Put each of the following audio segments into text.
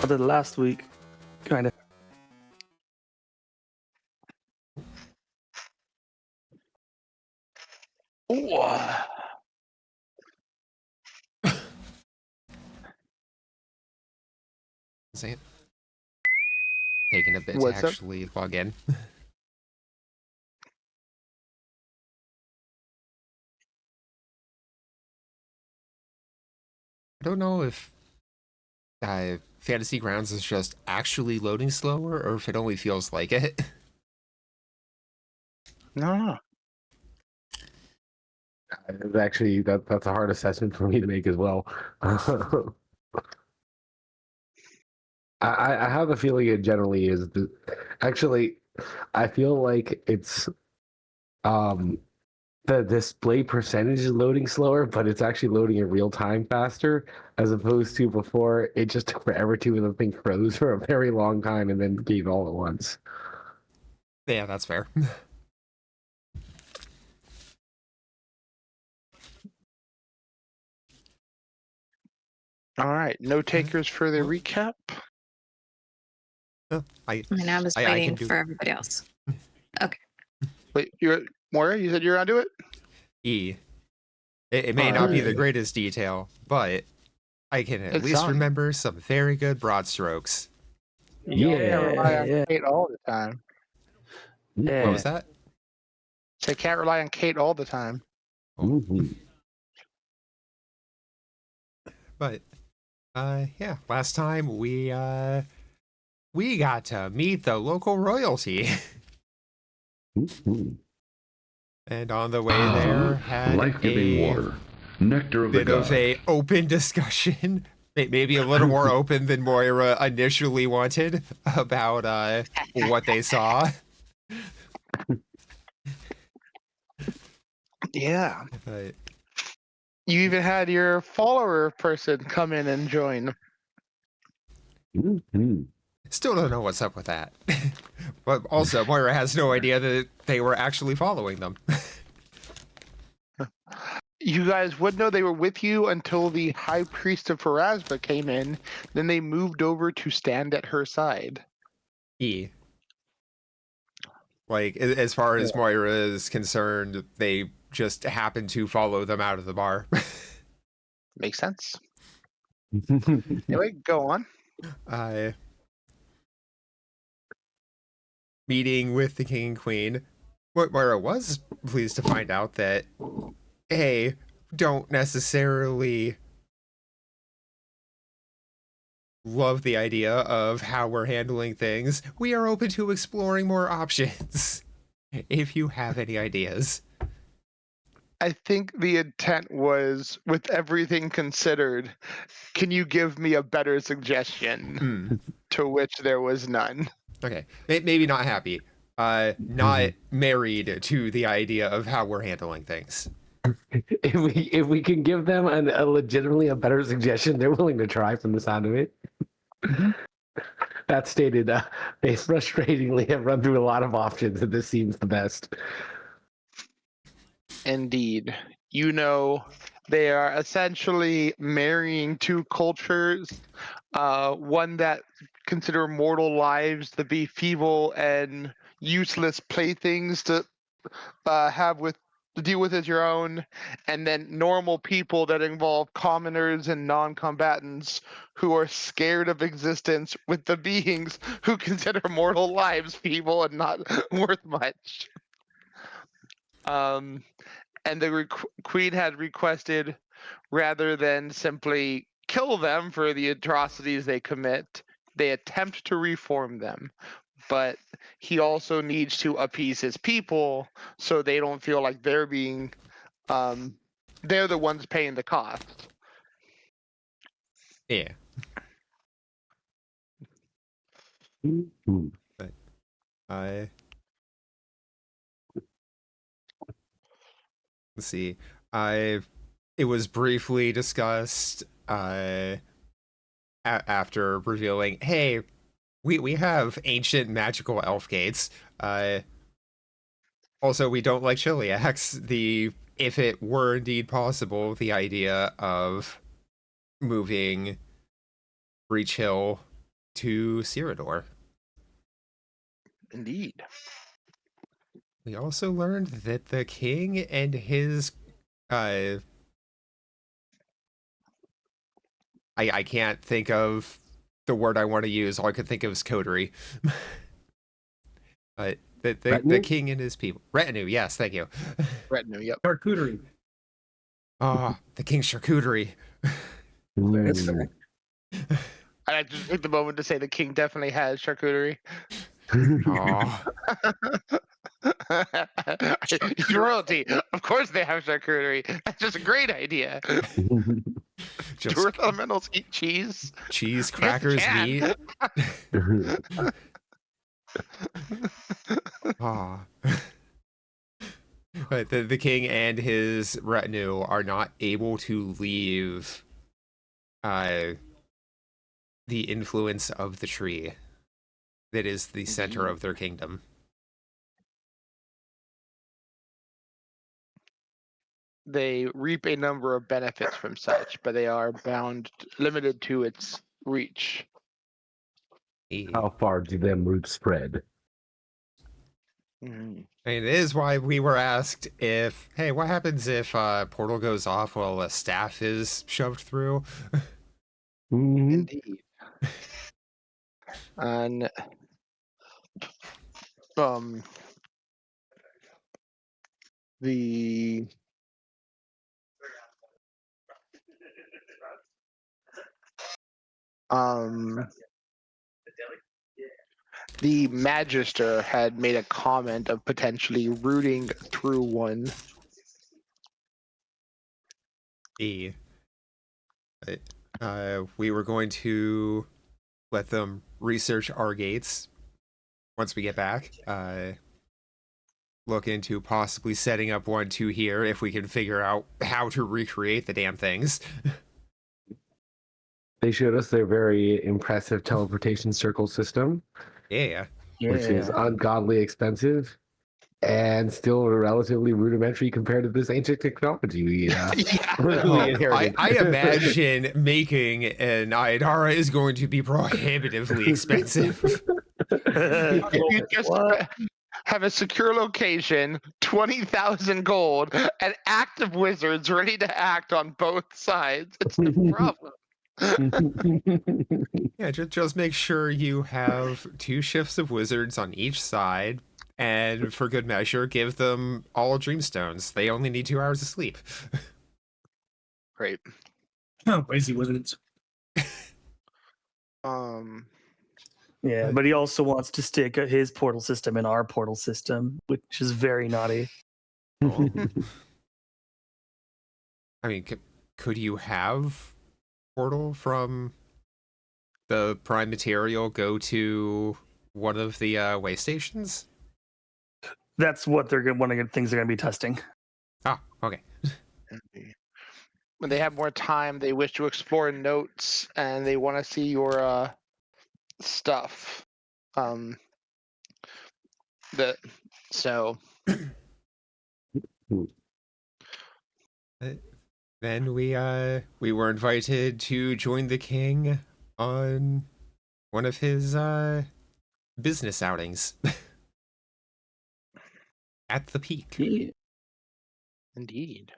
I did last week, kind of. Ooh. See it? Taking a bit What's to up? actually log in. I don't know if Fantasy Grounds is just actually loading slower or if it only feels like it. No. It's actually that's a hard assessment for me to make as well. I have a feeling it generally is. Actually, I feel like it's the display percentage is loading slower, but it's actually loading in real time faster, as opposed to before it just took forever to, and the thing froze for a very long time and then gave all at once. Yeah, that's fair. All right. No takers for the recap. I And I was I waiting can do for everybody else. Wait, you're Moira. You said you're onto it. E. It may not be the greatest detail, but I can at It's least on. remember some very good broad strokes. You Yeah. can't rely on Yeah. Kate all the time. Yeah. What was that? So can't rely on Kate all the time. Mhm. But yeah, last time we got to meet the local royalty. Mhm. And on the way there had life-giving a water, nectar of the bit of gods. a open discussion, maybe a little more open than Moira initially wanted, about what they saw. Yeah. But You even had your follower person come in and join. Mhm. still don't know what's up with that. But also, Moira has no idea that they were actually following them. You guys would know they were with you until the High Priest of Pharasma came in. Then they moved over to stand at her side. E. Like, as far as Moira is concerned, they just happened to follow them out of the bar. Makes sense. Anyway, go on. Meeting with the king and queen. Moira was pleased to find out that, hey, don't necessarily love the idea of how we're handling things. We are open to exploring more options. If you have any ideas. I think the intent was, with everything considered, can you give me a better suggestion? To which there was none. Okay, maybe not happy. Not married to the idea of how we're handling things. If we can give them a legitimately a better suggestion, they're willing to try from the sound of it. That stated, they frustratingly have run through a lot of options, and this seems the best. Indeed. You know, they are essentially marrying two cultures. One that consider mortal lives to be feeble and useless playthings to deal with as your own, and then normal people that involve commoners and non-combatants who are scared of existence with the beings who consider mortal lives feeble and not worth much. And the queen had requested, rather than simply kill them for the atrocities they commit, they attempt to reform them. But he also needs to appease his people so they don't feel like they're being they're the ones paying the cost. Yeah. Mhm. But let's see. It was briefly discussed after revealing, hey, we have ancient magical elf gates. Also, we don't like Chiliacs. If it were indeed possible, the idea of moving Breach Hill to Cyrodiil. Indeed. We also learned that the king and his I can't think of the word I want to use. All I could think of is coterie. But the king and his people. Retinue, yes, thank you. Retinue, yep. Charcuterie. Ah, the king's charcuterie. That's fair. I just took the moment to say the king definitely has charcuterie. Oh, It's royalty. Of course they have charcuterie. That's just a great idea. just Do Earth elementals eat cheese? cheese, I guess they crackers, can. meat. Ah. But the king and his retinue are not able to leave the influence of the tree that is the center of their kingdom. They reap a number of benefits from such, but they are limited to its reach. How far do them roots spread? Mhm. I mean, it is why we were asked if, hey, what happens if a portal goes off while a staff is shoved through? Mhm. Indeed. And the the Magister had made a comment of potentially rooting through one. We were going to let them research our gates once we get back. Look into possibly setting up 1-2 here if we can figure out how to recreate the damn things. They showed us their very impressive teleportation circle system, Yeah. which is ungodly expensive and still relatively rudimentary compared to this ancient technology we inherited. I imagine making an Aidara is going to be prohibitively expensive. You just have a secure location, 20,000 gold, and active wizards ready to act on both sides. It's the problem. Yeah, just make sure you have 2 shifts of wizards on each side, and for good measure, give them all dreamstones. They only need 2 hours of sleep. Great. Oh, crazy wizards. Yeah, but he also wants to stick his portal system in our portal system, which is very naughty. I mean, could you have portal from the prime material go to one of the way stations? That's what they're one of the things they're going to be testing. Ah, okay. When they have more time, they wish to explore notes and they want to see your stuff. Then we were invited to join the king on one of his business outings at the peak. Yeah. Indeed.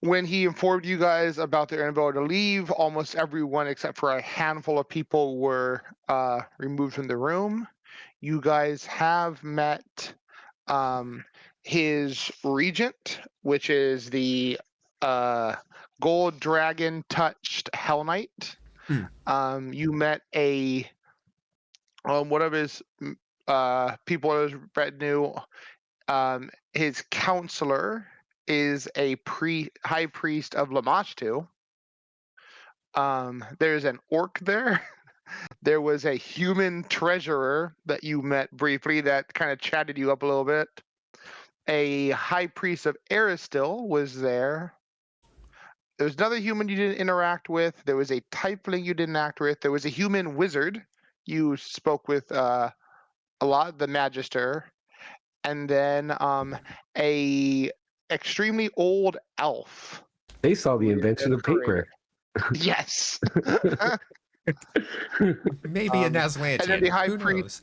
When he informed you guys about their inability to leave, almost everyone except for a handful of people were removed from the room. You guys have met his regent, which is the gold dragon touched Hell Knight. You met one of his people in his retinue. His counselor is a high priest of Lamashtu. There's an orc there. There was a human treasurer that you met briefly that kind of chatted you up a little bit. A high priest of Aristil was there. There was another human you didn't interact with. There was a tiefling you didn't act with. There was a human wizard you spoke with a lot, the Magister. And then a extremely old elf. They saw the invention of paper. Yes. Maybe a And then Nazlantian. the high Who priest, knows?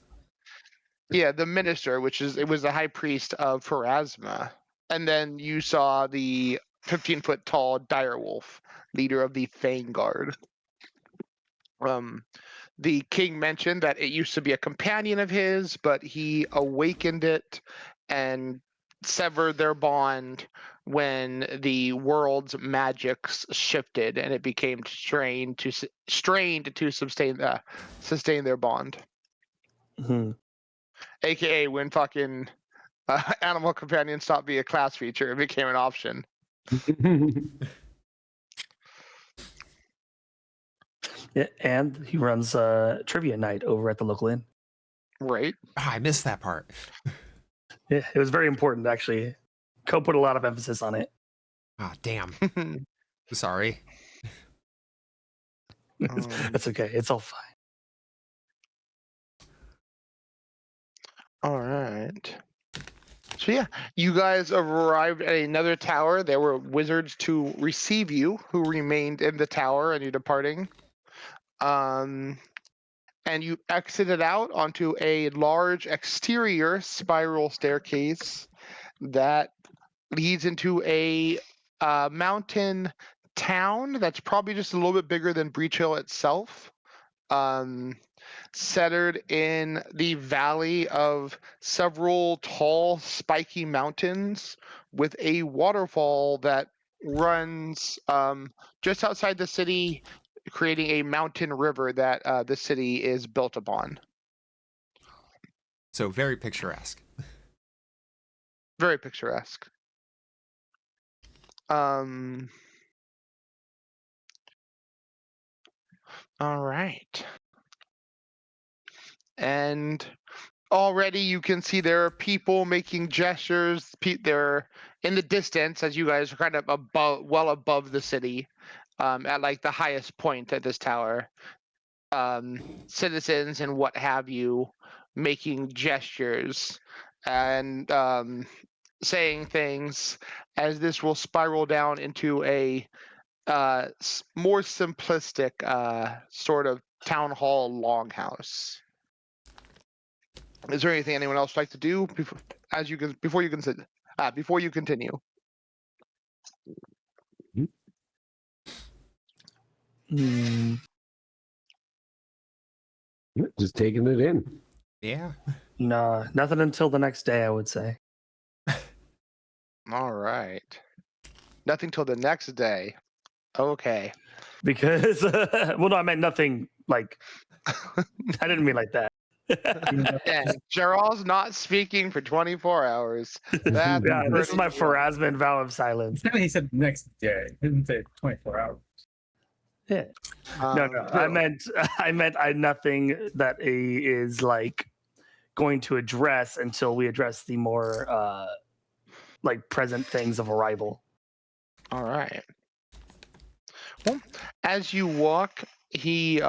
yeah, the minister, it was the high priest of Pharasma. And then you saw the 15-foot tall direwolf, leader of the Fang Guard. The king mentioned that it used to be a companion of his, but he awakened it and severed their bond when the world's magics shifted and it became strained to sustain their bond. Hmm. AKA when fucking animal companion stopped being a class feature, it became an option. Yeah, and he runs trivia night over at the local inn. Right. I missed that part. Yeah, it was very important actually. Co put a lot of emphasis on it. Ah, damn. Sorry. That's okay. It's all fine. All right. So yeah, you guys have arrived at another tower. There were wizards to receive you who remained in the tower and you're departing. And you exited out onto a large exterior spiral staircase that leads into a mountain town that's probably just a little bit bigger than Breach Hill itself. Centered in the valley of several tall, spiky mountains with a waterfall that runs just outside the city, creating a mountain river that the city is built upon. So very picturesque. Very picturesque. All right. And already you can see there are people making gestures. They're in the distance as you guys are kind of well above the city, at like the highest point at this tower. Citizens and what have you making gestures and saying things as this will spiral down into a more simplistic sort of town hall longhouse. Is there anything anyone else would like to do before you continue? Hmm. Just taking it in. Yeah. No, nothing until the next day, I would say. All right. Nothing till the next day. Okay. Because, well, no, I meant nothing like, I didn't mean like that. And Gerald's not speaking for 24 hours. That's Yeah, this is my pretty rough. Pharasman vow of silence. He said next day. He didn't say 24 hours. Yeah. No, I meant nothing that is like going to address until we address the more like present things of arrival. All right. Well, as you walk, he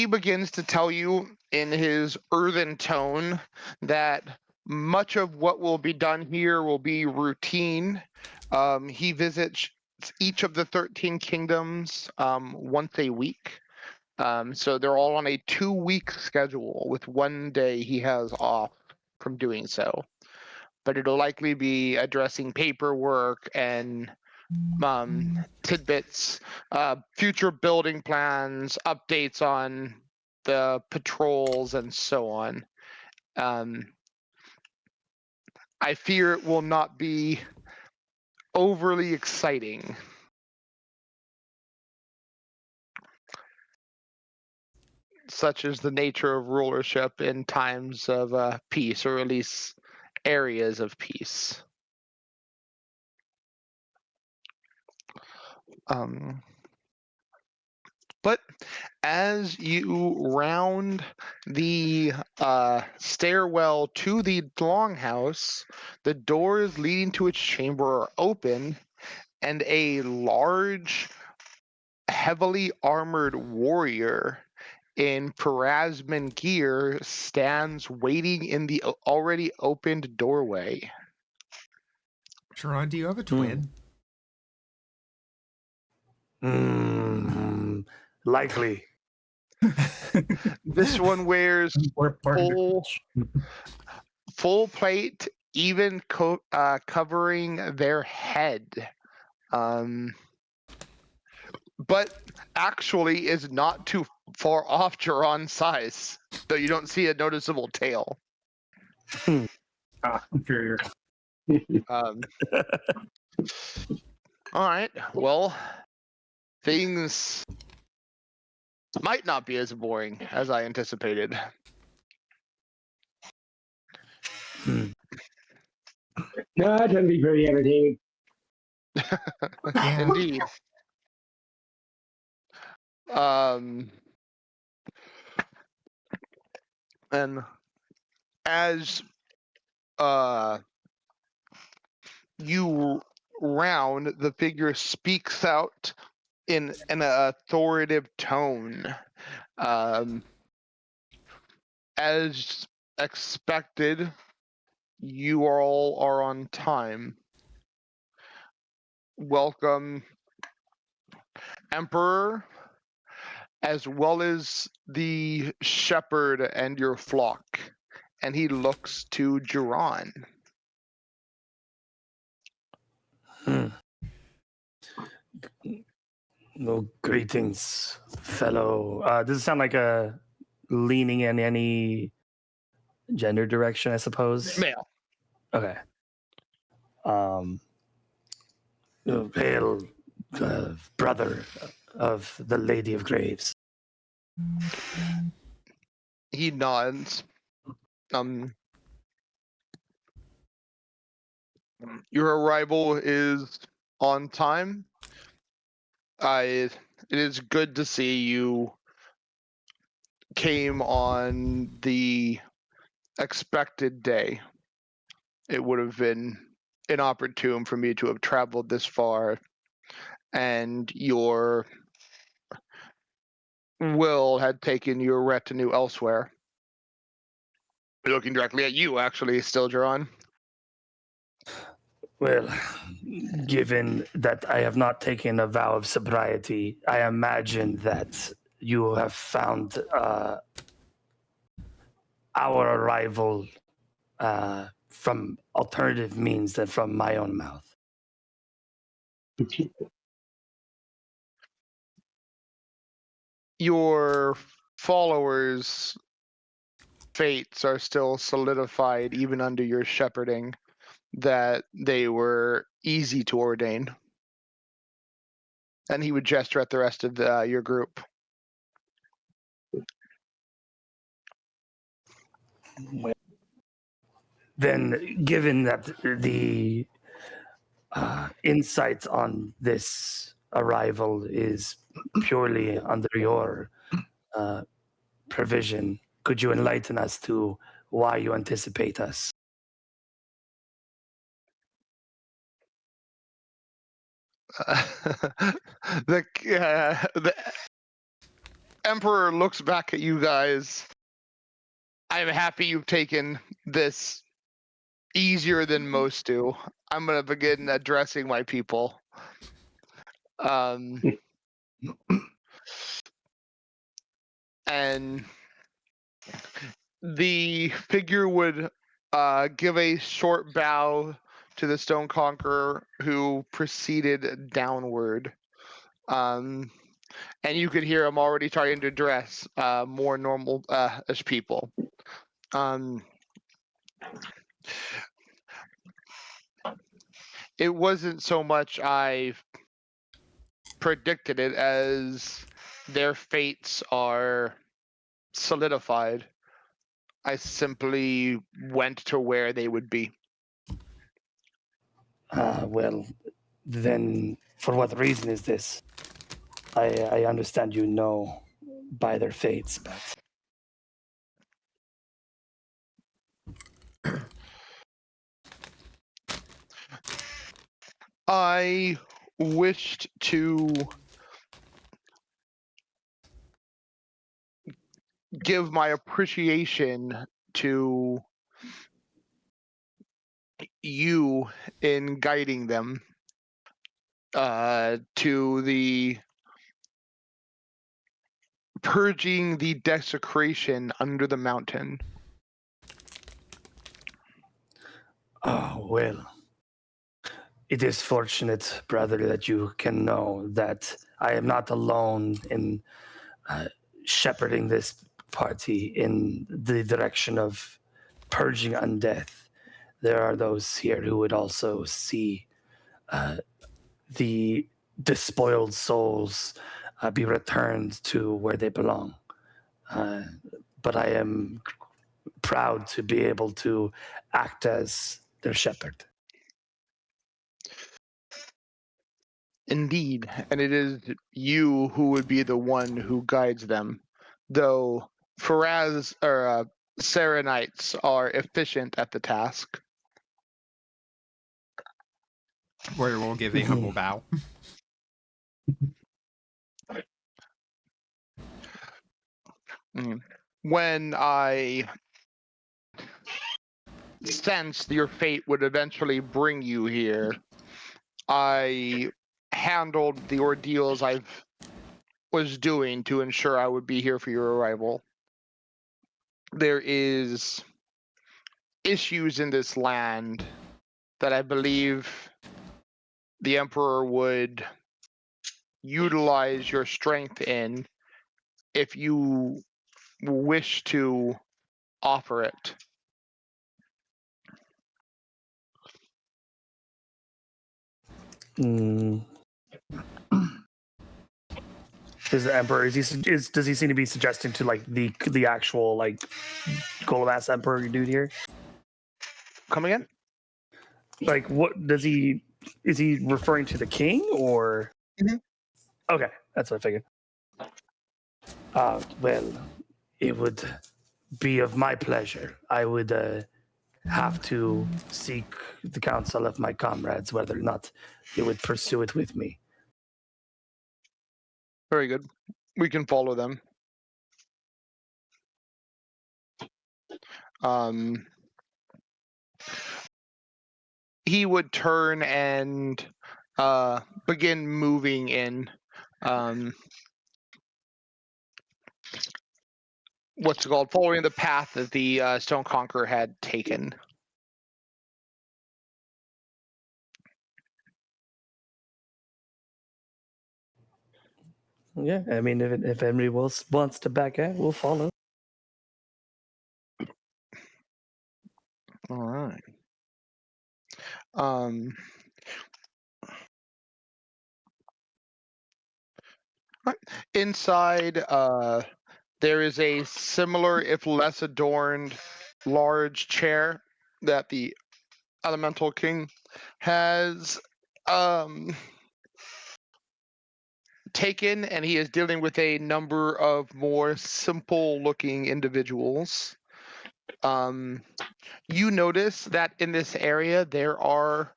begins to tell you in his earthen tone that much of what will be done here will be routine. He visits each of the 13 kingdoms once a week. So they're all on a 2-week schedule with 1 day he has off from doing so. But it'll likely be addressing paperwork and tidbits, future building plans, updates on the patrols, and so on. I fear it will not be overly exciting. Such is the nature of rulership in times of peace, or at least areas of peace. But as you round the stairwell to the longhouse, the doors leading to its chamber are open, and a large, heavily armored warrior in Pharasman gear stands waiting in the already opened doorway. Sharon, do you have a twin? Likely. This one wears We're part of full it. full plate, even covering their head. But actually is not too far off Jiron's size, though you don't see a noticeable tail. Inferior. All right. Well, things might not be as boring as I anticipated. No, that doesn't be very entertaining. Yeah. Indeed. And as you round, the figure speaks out in an authoritative tone. As expected, you all are on time. Welcome, Emperor, as well as the shepherd and your flock. And he looks to Jiron. No, greetings, fellow. Does it sound like a leaning in any gender direction, I suppose? Male. Okay. Hail, brother of the Lady of Graves. He nods. Your arrival is on time. It is good to see you came on the expected day. It would have been inopportune for me to have traveled this far, and your will had taken your retinue elsewhere. Looking directly at you, actually, still, Jiron. Well, given that I have not taken a vow of sobriety, I imagine that you have found our arrival from alternative means than from my own mouth. Your followers' fates are still solidified even under your shepherding, that they were easy to ordain. And he would gesture at the rest of your group. Then, given that the insight on this arrival is purely under your provision, could you enlighten us to why you anticipate us? The Emperor looks back at you guys. I'm happy you've taken this easier than most do. I'm going to begin addressing my people. And the figure would give a short bow to the Stone Conqueror, who proceeded downward. And you could hear him already trying to address more normal-ish people. It wasn't so much I predicted it as their fates are solidified. I simply went to where they would be. Well, then for what reason is this? I understand you know by their fates, but... I wished to give my appreciation to you in guiding them to the purging the desecration under the mountain. Oh, well. It is fortunate, brother, that you can know that I am not alone in shepherding this party in the direction of purging undeath. There are those here who would also see the despoiled souls be returned to where they belong. But I am proud to be able to act as their shepherd. Indeed, and it is you who would be the one who guides them, though Serenites are efficient at the task. Where we'll give a humble bow. When I sensed your fate would eventually bring you here, I handled the ordeals I was doing to ensure I would be here for your arrival. There is issues in this land that I believe the Emperor would utilize your strength in if you wish to offer it. Is the Emperor? Does he seem to be suggesting to like the actual like Golemass Emperor dude here? Come again? Like, what does he? Is he referring to the king or? Mhm. Okay, that's what I figured. Well, it would be of my pleasure. I would have to seek the counsel of my comrades whether or not they would pursue it with me. Very good. We can follow them. He would turn and begin moving in. What's it called? Following the path that the Stone Conqueror had taken. Yeah, I mean, if anybody else wants to back out, we'll follow. All right. Inside, there is a similar, if less adorned, large chair that the Elemental King has taken, and he is dealing with a number of more simple-looking individuals. You notice that in this area there are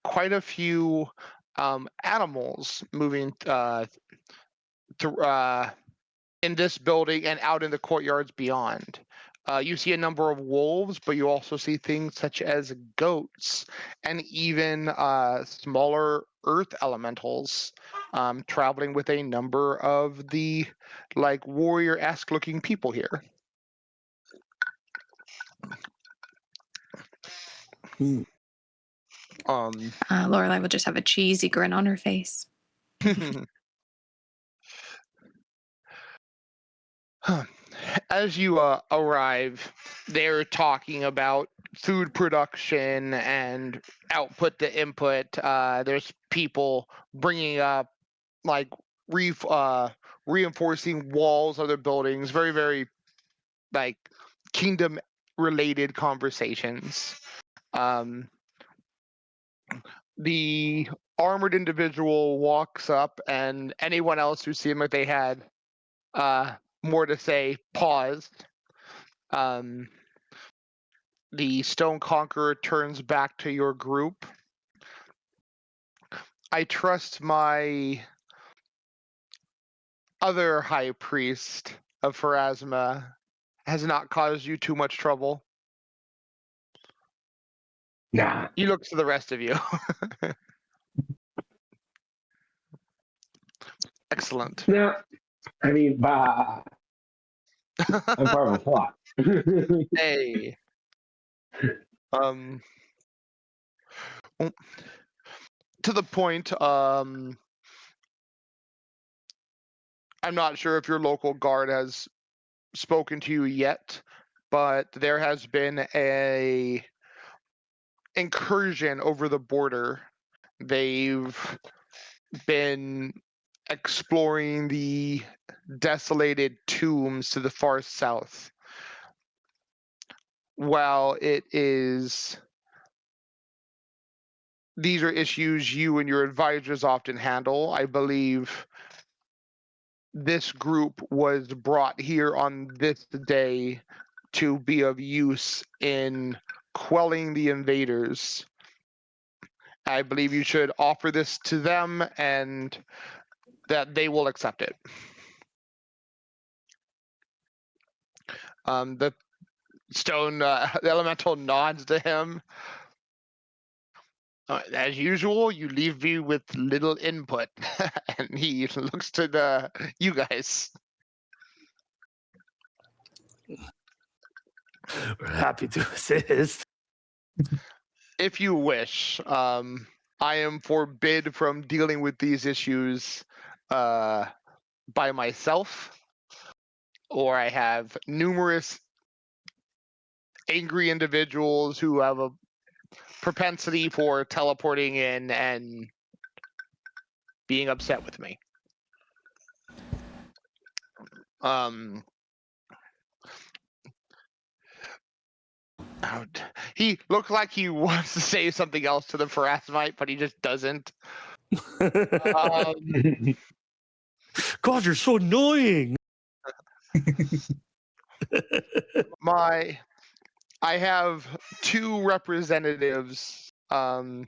quite a few animals moving in this building and out in the courtyards beyond. You see a number of wolves, but you also see things such as goats and even smaller earth elementals traveling with a number of the like warrior-esque looking people here. Lorelai will just have a cheesy grin on her face. As you arrive, they're talking about food production and output to input. There's people bringing up like reinforcing walls of their buildings. Very, very like kingdom-related conversations. The armored individual walks up, and anyone else who seemed like they had more to say paused. The Stone Conqueror turns back to your group. I trust my other high priest of Pharasma has not caused you too much trouble. Nah. He looks to the rest of you. Excellent. Now, I mean, bah. I'm part of a plot. Hey. Well, to the point, I'm not sure if your local guard has spoken to you yet, but there has been a incursion over the border. They've been exploring the desolated tombs to the far south. While these are issues you and your advisors often handle, I believe this group was brought here on this day to be of use in quelling the invaders. I believe you should offer this to them and that they will accept it. The stone the elemental nods to him. As usual, you leave me with little input. And he looks to you guys. We're happy to assist. If you wish, I am forbid from dealing with these issues by myself, or I have numerous angry individuals who have a propensity for teleporting in and being upset with me. He looked like he wants to say something else to the Pharasmite, but he just doesn't. God, you're so annoying. I have two representatives of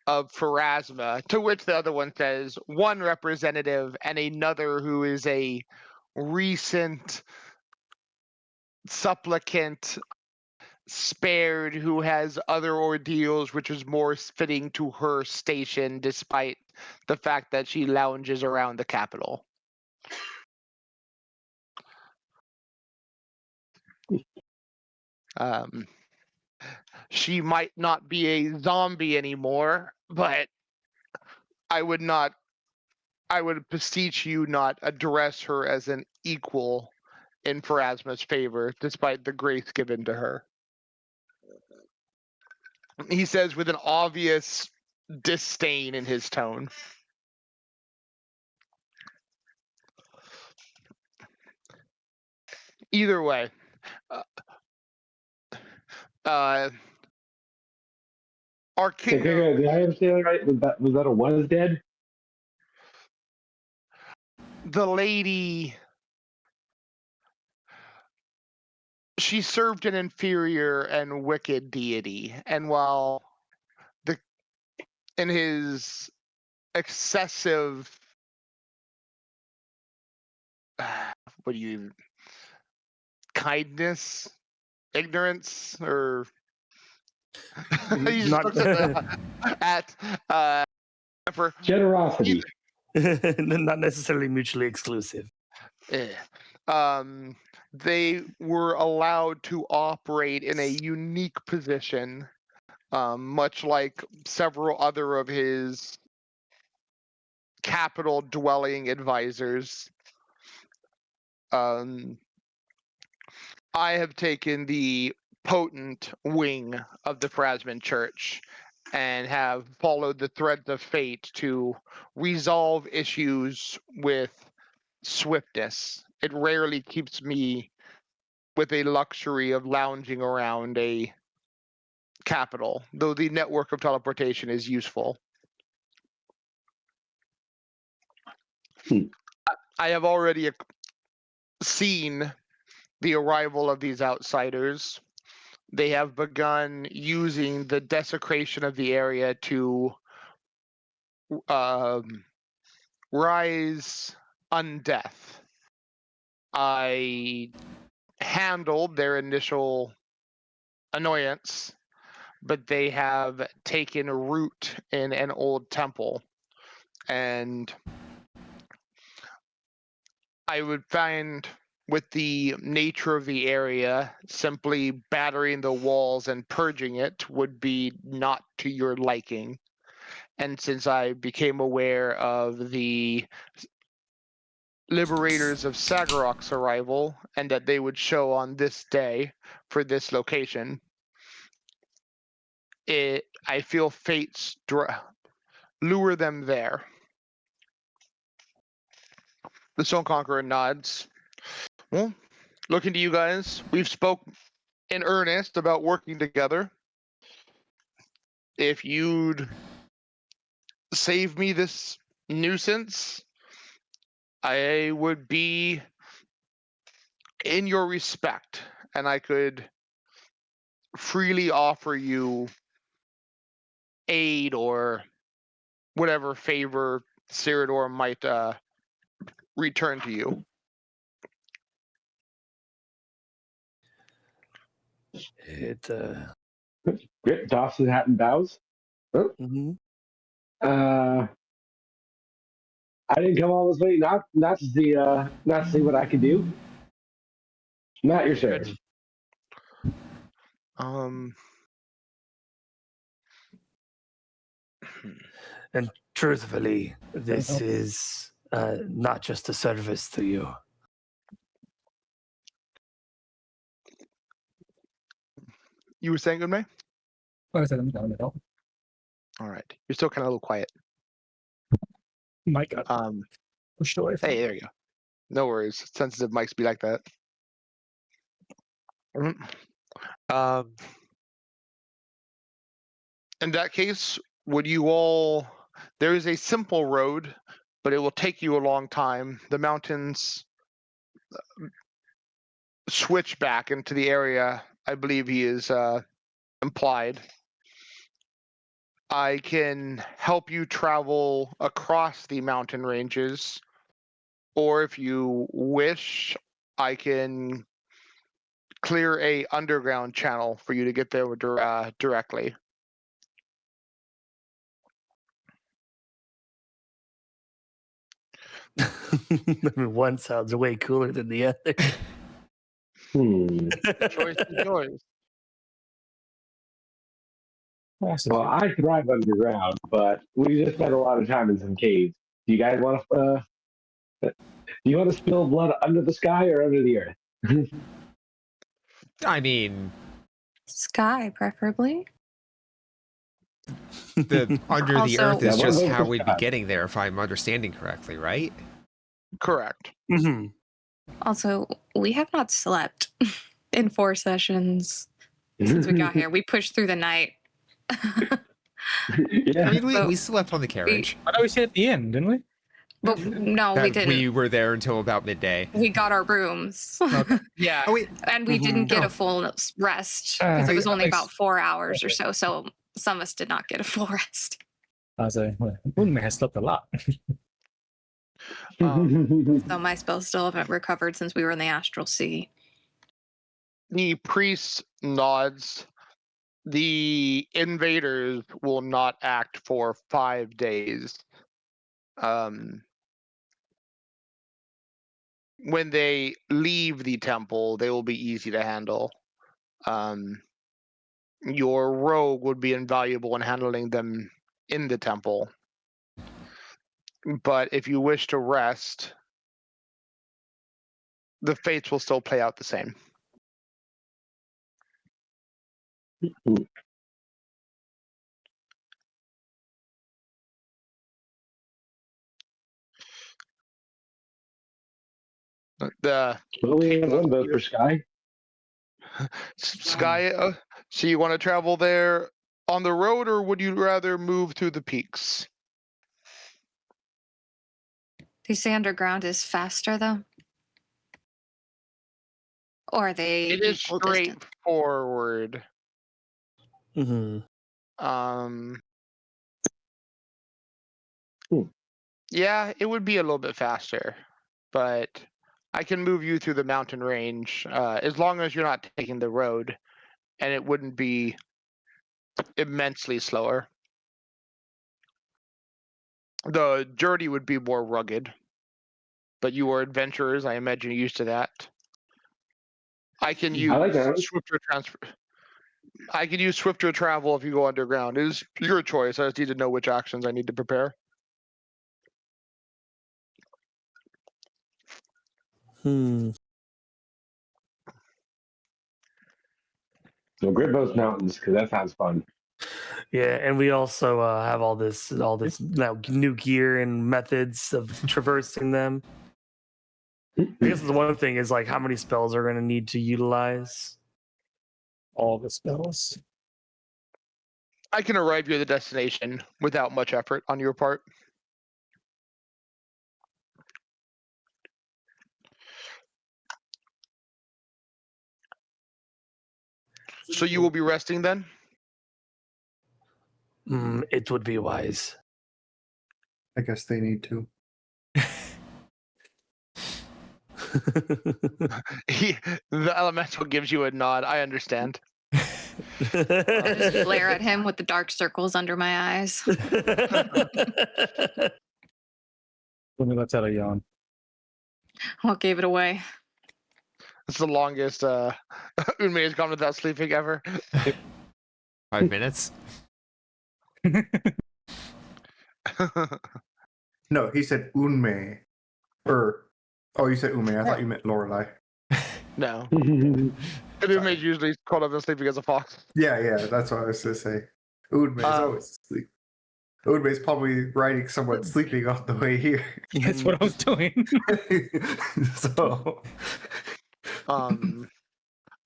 Pharasma, to which the other one says one representative and another who is a recent supplicant spared who has other ordeals which is more fitting to her station despite the fact that she lounges around the capital. She might not be a zombie anymore, but I would beseech you not address her as an equal in Pharasma's favor, despite the grace given to her. He says with an obvious disdain in his tone. Either way, our kingdom. Did I understand that right? Was that a was dead? The lady, she served an inferior and wicked deity, and while in his excessive kindness, ignorance, or he just looks at for Generosity. Not necessarily mutually exclusive. They were allowed to operate in a unique position, much like several other of his capital dwelling advisors. I have taken the potent wing of the Pharasman Church and have followed the threads of fate to resolve issues with swiftness. It rarely keeps me with a luxury of lounging around a capital, though the network of teleportation is useful. I have already seen the arrival of these outsiders. They have begun using the desecration of the area to rise undeath. I handled their initial annoyance, but they have taken root in an old temple. And I would find with the nature of the area, simply battering the walls and purging it would be not to your liking. And since I became aware of the Liberators of Sagarok's arrival and that they would show on this day for this location, I feel fates lure them there. The Stone Conqueror nods. Well, looking to you guys, we've spoke in earnest about working together. If you'd save me this nuisance, I would be in your respect, and I could freely offer you aid or whatever favor Cyrodiil might return to you. It. Grit tosses his hat and bows. Mhm. I didn't come all this way not to see what I could do. Not your service. And truthfully, this is not just a service to you. You were saying, good May? Like I said, I'm down to help. All right. You're still kind of a little quiet. My God. Pushed away from Hey, there you go. No worries. Sensitive mics be like that. In that case, would you all... There is a simple road, but it will take you a long time. The mountains switch back into the area I believe he is implied. I can help you travel across the mountain ranges, or if you wish, I can clear a underground channel for you to get there directly. I mean, one sounds way cooler than the other. Choice is yours. Awesome. Well, I thrive underground, but we just spent a lot of time in some caves. Do you guys want to? Do you want to spill blood under the sky or under the earth? I mean, Sky, preferably. the under the Also- earth is Yeah, just what how about we'd be sky? getting there, if I'm understanding correctly, right? Correct. Mhm. Also, we have not slept in 4 sessions since we got here. We pushed through the night. Yeah. I mean, So- we slept on the carriage. I know we said at the end, didn't we? But no, we That didn't. we were there until about midday. We got our rooms. Yeah. Oh wait, And we didn't get No. a full rest because it was only about 4 hours or so. So some of us did not get a full rest. I was like, well, Moon has slept a lot. So my spells still haven't recovered since we were in the astral sea. The priest nods. The invaders will not act for 5 days. When they leave the temple, they will be easy to handle. Your rogue would be invaluable in handling them in the temple. But if you wish to rest, the fates will still play out the same. The Well, we have one vote for Sky. Sky, so you want to travel there on the road, or would you rather move to the peaks? Do you say underground is faster though? Or are they It is equal distance? straightforward. Mhm. Yeah, it would be a little bit faster, but I can move you through the mountain range as long as you're not taking the road, and it wouldn't be immensely slower. The journey would be more rugged. but you are adventurers. I imagine you're used to that. I can use I like that. swifter transfer. I can use swifter travel if you go underground. It is your choice. I just need to know which actions I need to prepare. Hmm. So Gripos Mountains, because that sounds fun. Yeah, and we also have all this now new gear and methods of traversing them. I guess the one thing is like how many spells are going to need to utilize. All the spells. I can arrive you at the destination without much effort on your part. So you will be resting then? It would be wise. I guess they need to. The elemental gives you a nod. I understand. I just glare at him with the dark circles under my eyes. Let me let out a yawn. What gave it away? It's the longest Unmei has gone without sleeping ever. 5 minutes. No, he said Unmei. Oh, you said Unmei. I thought you meant Lorelei. No. Unmei is usually caught up in sleeping as a fox. Yeah, that's what I was going to say. Unmei's always asleep. Unmei's probably riding someone sleeping on the way here. That's what I was doing. So,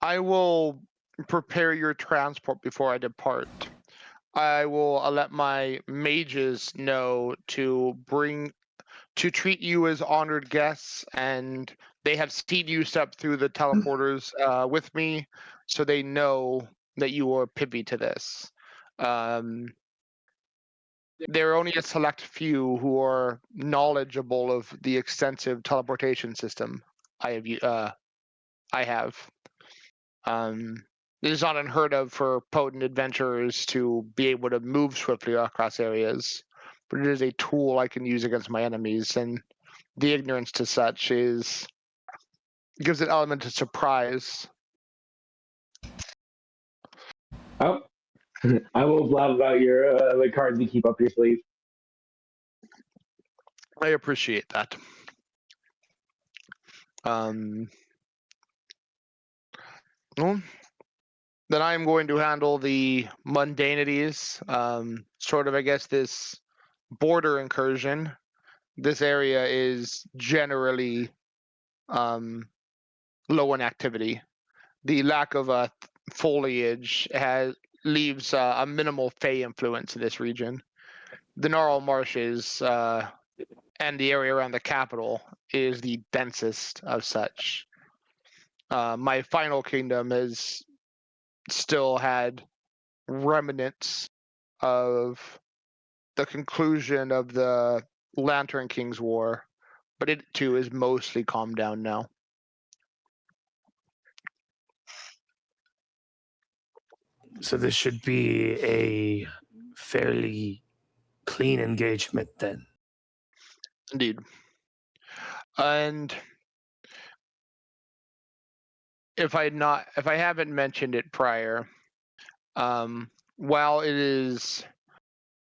I will prepare your transport before I depart. I will let my mages know to treat you as honored guests, and they have seen you step through the teleporters with me, so they know that you are privy to this. There are only a select few who are knowledgeable of the extensive teleportation system I have. It is not unheard of for potent adventurers to be able to move swiftly across areas, but it is a tool I can use against my enemies, and the ignorance to such gives an element of surprise. Oh, I will blab about your the cards you keep up your sleeve. I appreciate that. Well, then I am going to handle the mundanities, sort of, I guess, this border incursion. This area is generally low in activity. The lack of foliage leaves a minimal fey influence in this region. The Gnarl Marshes and the area around the capital is the densest of such. My final kingdom has still had remnants of the conclusion of the Lantern King's War, but it too is mostly calmed down now. So this should be a fairly clean engagement then. Indeed. And if I haven't mentioned it prior, while it is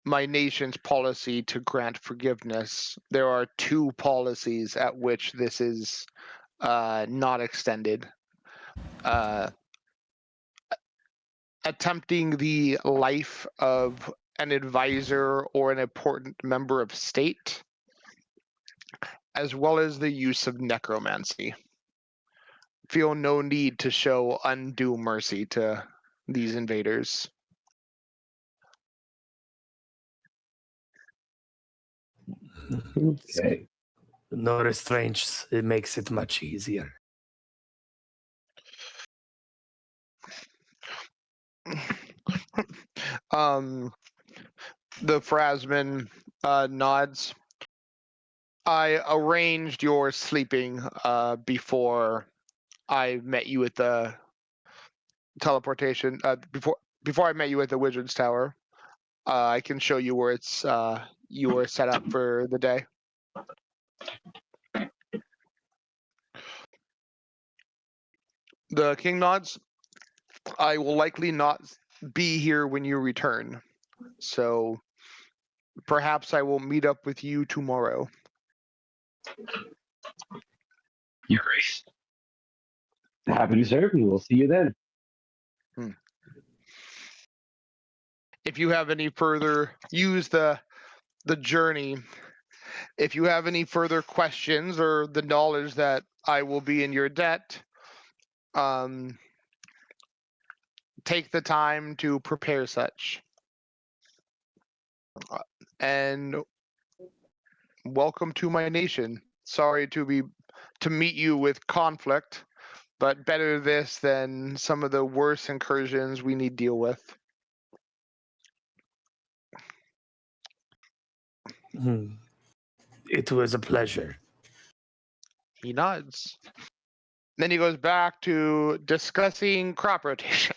my nation's policy to grant forgiveness, there are two policies at which this is not extended. Attempting the life of an advisor or an important member of state, as well as the use of necromancy. Feel no need to show undue mercy to these invaders. Okay. No restraints. It makes it much easier. The Phrasman nods. I arranged your sleeping before I met you at the teleportation. Before I met you at the Wizard's Tower. I can show you where it's you were set up for the day. The king nods. I will likely not be here when you return. So perhaps I will meet up with you tomorrow. Your Grace. Happy to serve you. We'll see you then. If you have any further, use the journey. If you have any further questions or the knowledge that I will be in your debt, take the time to prepare such. And welcome to my nation. Sorry to meet you with conflict, but better this than some of the worst incursions we need deal with. It was a pleasure. He nods. Then he goes back to discussing crop rotation.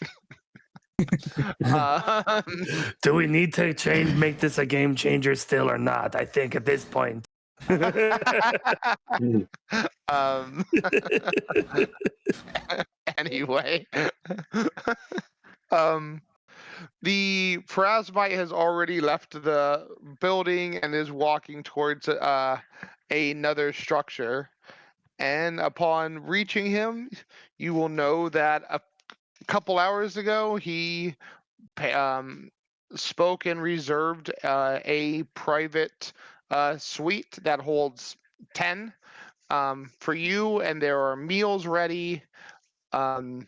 Do we need to make this a game changer still or not? I think at this point. Anyway, the Phrasmite has already left the building and is walking towards another structure. And upon reaching him, you will know that a couple hours ago he spoke and reserved a private suite that holds 10 for you, and there are meals ready. And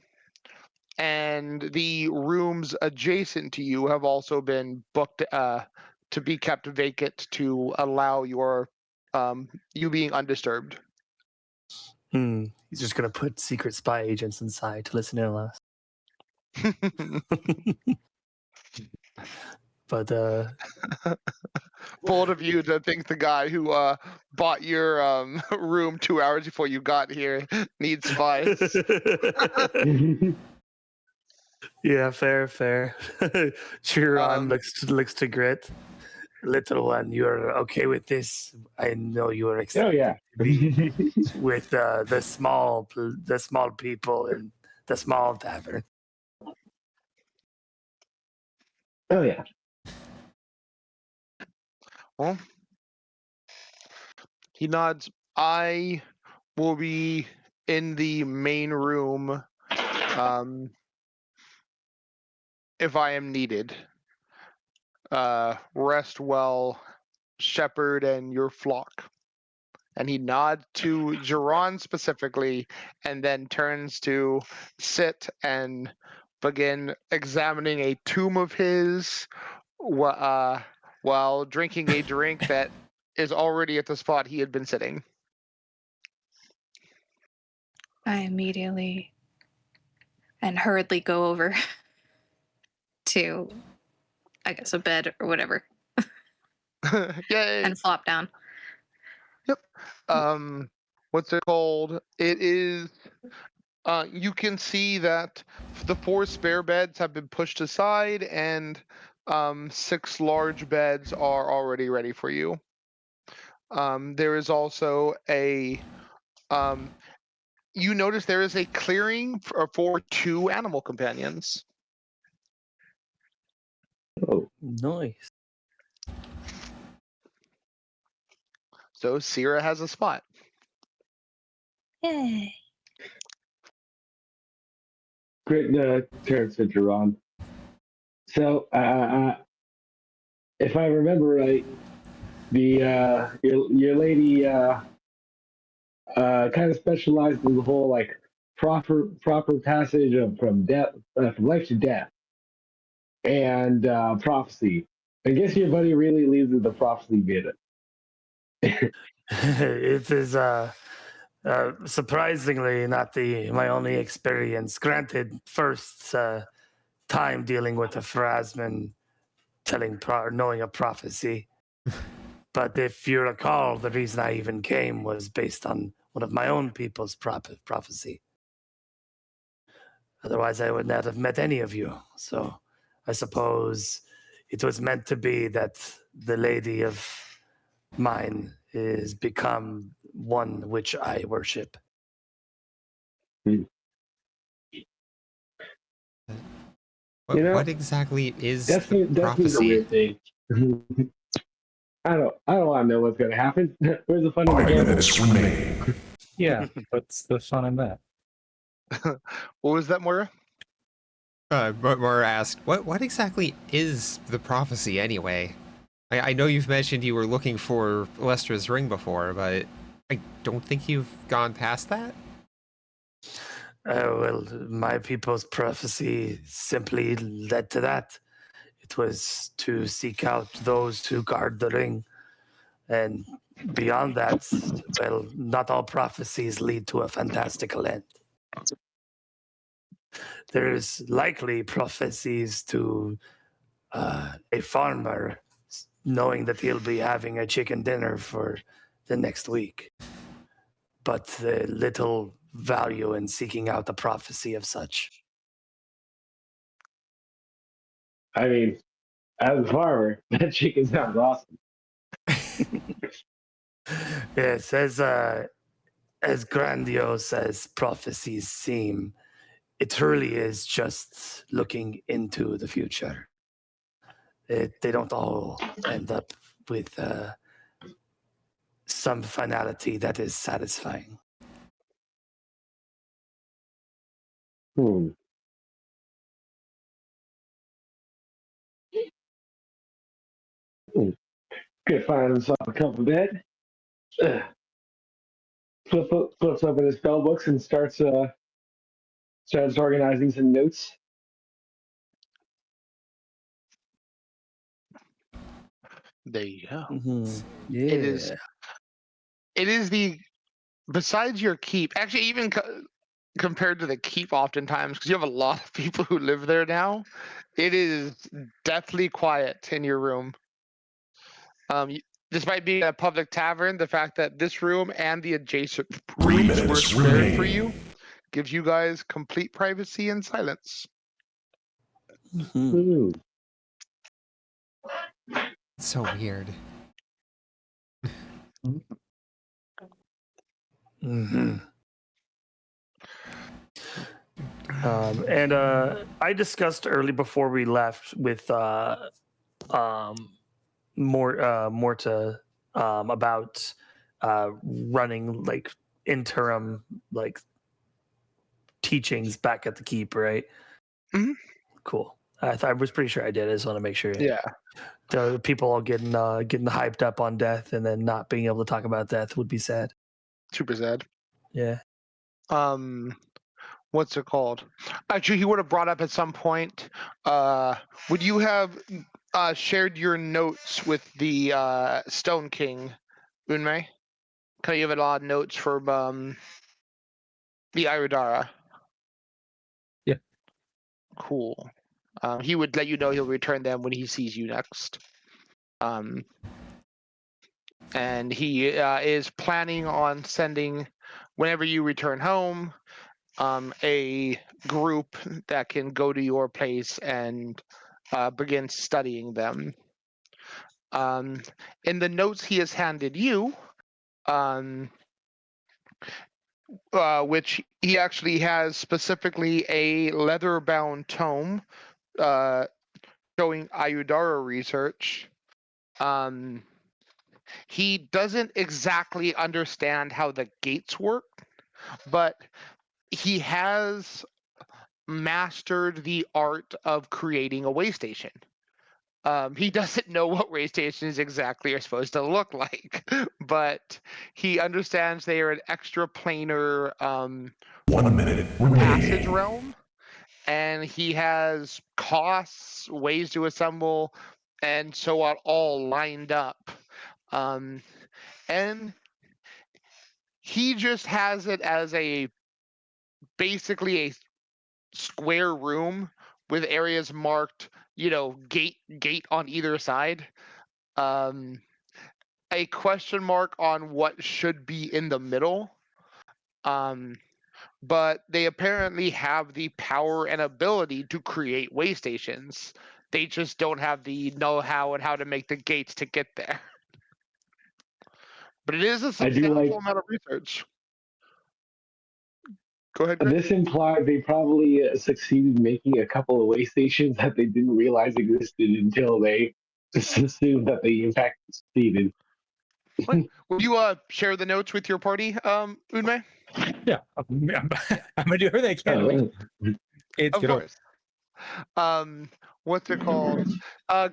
the rooms adjacent to you have also been booked to be kept vacant to allow your you being undisturbed. He's just gonna put secret spy agents inside to listen in on us. But bold of you to think the guy who bought your room 2 hours before you got here needs spies. Yeah, fair. Chiron looks to Grit. Little one, you're okay with this? I know you are excited Oh yeah. to be with the small people in the small tavern. Oh yeah. Well, he nods. I will be in the main room if I am needed. Rest well, shepherd and your flock. And he nods to Jiron specifically, and then turns to sit and begin examining a tomb of his while drinking a drink that is already at the spot he had been sitting. I immediately and hurriedly go over to, I guess, a bed or whatever, Yay! and flop down. What's it called? It is. You can see that the 4 spare beds have been pushed aside, and 6 large beds are already ready for you. There is also a. You notice there is a clearing for 2 animal companions. Oh. Nice. So Sierra has a spot. Yay. Great turns to Jiron. So, if I remember right, the your lady kind of specialized in the whole like proper passage from life to death and prophecy. I guess your buddy really leads with the prophecy bit. It is surprisingly not my only experience. Granted, first time dealing with a Phrasman knowing a prophecy. But if you recall, the reason I even came was based on one of my own people's prophecy. Otherwise, I would not have met any of you. So I suppose it was meant to be that the lady of mine is become one which I worship. What, You know, what exactly is That's the a prophecy? weird thing. I don't want to know what's going to happen. Where's the fun in the 5 game? minutes remaining. Yeah, what's the fun in that? What was that, Moira? But Mara asked, what exactly is the prophecy anyway? I know you've mentioned you were looking for Lestra's ring before, but I don't think you've gone past that. Well, my people's prophecy simply led to that. It was to seek out those who guard the ring. And beyond that, well, not all prophecies lead to a fantastical end. There's likely prophecies to a farmer knowing that he'll be having a chicken dinner for the next week. But the little value in seeking out the prophecy of such. I mean, as a farmer, that chicken sounds awesome. Yes, as grandiose as prophecies seem, it truly is just looking into the future. They don't all end up with some finality that is satisfying. Hmm. Could find himself a comfy bed. Flips open his spell books and starts organizing some notes. There you go. Mm-hmm. Yeah. It is the besides your keep. Actually, even compared to the keep, oftentimes because you have a lot of people who live there now, it is deathly quiet in your room. Despite being a public tavern, the fact that this room and the adjacent 3 rooms were minutes spared for you remaining. gives you guys complete privacy and silence. Mm-hmm. Hmm. It's so weird. Mm-hmm. And I discussed early before we left with Morta about running like interim like teachings back at the keep, right? Mhm. Cool. I was pretty sure I did. I just want to make sure. Yeah. The people all getting hyped up on death and then not being able to talk about death would be sad. Super sad. Yeah. What's it called? Actually, he would have brought up at some point. Would you have shared your notes with the Stone King, Unmei? Can you have a lot of notes for the Iridara? Yeah. Cool. He would let you know he'll return them when he sees you next. And he is planning on sending, whenever you return home, a group that can go to your place and begin studying them. In the notes he has handed you, which he actually has specifically a leather-bound tome showing Ayudara research. He doesn't exactly understand how the gates work, but he has mastered the art of creating a way station. He doesn't know what way stations exactly are supposed to look like, but he understands they are an extraplanar 1 minute passage remaining. realm, and he has costs, ways to assemble, and so on all lined up. And he just has it as basically a square room with areas marked, gate on either side. A question mark on what should be in the middle. But they apparently have the power and ability to create way stations. They just don't have the know-how and how to make the gates to get there. But it is a I do substantial like amount of research. Go ahead, Greg. This implies they probably succeeded making a couple of way stations that they didn't realize existed until they just assumed that they in fact succeeded. Will you share the notes with your party, Unmei? Yeah. I'm gonna do everything I can. to make kids Of get over. course. What's it called?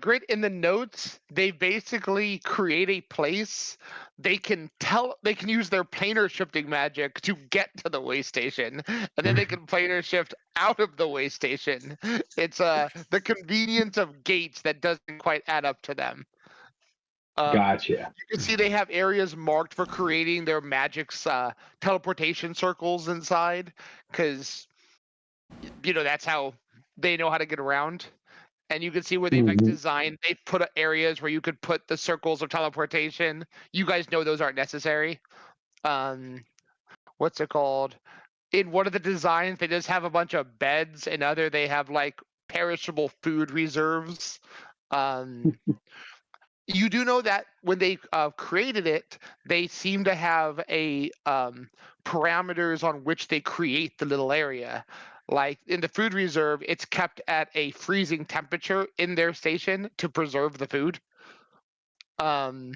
Grit, in the notes, they basically create a place they can use their planar shifting magic to get to the way station, and then they can planar shift out of the way station. It's the convenience of gates that doesn't quite add up to them. Gotcha. You can see they have areas marked for creating their magic's teleportation circles inside, because that's how they know how to get around. And you can see where they've designed. They've put areas where you could put the circles of teleportation. You guys know those aren't necessary. What's it called? In one of the designs, they just have a bunch of beds, and other they have like perishable food reserves. You do know that when they created it, they seem to have a parameters on which they create the little area. Like in the food reserve, it's kept at a freezing temperature in their station to preserve the food. You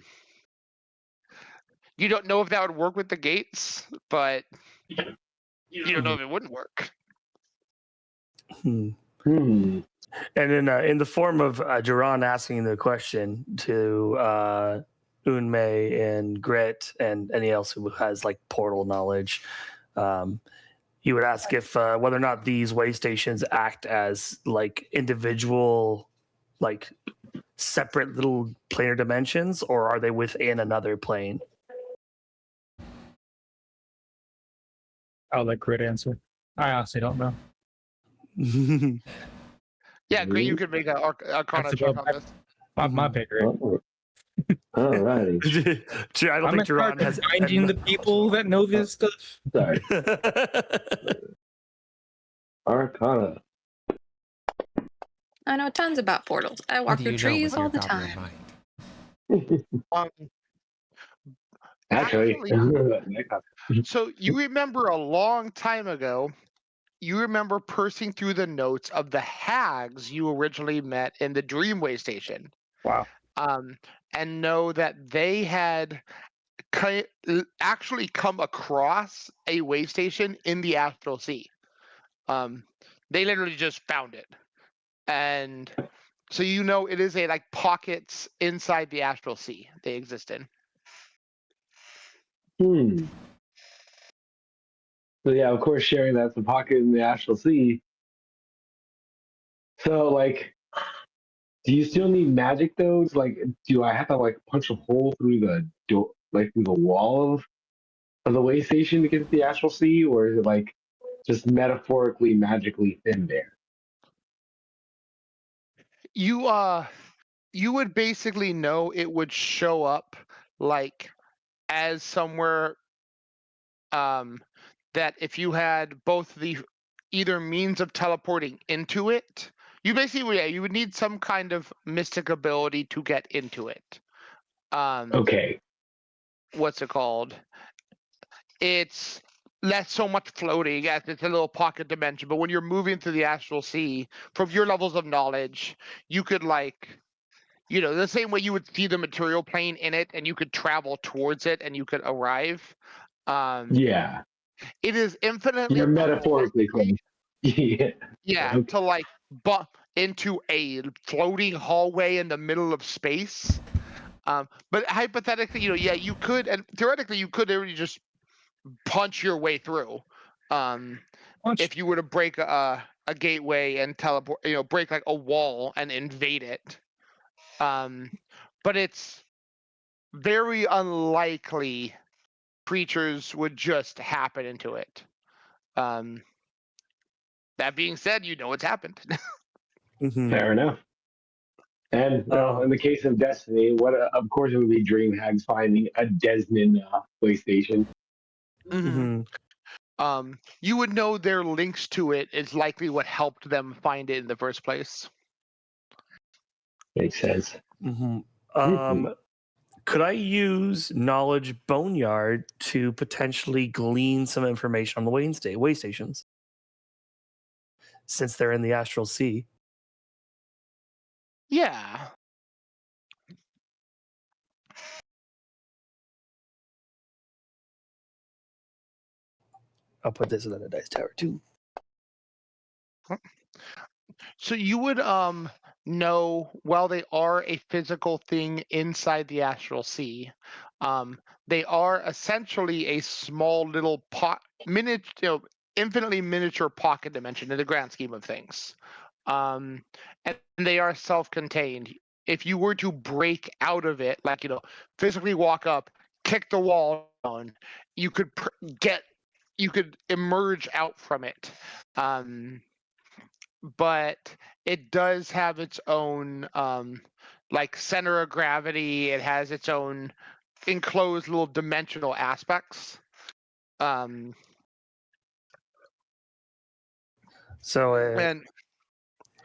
don't know if that would work with the gates, but you don't know if it wouldn't work. And in the form of Duran asking the question to Unmei and Grit and any else who has like portal knowledge, he would ask if whether or not these way stations act as like individual, like separate little planar dimensions, or are they within another plane? I'll let Grit answer. I honestly don't know. Yeah, Grit, you could make a Arcana check on this. My pick, Grit. All righty. I don't think Duran has finding the people that know this stuff. Sorry. Arcana. I know tons about portals. I What walk do through you know trees with all your the goblin time. mind? Actually. So you remember a long time ago, you remember pursing through the notes of the hags you originally met in the Dreamway station. Wow. And know that they had actually come across a way station in the Astral Sea. They literally just found it. And so it is a like pockets inside the Astral Sea they exist in. So yeah, of course, sharing that's a pocket in the Astral Sea. So like, do you still need magic though? It's like, do I have to like punch a hole through the door, like through the wall of the way station to get to the Astral Sea, or is it like just metaphorically magically thin there? You would basically know it would show up like as somewhere that if you had both the either means of teleporting into it, you would need some kind of mystic ability to get into it. Okay. What's it called? It's less so much floating as it's a little pocket dimension, but when you're moving through the Astral Sea, from your levels of knowledge, you could the same way you would see the material plane in it and you could travel towards it and you could arrive. Yeah. It is infinitely You're metaphorically close. Yeah. Yeah, Okay. to like bump into a floating hallway in the middle of space. But hypothetically, you could, and theoretically, you could already just punch your way through. If you were to break a gateway and teleport, break like a wall and invade it. But it's very unlikely creatures would just happen into it. That being said, it's happened. Fair enough. And in the case of Destiny, of course it would be Dream Hags finding a Desnin PlayStation. You would know their links to it is likely what helped them find it in the first place. Makes sense. Could I use Knowledge Boneyard to potentially glean some information on the way stations? Since they're in the Astral Sea. Yeah. I'll put this in the dice tower too. So you would know, while they are a physical thing inside the Astral Sea, they are essentially a small little infinitely miniature pocket dimension in the grand scheme of things. And they are self-contained. If you were to break out of it, like, physically walk up, kick the wall down, you could emerge out from it. But it does have its own like center of gravity. It has its own enclosed little dimensional aspects. So And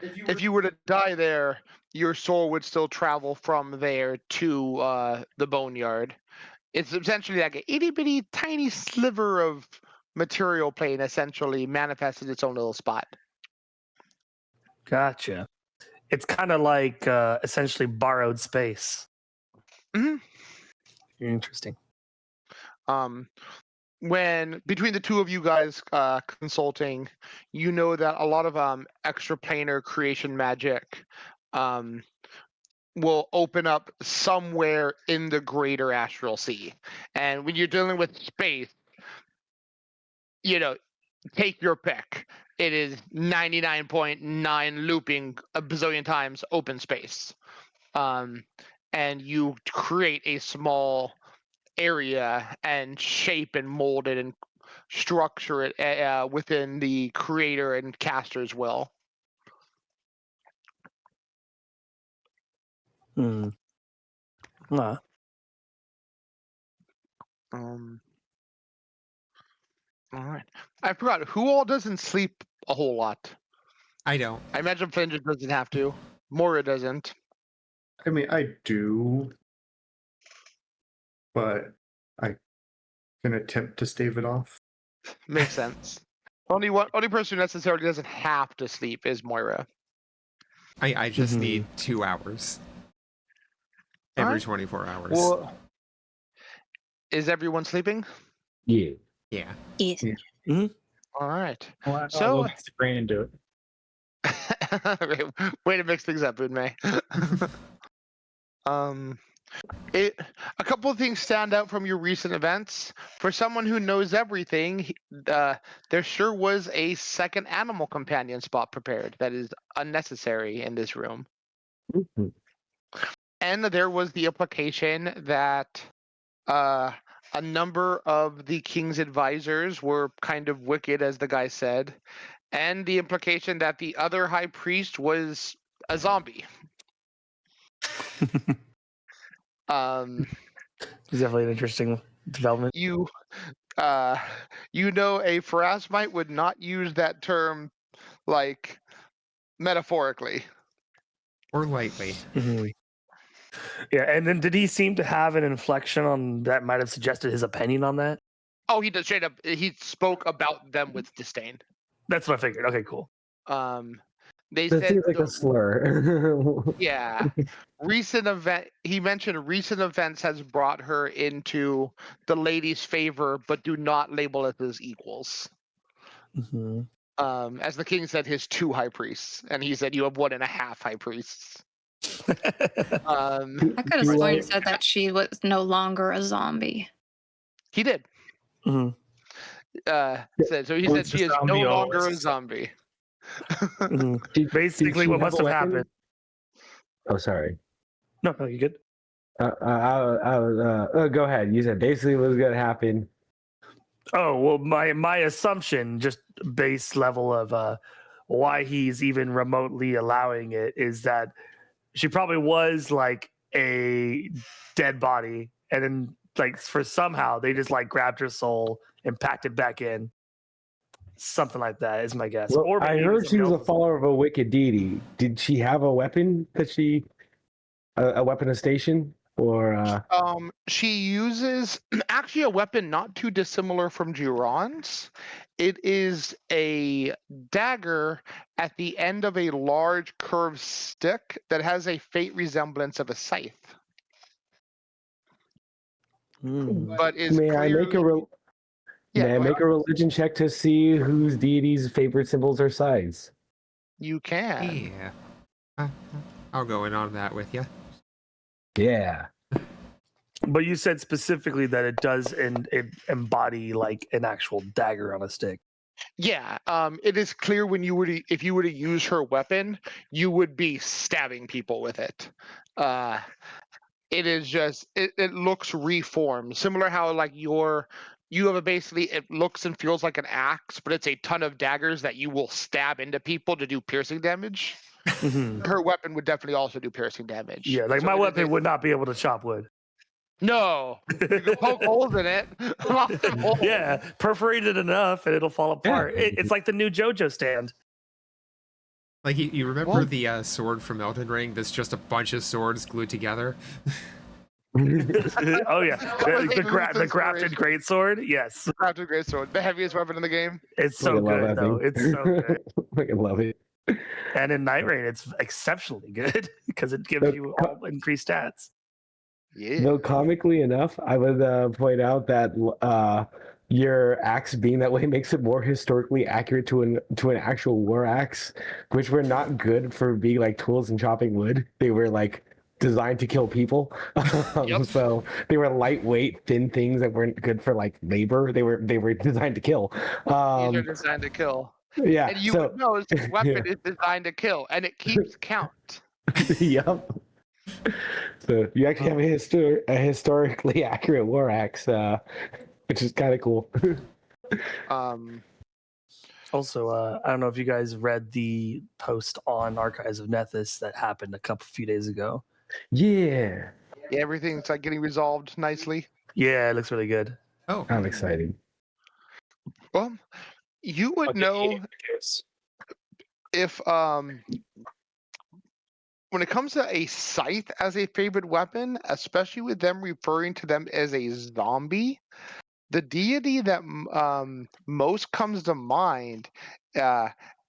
if you were to die there, your soul would still travel from there to the boneyard. It's essentially like an itty bitty tiny sliver of material plane, essentially manifested its own little spot. gotcha. It's kind of like essentially borrowed space. Mhm. Interesting. When between the two of you guys consulting, you know that a lot of extraplanar creation magic will open up somewhere in the greater astral sea. And when you're dealing with space, take your pick. It is 99.9 looping a bazillion times open space. And you create a small area and shape and mold it and structure it within the creator and caster's will. Hmm. Nah. All right. I forgot, who all doesn't sleep a whole lot? I don't. I imagine Flynn just doesn't have to. Mora doesn't. I mean, I do, but I can attempt to stave it off. Makes sense. Only person who necessarily doesn't have to sleep is Moira. I just Mhm. need 2 hours every Alright. 24 hours. Well, is everyone sleeping? Yeah. Yeah. Yes. All right. Well, So- I'll get Brain into it. Way to mix things up, May. A couple of things stand out from your recent events. For someone who knows everything, there sure was a second animal companion spot prepared that is unnecessary in this room. Mhm. And there was the implication that a number of the king's advisors were kind of wicked, as the guy said, and the implication that the other high priest was a zombie. It's definitely an interesting development. You a Pharasmite would not use that term like metaphorically. Or lightly. Mhm. Yeah, and then did he seem to have an inflection on that might have suggested his opinion on that? Oh, he does straight up. He spoke about them with disdain. That's what I figured. Okay, cool. They That said, seems like a slur. yeah, he mentioned recent events has brought her into the lady's favor, but do not label it as equals. Mm-hmm. As the king said, his 2 high priests, and he said you have 1.5 high priests. I could have sworn he said that she was no longer a zombie. He did. Mm-hmm. He said she is no zombie, longer always a zombie. Mm-hmm. Basically, what must have happened. Oh, sorry. No, you good? Go ahead. You said basically what was going to happen. Oh well, my assumption, just base level of why he's even remotely allowing it, is that she probably was like a dead body, and then like for somehow they just like grabbed her soul and packed it back in. Something like that is my guess. Well, Or I maybe heard she was a something else. follower of a wicked deity. Did she have a weapon? Could she a weapon of station? Or She uses actually a weapon not too dissimilar from Giron's. It is a dagger at the end of a large curved stick that has a faint resemblance of a scythe, but is may I make a clearly yeah. may I Go make ahead. a religion check to see whose deity's favorite symbols are sides? You can. Yeah. I'll go in on that with you. Yeah. But you said specifically that it does it embody like an actual dagger on a stick. Yeah, it is clear when you were to, if you were to use her weapon, you would be stabbing people with it. It is just it looks reformed, similar how like you have a basically it looks and feels like an axe, but it's a ton of daggers that you will stab into people to do piercing damage. Her weapon would definitely also do piercing damage. Yeah, like So my it is weapon would not be able to chop wood. No, you can poke holes in it. Lots of holes. Yeah, perforated enough and it'll fall apart. It's like the new JoJo stand. Like you remember Well- the sword from Elden Ring? That's just a bunch of swords glued together. Oh yeah, was a the Luther's grafted greatsword. Yes, Crafted great sword, the heaviest weapon in the game. it's so good though. It's so good. I love it. And in Night Rain, it's exceptionally good because it gives you all increased stats. Yeah. Though comically enough, I would point out that your axe being that way makes it more historically accurate to an actual war axe, which were not good for being like tools and chopping wood. They were like designed to kill people. Yep. So they were lightweight, thin things that weren't good for like labor. They were designed to kill. These are designed to kill. Yeah. And you so, would know this weapon is designed to kill, and it keeps count. Yep. So you actually have a historically accurate war axe, which is kind of cool. Also, I don't know if you guys read the post on Archives of Nethys that happened a few days ago. Yeah. Yeah, everything's like getting resolved nicely. Yeah, it looks really good. Oh, I'm excited. Well, you would know if when it comes to a scythe as a favorite weapon, especially with them referring to them as a zombie, the deity that most comes to mind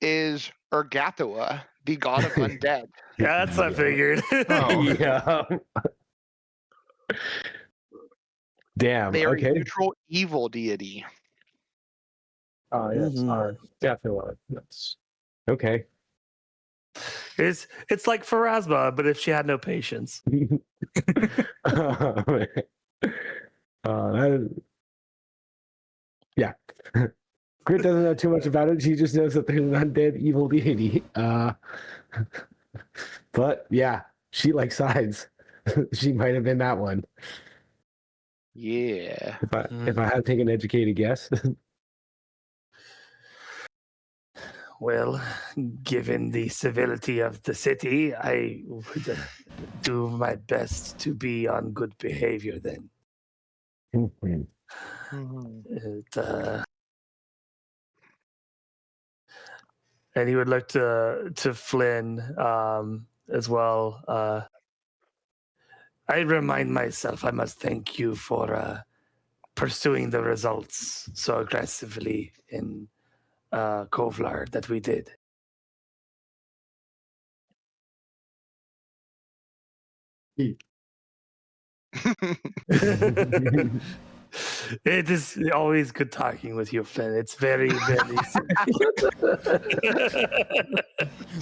is Urgatua, the god of undead. Yeah, that's what I figured. Oh. Yeah. Damn. They are a Okay. neutral evil deity. Oh yeah, it's Mhm. hard. Definitely. That's Okay. It's like Pharasma, but if she had no patience. Yeah. Grit doesn't know too much about it. She just knows that there's an undead evil deity. But yeah, she likes sides. She might have been that one. Yeah. If I had to take an educated guess. Well, given the civility of the city, I would do my best to be on good behavior then. And he would look to Flynn as well. I remind myself I must thank you for pursuing the results so aggressively in Kovlar that we did. It is always good talking with you, Flynn. It's very, very.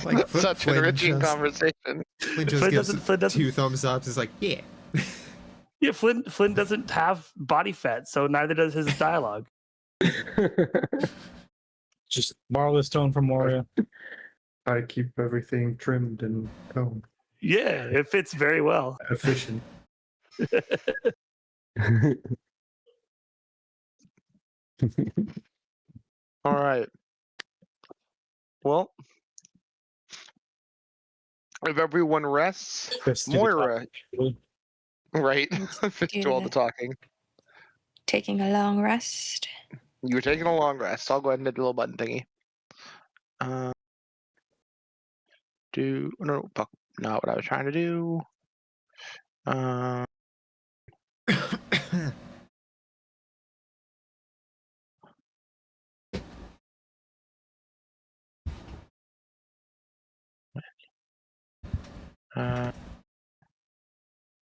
like Such an enriching conversation. Flynn just Flynn gives doesn't- 2 thumbs up. It's like, yeah. Yeah, Flynn doesn't have body fat, so neither does his dialogue. just borrow this tone from Moria. I keep everything trimmed and combed, Yeah, it fits very well. efficient. All right. Well, if everyone rests, Fist to the Moira, top. right? Fist to all the talking. Taking a long rest. You were taking a long rest. I'll go ahead and hit the little button thingy. No, fuck, not what I was trying to do.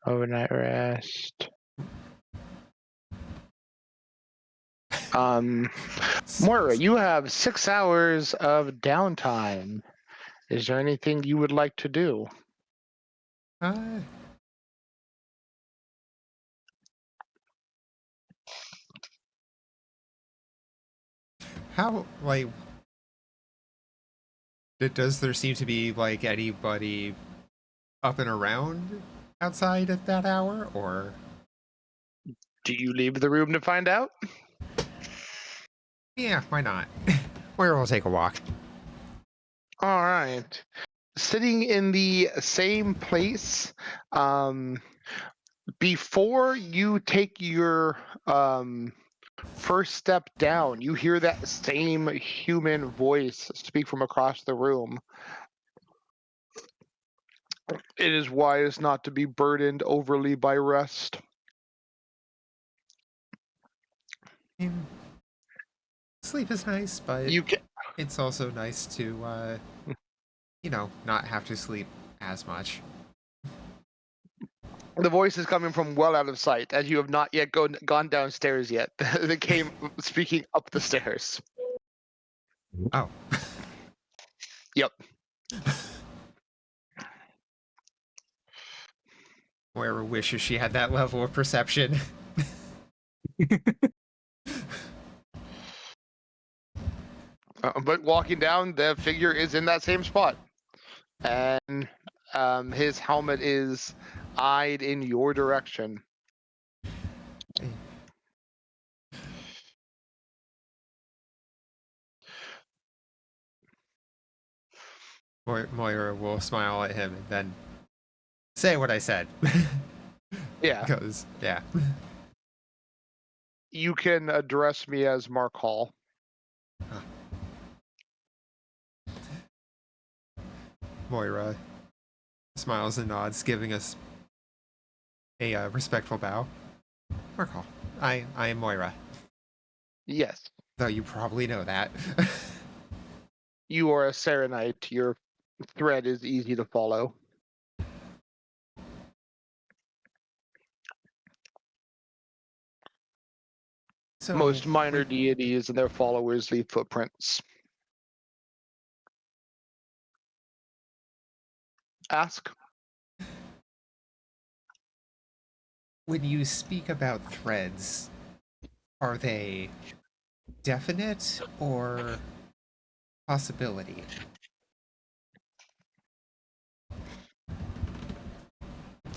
Overnight rest. Moira, you have 6 hours of downtime. Is there anything you would like to do? How, like, does there seem to be, like, anybody up and around outside at that hour, or? Do you leave the room to find out? Yeah, why not? Moira will take a walk. All right. Sitting in the same place, before you take your first step down, you hear that same human voice speak from across the room. It is wise not to be burdened overly by rest. Sleep is nice, but You can. it's also nice to, not have to sleep as much. The voice is coming from well out of sight, as you have not yet gone downstairs yet. They came speaking up the stairs. Oh. Yep. Moira wishes she had that level of perception. But walking down, the figure is in that same spot. And his helmet is eyed in your direction. Moira will smile at him and then say what I said. Yeah. Because, yeah. You can address me as Mark Hall. Moira smiles and nods, giving us a respectful bow. Markle, I am Moira. Yes. Though you probably know that. You are a Serenite. Your thread is easy to follow. So, Most minor deities and their followers leave footprints. Ask. when you speak about threads, are they definite or possibility?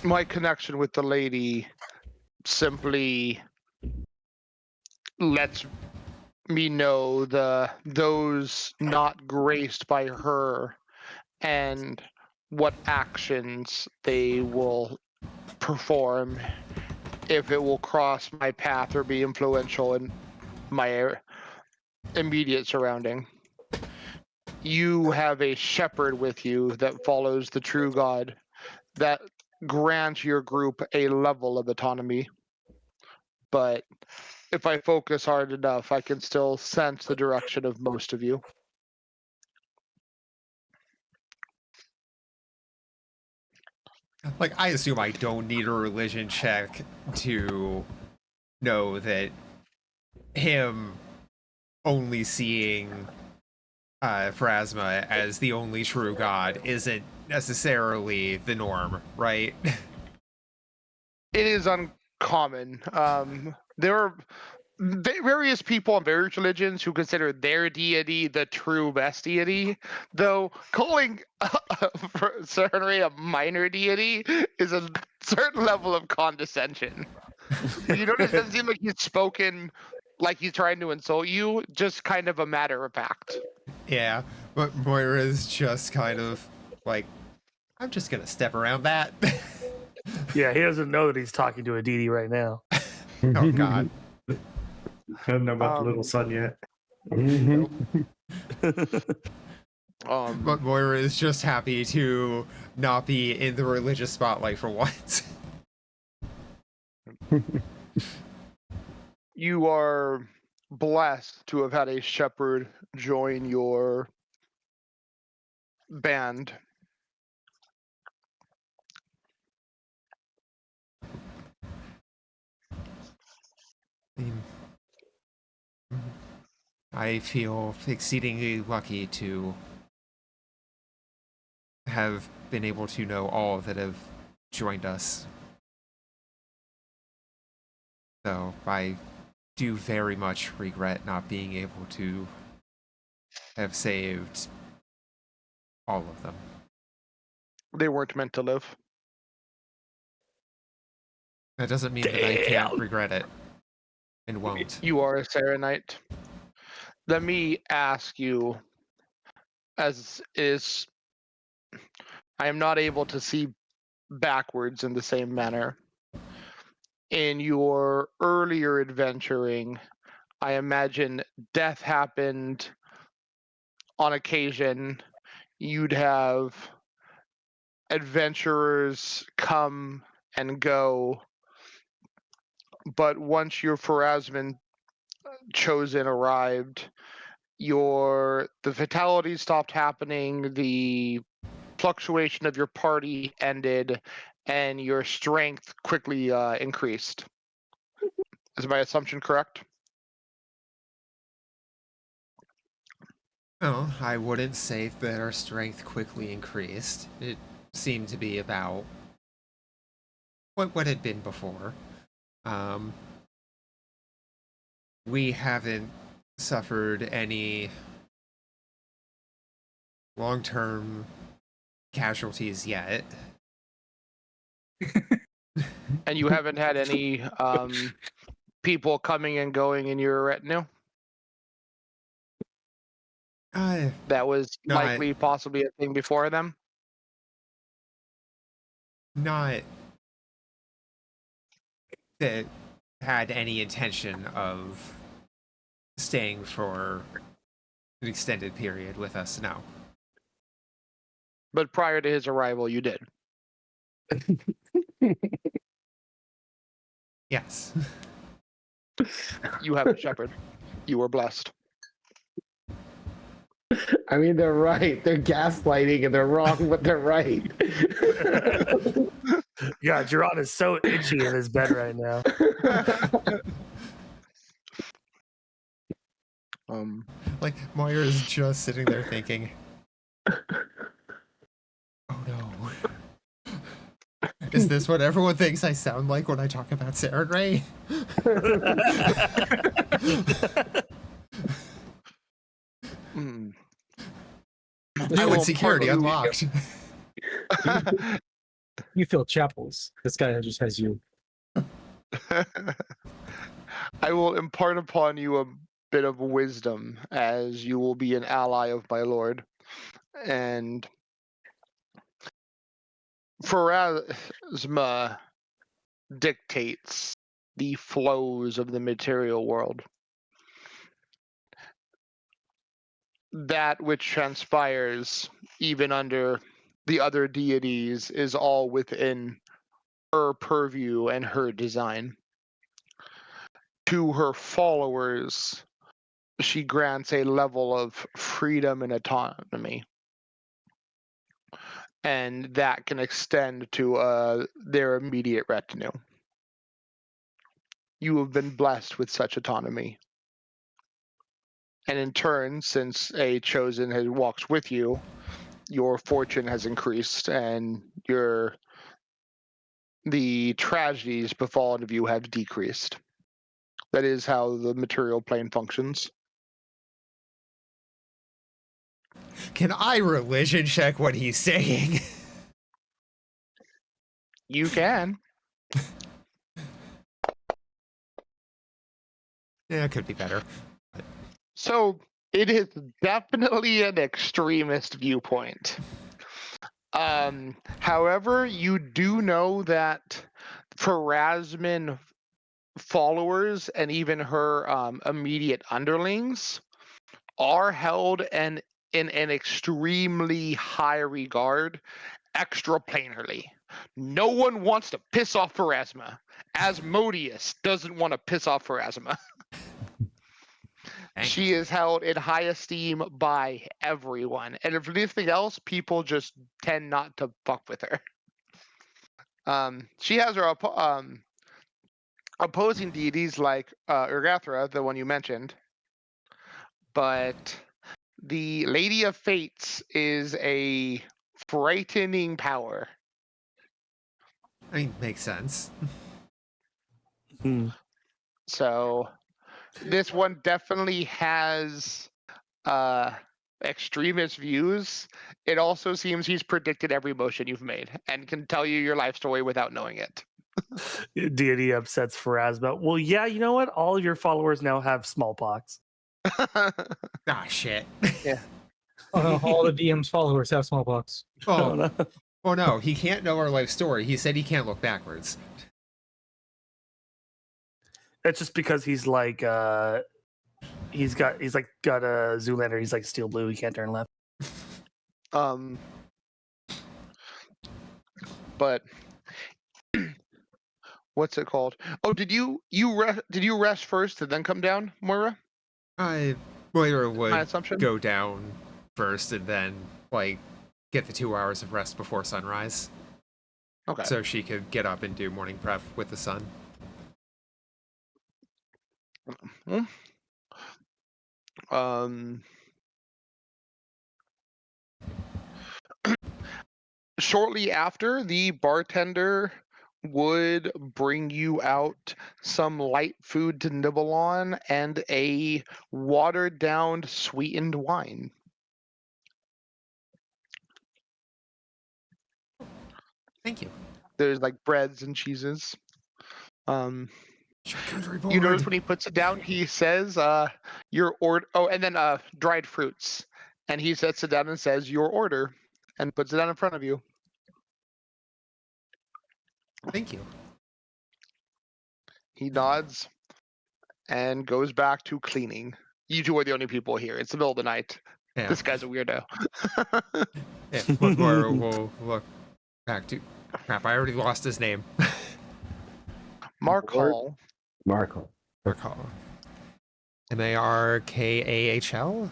My connection with the lady simply lets me know those not graced by her and what actions they will perform if it will cross my path or be influential in my immediate surrounding. You have a shepherd with you that follows the true God that grants your group a level of autonomy. But if I focus hard enough, I can still sense the direction of most of you. Like, I assume I don't need a religion check to know that him only seeing Phrasma as the only true god isn't necessarily the norm, right? It is uncommon. There are various people in various religions who consider their deity the true best deity, though calling Serenray a minor deity is a certain level of condescension. You notice it doesn't seem like he's spoken like he's trying to insult you, just kind of a matter of fact. Yeah, but Moira's just kind of like, I'm just gonna step around that. Yeah, he doesn't know that he's talking to a deity right now. Oh god. I don't know about the little son yet. But Moira is just happy to not be in the religious spotlight for once. You are blessed to have had a shepherd join your band. I feel exceedingly lucky to have been able to know all that have joined us. So I do very much regret not being able to have saved all of them. They weren't meant to live. That doesn't mean that I can't Damn. regret it and won't. You are a Serenite. Let me ask you, as is, I am not able to see backwards in the same manner. In your earlier adventuring, I imagine death happened on occasion. You'd have adventurers come and go, but once your Pharasman chosen arrived, the fatalities stopped happening, the fluctuation of your party ended, and your strength quickly increased. Is my assumption correct? No, I wouldn't say that our strength quickly increased. It seemed to be about what had been before. We haven't suffered any long-term casualties yet. And you haven't had any people coming and going in your retinue? That was No, likely possibly a thing before them? not that had any intention of staying for an extended period with us, no. But prior to his arrival, you did. Yes. You have a shepherd. You were blessed. I mean, they're right. They're gaslighting and they're wrong, but they're right. Yeah, Gerard is so itchy in his bed right now. Like, Moira is just sitting there thinking, oh no. Is this what everyone thinks I sound like when I talk about Saren Ray? Mm. New insecurity unlocked. You fill chapels. This guy just has you. I will impart upon you a bit of wisdom, as you will be an ally of my lord. And Pharasma dictates the flows of the material world. That which transpires, even under the other deities, is all within her purview and her design. To her followers, she grants a level of freedom and autonomy. And that can extend to their immediate retinue. You have been blessed with such autonomy. And in turn, since a chosen has walks with you, your fortune has increased and the tragedies befallen of you have decreased. That is how the material plane functions. Can I religion check what he's saying? You can. Yeah, it could be better. So it is definitely an extremist viewpoint. However, you do know that Pharasman followers and even her immediate underlings are held in an extremely high regard extraplanarly. No one wants to piss off Pharasma. Asmodeus doesn't want to piss off Pharasma. Dang. She is held in high esteem by everyone. And if anything else, people just tend not to fuck with her. She has her opposing deities like Urgathra, the one you mentioned. But the Lady of Fates is a frightening power. I mean, makes sense. Hmm. So this one definitely has extremist views. It also seems he's predicted every motion you've made and can tell you your life story without knowing it. Deity upsets Pharasma. Well, yeah, you know what? All of your followers now have smallpox. Ah, shit. Yeah. Oh no, all the DM's followers have smallpox. Oh, Oh, no. oh no, he can't know our life story. He said he can't look backwards. It's just because he's like he's got a Zoolander. He's like steel blue. He can't turn left. But what's it called? Oh, did you rest first and then come down, Moira? Moira My would assumption. go down first and then, like, get the 2 hours of rest before sunrise. Okay. So she could get up and do morning prep with the sun. Shortly after, the bartender would bring you out some light food to nibble on and a watered down sweetened wine. Thank you. There's like breads and cheeses. Charcuterie You notice board. when he puts it down, he says, your order. Oh, and then dried fruits. And he sets it down and says, your order, and puts it down in front of you. Thank you. He nods and goes back to cleaning. You two are the only people here. It's the middle of the night. Yeah. This guy's a weirdo. Yeah. Moira will look back to. Crap, I already lost his name. Mark Lord? Hall. Markle. Markahl. Markahl?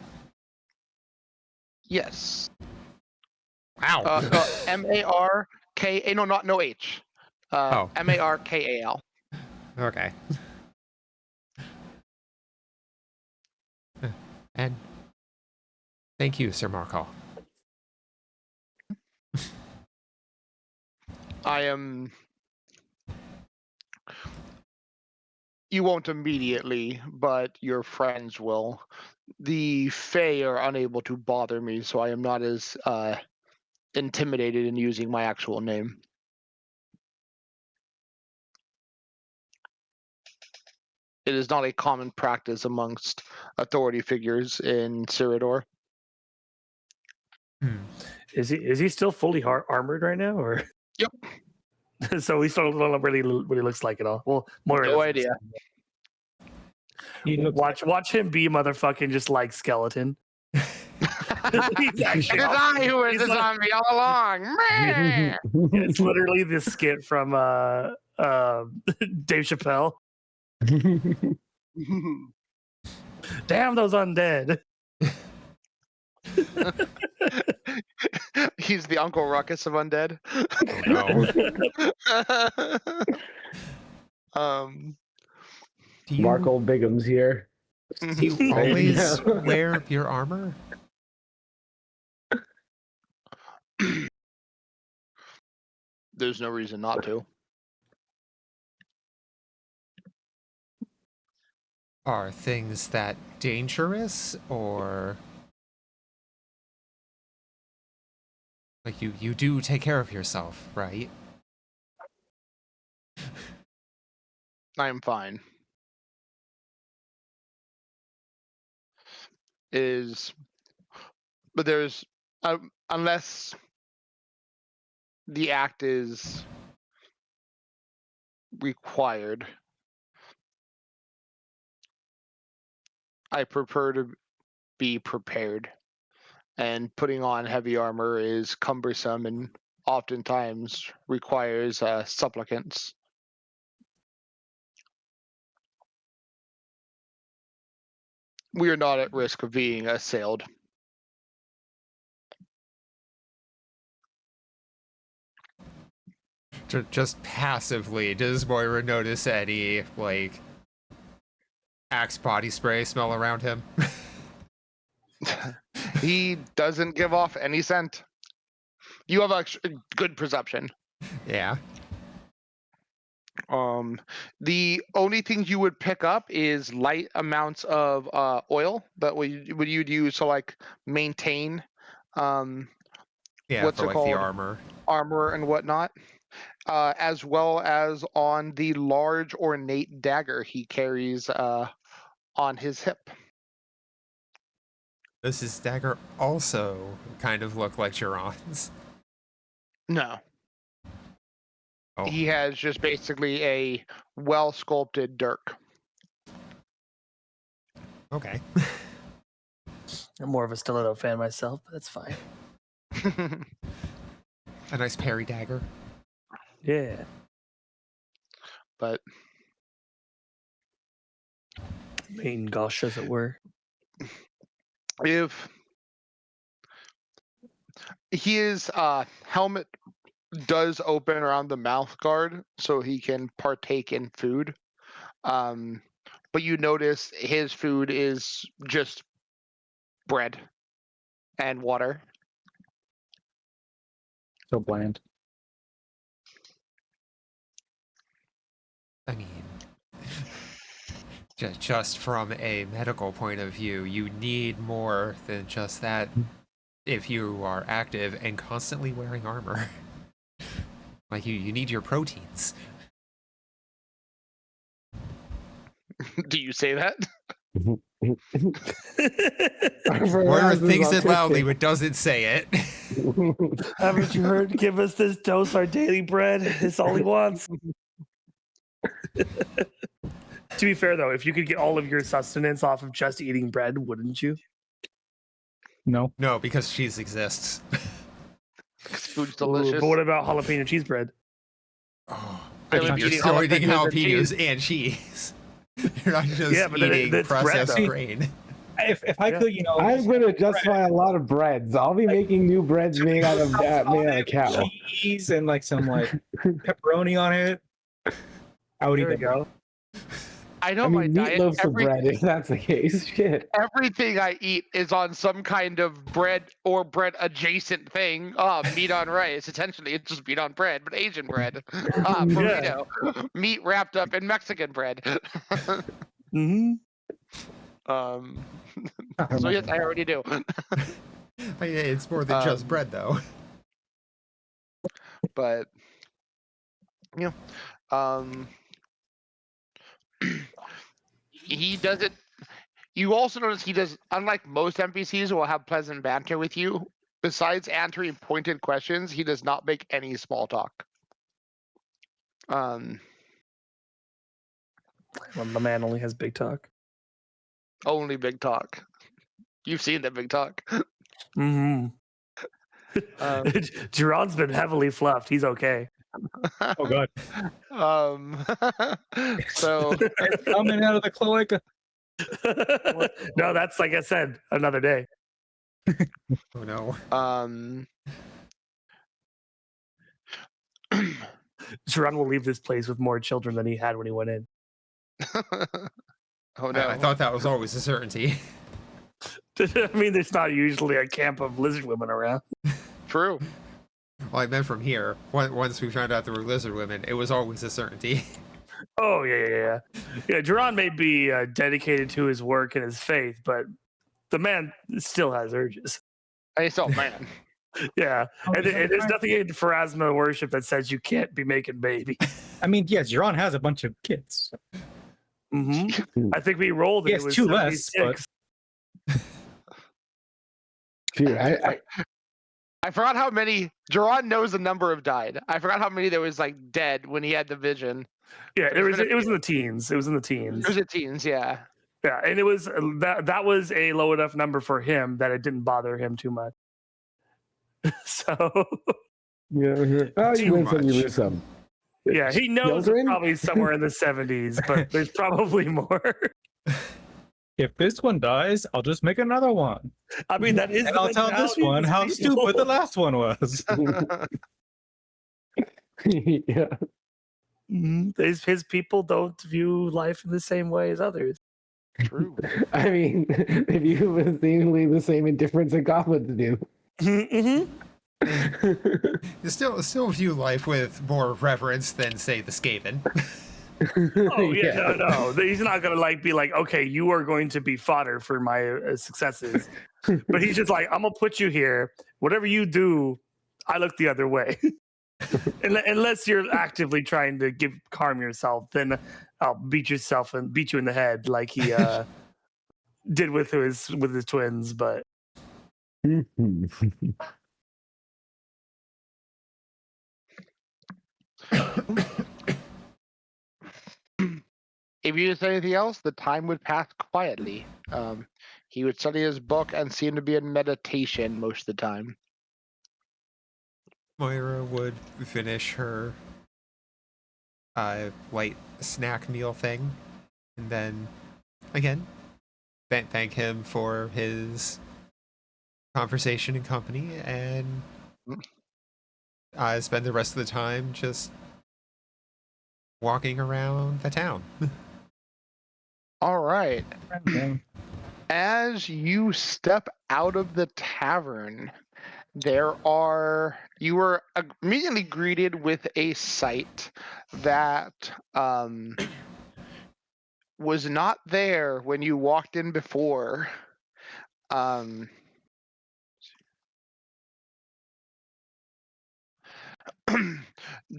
Yes. Wow. M-A-R-K-A. No H. Oh. M-A-R-K-A-L. Okay. And thank you, Sir Markahl. I am. You won't immediately, but your friends will. The Fae are unable to bother me, so I am not as intimidated in using my actual name. It is not a common practice amongst authority figures in Cyrodiil. Is he still fully armored right now, or? Yep. So we still don't know really what he looks like at all. Well, Moira No doesn't idea. He looks watch him be motherfucking just like skeleton. He's actually It's I who is he's the like- zombie all along. Meh. It's literally this skit from Dave Chappelle. Damn those undead. He's the Uncle Ruckus of undead. No. Do you, Markle Bigum's here. do you always wear your armor? There's no reason not to. Are things that dangerous, or like you do take care of yourself, right? I'm fine. But there's unless the act is required, I prefer to be prepared. And putting on heavy armor is cumbersome and oftentimes requires supplicants. We are not at risk of being assailed. Just passively, does Moira notice any, like, Axe body spray smell around him? He doesn't give off any scent. You have a good perception. Yeah. The only things you would pick up is light amounts of oil that you'd use to like maintain Yeah, what's for it like called? the armor. Armor and whatnot, as well as on the large ornate dagger he carries on his hip. Does his dagger also kind of look like Jiron's? No. Oh. He has just basically a well sculpted dirk. Okay. I'm more of a stiletto fan myself, but that's fine. A nice parry dagger. Yeah. But Main gosh, as it were. if his helmet does open around the mouth guard so he can partake in food, but you notice his food is just bread and water. So bland. I mean, just from a medical point of view, you need more than just that if you are active and constantly wearing armor. Like, you need your proteins. Do you say that? Moira thinks it loudly but doesn't say it. Haven't you heard? Give us this dose, our daily bread. It's all he wants. To be fair, though, if you could get all of your sustenance off of just eating bread, wouldn't you? No. No, because cheese exists. Food's Ooh, delicious. but what about jalapeno cheese bread? Oh, I I would mean, you're eat still eating jalapenos and jalapenos and cheese. You're not just Yeah, but then eating that's bread, processed though. grain. If I Yeah. could, you know, I'm gonna justify a lot of breads. I'll be making new breads made out of cow. cheese and like some like pepperoni on it, I would eat There we that. go. I know I my mean, diet. meatloaf's of bread if that's the case. Shit. Everything I eat is on some kind of bread or bread adjacent thing. Meat on rice. Essentially, it's just meat on bread, but Asian bread. Burrito. Meat wrapped up in Mexican bread. Mm-hmm. So yes, I already do. I mean, it's more than just bread, though. But he doesn't. You also notice he does, unlike most NPCs who will have pleasant banter with you. Besides answering pointed questions, he does not make any small talk. Well, the man only has big talk. Only big talk. You've seen that big talk. Mm-hmm. Jiron's been heavily fluffed. He's okay. Oh god, So it's coming out of the cloaca. No, that's like I said, another day. Oh no. Jiron will leave this place with more children than he had when he went in. Oh no! I thought that was always a certainty. I mean, there's not usually a camp of lizard women around. True. Well, I meant from here. Once we found out there were lizard women, it was always a certainty. Oh, yeah. Jiron may be dedicated to his work and his faith, but the man still has urges. I still man. Yeah, and there's nothing in Pharasma worship that says you can't be making babies. I mean, yes, Jiron has a bunch of kids. Mm-hmm. I think we rolled. He It has was two less, 76. Dude, I forgot how many. Jiron knows the number of died. I forgot how many there was like dead when he had the vision. Yeah, it was in the teens. It was in the teens. It was in teens, yeah. Yeah, and it was that was a low enough number for him that it didn't bother him too much. So Yeah. Oh, Too you win some, you much. lose some. Yeah, he knows it's Children? probably somewhere in the 70s, but there's probably more. If this one dies, I'll just make another one. I mean, that is And the I'll tell this mentality of one these how people. stupid the last one was. Yeah. His people don't view life in the same way as others. True. I mean, they view it seemingly the same indifference that goblins do. Mm-hmm. You still view life with more reverence than, say, the Skaven. Oh yeah, no. He's not gonna be like, okay, you are going to be fodder for my successes. But he's just like, I'm gonna put you here. Whatever you do, I look the other way. Unless you're actively trying to harm yourself, then I'll beat you in the head like he did with his twins. But If you didn't say anything else, the time would pass quietly. He would study his book and seem to be in meditation most of the time. Moira would finish her light snack meal thing, and then again thank him for his conversation and company, and spend the rest of the time just walking around the town. All right. As you step out of the tavern, you were immediately greeted with a sight that was not there when you walked in before.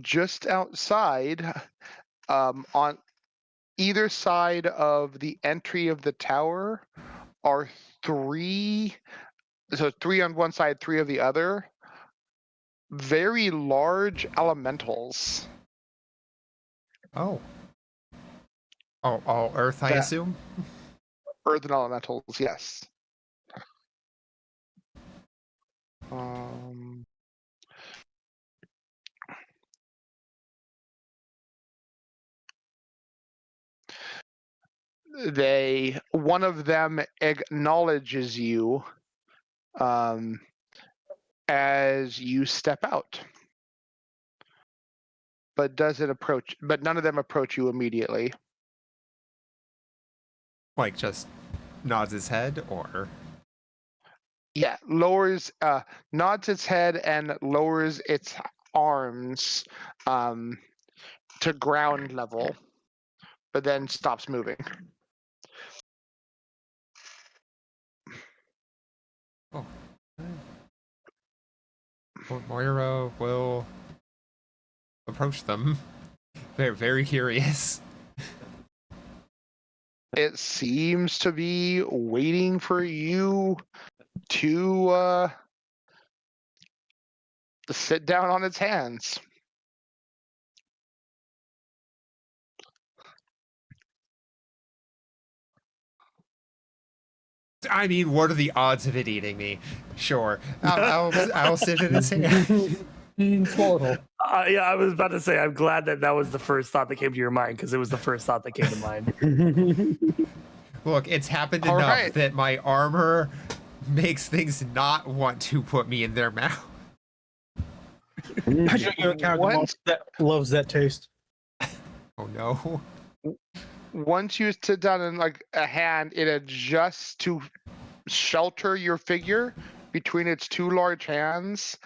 Just outside, on either side of the entry of the tower are three on one side, three of the other, very large elementals. Oh. All Earth, I assume? Earth and elementals, yes. One of them acknowledges you as you step out, but none of them approach you immediately. Like, just nods his head, or? Yeah, nods its head and lowers its arms to ground level, but then stops moving. Oh. Moira will approach them. They're very curious. It seems to be waiting for you to sit down on its hands. I mean, what are the odds of it eating me? Sure, I'll sit in its hand. Yeah, I was about to say, I'm glad that was the first thought that came to your mind, because it was the first thought that came to mind. Look, it's happened All enough right. that my armor makes things not want to put me in their mouth. Imagine you're a character that loves that taste. Oh no. Once you sit down in like a hand, it adjusts to shelter your figure between its two large hands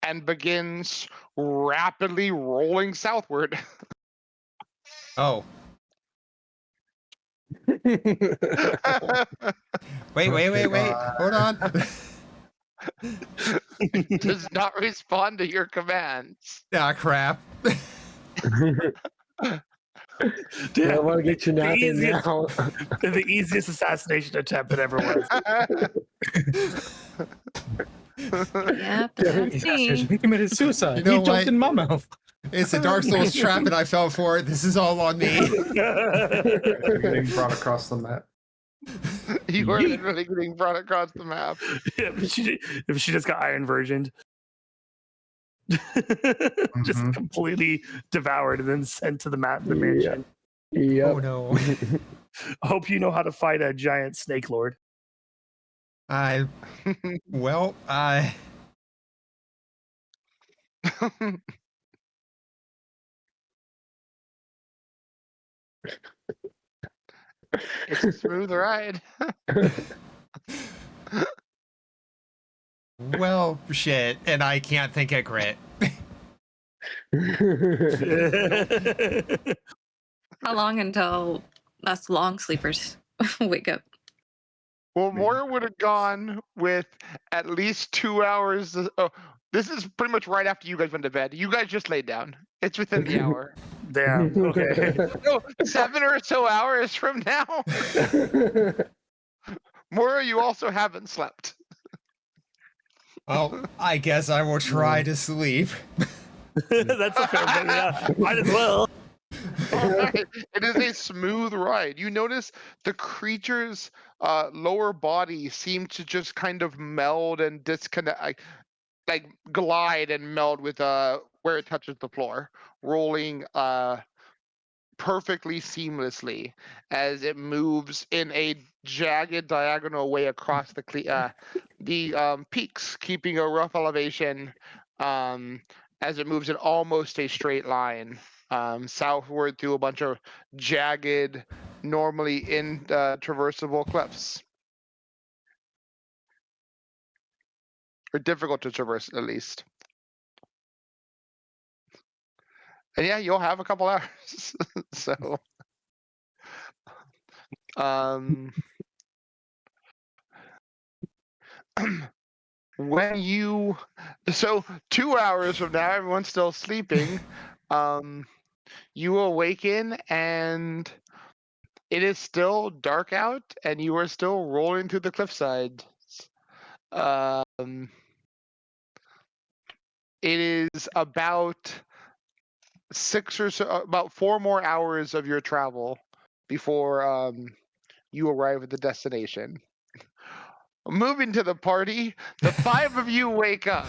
and begins rapidly rolling southward. Oh. Wait. Hold on. Does not respond to your commands. Ah, crap. I want to get you napping now. The easiest assassination attempt that ever was. Yeah, that's me. He committed suicide. You know He jumped what? in my mouth. It's a Dark Souls trap and I fell for it. This is all on me. You're getting brought across the map. You are literally getting brought across the map. Yeah, if she just got iron versioned. Just completely devoured and then sent to the mansion. Yep. Oh no. Hope you know how to fight a giant snake lord. Well, It's a smooth ride. well, shit, and I can't think of crit. How long until us long sleepers wake up? Well, Moira would have gone with at least 2 hours. Oh, this is pretty much right after you guys went to bed. You guys just laid down. It's within the hour. Damn. Okay. No, 7 or so hours from now. Moira, you also haven't slept. Well, I guess I will try to sleep. That's a fair point. Yeah, might as well. Alright, it is a smooth ride. You notice the creature's lower body seemed to just kind of meld and disconnect, like glide and meld with where it touches the floor, rolling perfectly seamlessly as it moves in a jagged diagonal way across the peaks, keeping a rough elevation as it moves in almost a straight line southward through a bunch of jagged, normally traversable cliffs. Or difficult to traverse, at least. And yeah, you'll have a couple hours. So, when you, so 2 hours from now, everyone's still sleeping. You awaken and it is still dark out, and you are still rolling through the cliffside. It is about about 4 more hours of your travel before you arrive at the destination. Moving to the party, the 5 of you wake up.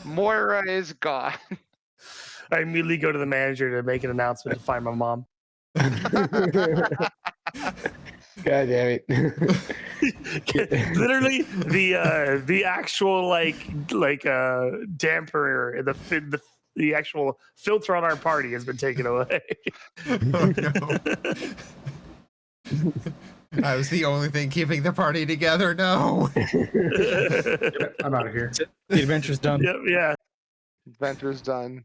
Moira is gone. I immediately go to the manager to make an announcement to find my mom. God damn it! Literally, the actual damper, the actual filter on our party has been taken away. Oh no. I was the only thing keeping the party together. No. I'm out of here. The adventure's done. Yep, yeah. Adventure's done.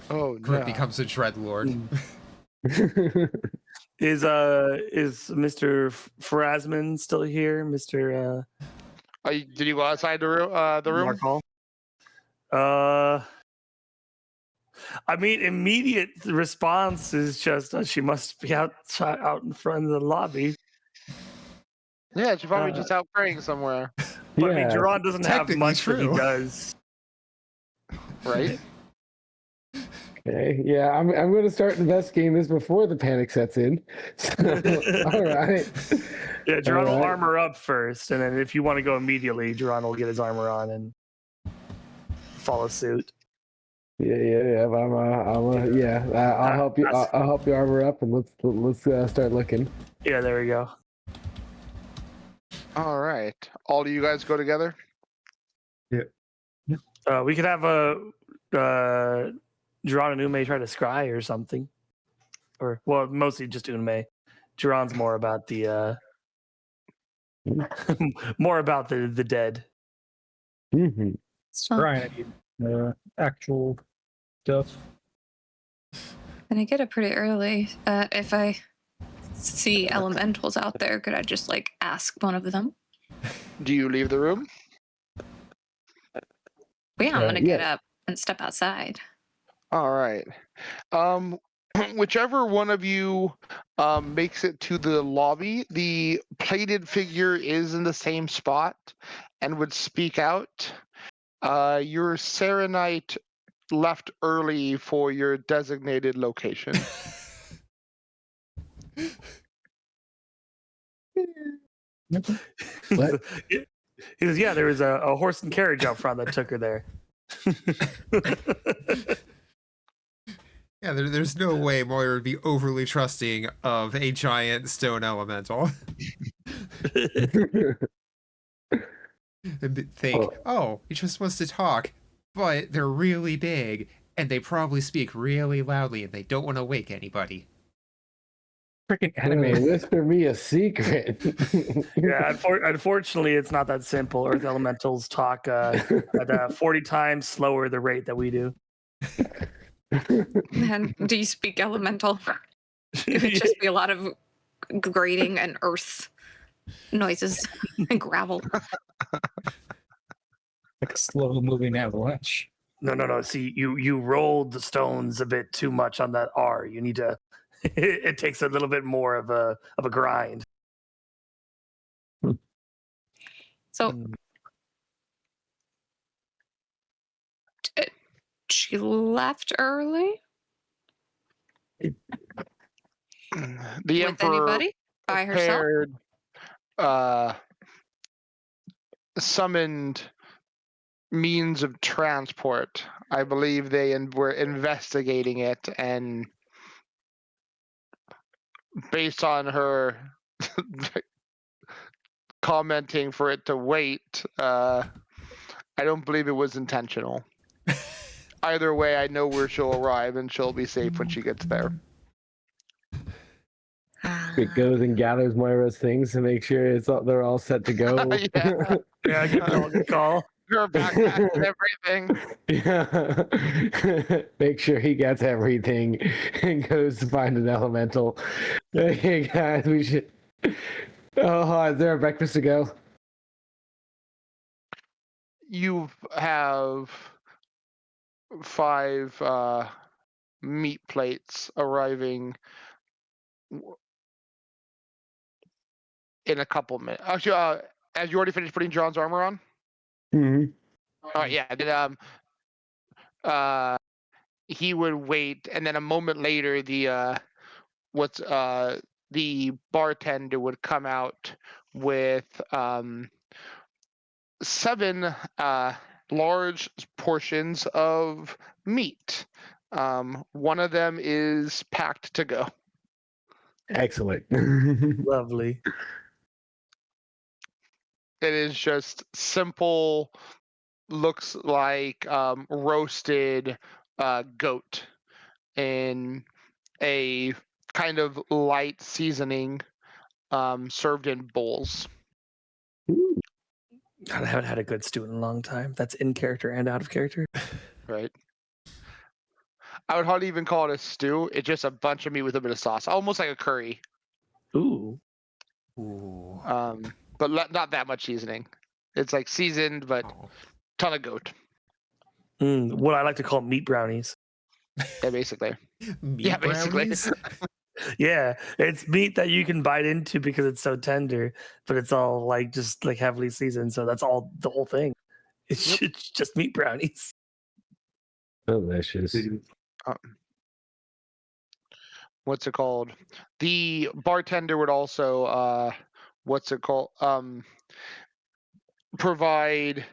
Oh Grit no. becomes a dreadlord. Is Mr. Farazman still here, Mr. Did you go outside the room? Markall? I mean, immediate response is just she must be out in front of the lobby. Yeah, she's probably just out praying somewhere. But I mean, Duran doesn't have much that he true. does. Right? Okay, yeah, I'm going to start investigating this before the panic sets in. So, all right. Yeah, Duran will All right. armor up first, and then if you want to go immediately, Duran will get his armor on and follow suit. Yeah. I'll help you. I'll help you armor up, and let's start looking. Yeah, there we go. All right. All of you guys go together? We could have Duran and Ume try to scry or something, or well, mostly just Ume. Duran's more about the the dead. Mm-hmm. So Brian, I need actual stuff. when I get up pretty early, if I see elementals out there, could I just ask one of them? Do you leave the room? Well, yeah, I'm gonna get Yeah. up and step outside. All right. Whichever one of you makes it to the lobby, the plated figure is in the same spot and would speak out. Your Serenite left early for your designated location. What? He says, "Yeah, there was a horse and carriage out front that took her there." Yeah, there's no way Moira would be overly trusting of a giant stone elemental. And think, oh, he just wants to talk, but they're really big, and they probably speak really loudly, and they don't want to wake anybody. Freaking Hey, anime. whisper me a secret. Yeah, unfortunately, it's not that simple. Earth elementals talk at 40 times slower the rate that we do. And do you speak elemental? It would just be a lot of grating and earth noises and gravel. Like a slow moving avalanche. No. See, you rolled the stones a bit too much on that R. You need to. It takes a little bit more of a grind. So she left early The with Emperor anybody by herself. prepared, summoned means of transport. I believe they were investigating it, and based on her commenting for it to wait, I don't believe it was intentional. Either way, I know where she'll arrive, and she'll be safe when she gets there. It goes and gathers Moira's things to make sure they're all set to go. Yeah, good call. Her backpack and everything. Yeah. Make sure he gets everything and goes to find an elemental. Hey guys, we should. Oh, is there a breakfast to go? You have 5 meat plates arriving in a couple minutes. Actually, as you already finished putting John's armor on? Mm-hmm. All right, yeah. Then he would wait, and then a moment later, the bartender would come out with 7 large portions of meat. One of them is packed to go. Excellent. Lovely. It is just simple, looks like roasted goat in a kind of light seasoning, served in bowls. God, I haven't had a good stew in a long time. That's in character and out of character. Right. I would hardly even call it a stew. It's just a bunch of meat with a bit of sauce, almost like a curry. Ooh. But not that much seasoning. It's like seasoned, but ton of goat. What I like to call meat brownies. Yeah, basically. Meat brownies? Yeah, it's meat that you can bite into because it's so tender, but it's all like just like heavily seasoned. So that's all the whole thing. It's just meat brownies. Delicious. What's it called? The bartender would also provide